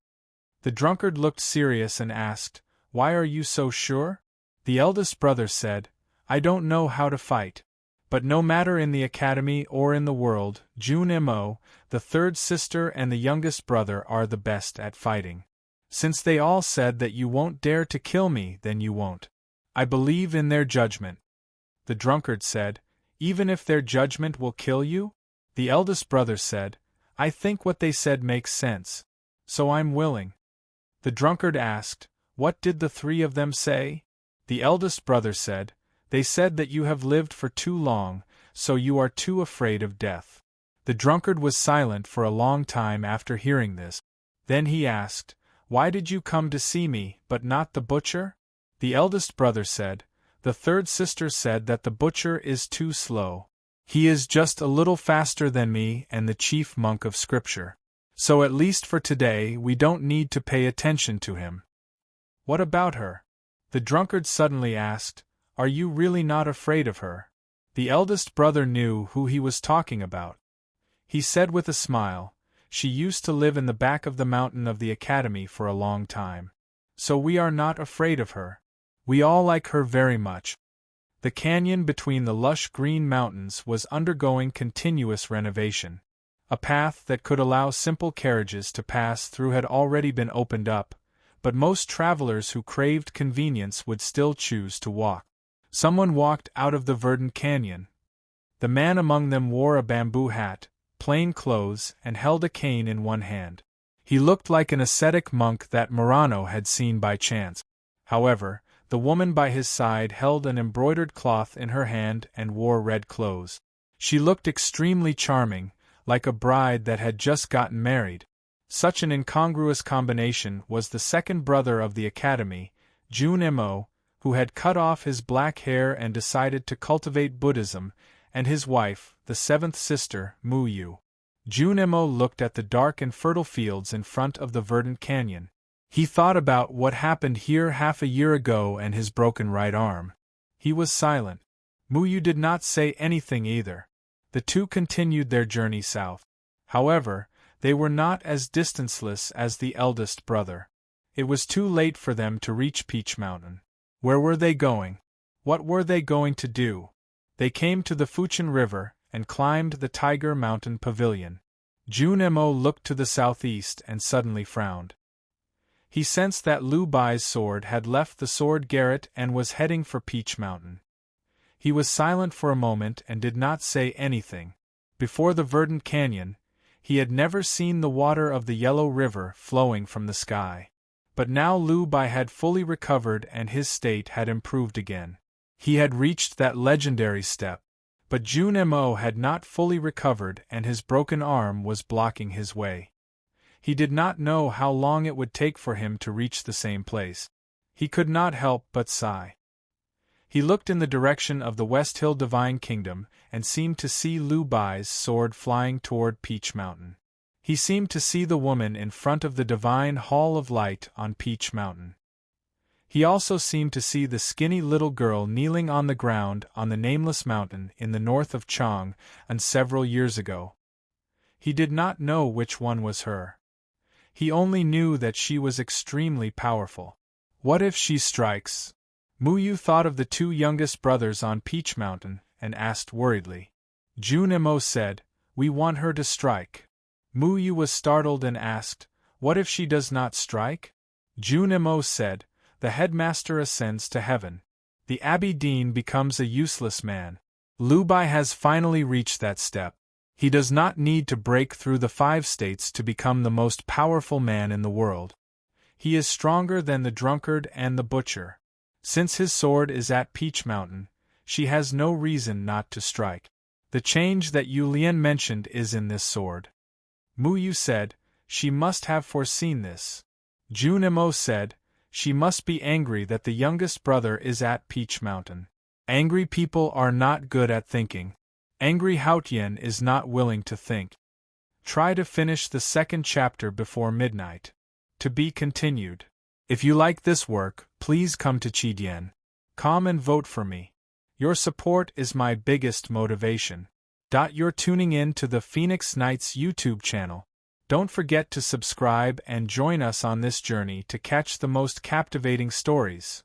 The drunkard looked serious and asked, "Why are you so sure?" The eldest brother said, "I don't know how to fight. But no matter in the academy or in the world, Junimo, the third sister and the youngest brother are the best at fighting. Since they all said that you won't dare to kill me, then you won't. I believe in their judgment." The drunkard said, "Even if their judgment will kill you?" The eldest brother said, "I think what they said makes sense. So I'm willing." The drunkard asked, "What did the 3 of them say?" The eldest brother said, "They said that you have lived for too long, so you are too afraid of death." The drunkard was silent for a long time after hearing this. Then he asked, "Why did you come to see me, but not the butcher?" The eldest brother said, "The third sister said that the butcher is too slow. He is just a little faster than me and the chief monk of Scripture. So at least for today we don't need to pay attention to him." "What about her?" the drunkard suddenly asked. Are you really not afraid of her? The eldest brother knew who he was talking about. He said with a smile, She used to live in the back of the mountain of the academy for a long time. So we are not afraid of her. We all like her very much. The canyon between the lush green mountains was undergoing continuous renovation. A path that could allow simple carriages to pass through had already been opened up, but most travelers who craved convenience would still choose to walk. Someone walked out of the verdant canyon. The man among them wore a bamboo hat, plain clothes, and held a cane in one hand. He looked like an ascetic monk that Murano had seen by chance. However, the woman by his side held an embroidered cloth in her hand and wore red clothes. She looked extremely charming, like a bride that had just gotten married. Such an incongruous combination was the second brother of the academy, Junemo, who had cut off his black hair and decided to cultivate Buddhism, and his wife, the seventh sister, Muyu. Junemo looked at the dark and fertile fields in front of the verdant canyon. He thought about what happened here half a year ago and his broken right arm. He was silent. Muyu did not say anything either. The two continued their journey south. However, they were not as distanceless as the eldest brother. It was too late for them to reach Peach Mountain. Where were they going? What were they going to do? They came to the Fuchin River and climbed the Tiger Mountain Pavilion. Junemo looked to the southeast and suddenly frowned. He sensed that Lu Bai's sword had left the sword garret and was heading for Peach Mountain. He was silent for a moment and did not say anything. Before the verdant canyon, he had never seen the water of the Yellow River flowing from the sky. But now Lu Bai had fully recovered and his state had improved again. He had reached that legendary step. But Junemo had not fully recovered and his broken arm was blocking his way. He did not know how long it would take for him to reach the same place. He could not help but sigh. He looked in the direction of the West Hill Divine Kingdom and seemed to see Lu Bai's sword flying toward Peach Mountain. He seemed to see the woman in front of the Divine Hall of Light on Peach Mountain. He also seemed to see the skinny little girl kneeling on the ground on the nameless mountain in the north of Chang several years ago. He did not know which one was her. He only knew that she was extremely powerful. What if she strikes? Muyu thought of the two youngest brothers on Peach Mountain and asked worriedly. Junemo said, "We want her to strike." Muyu was startled and asked, "What if she does not strike?" Junemo said, "The headmaster ascends to heaven. The abbey dean becomes a useless man. Lu Bai has finally reached that step. He does not need to break through the 5 states to become the most powerful man in the world. He is stronger than the drunkard and the butcher. Since his sword is at Peach Mountain, she has no reason not to strike. The change that Yu Lian mentioned is in this sword." Muyu said, "She must have foreseen this." Junemo said, "She must be angry that the youngest brother is at Peach Mountain. Angry people are not good at thinking. Angry Haotian is not willing to think. Try to finish the 2nd chapter before midnight. To be continued. If you like this work, please come to Chidian. Come and vote for me. Your support is my biggest motivation. You're tuning in to the Phoenix Knights YouTube channel. Don't forget to subscribe and join us on this journey to catch the most captivating stories.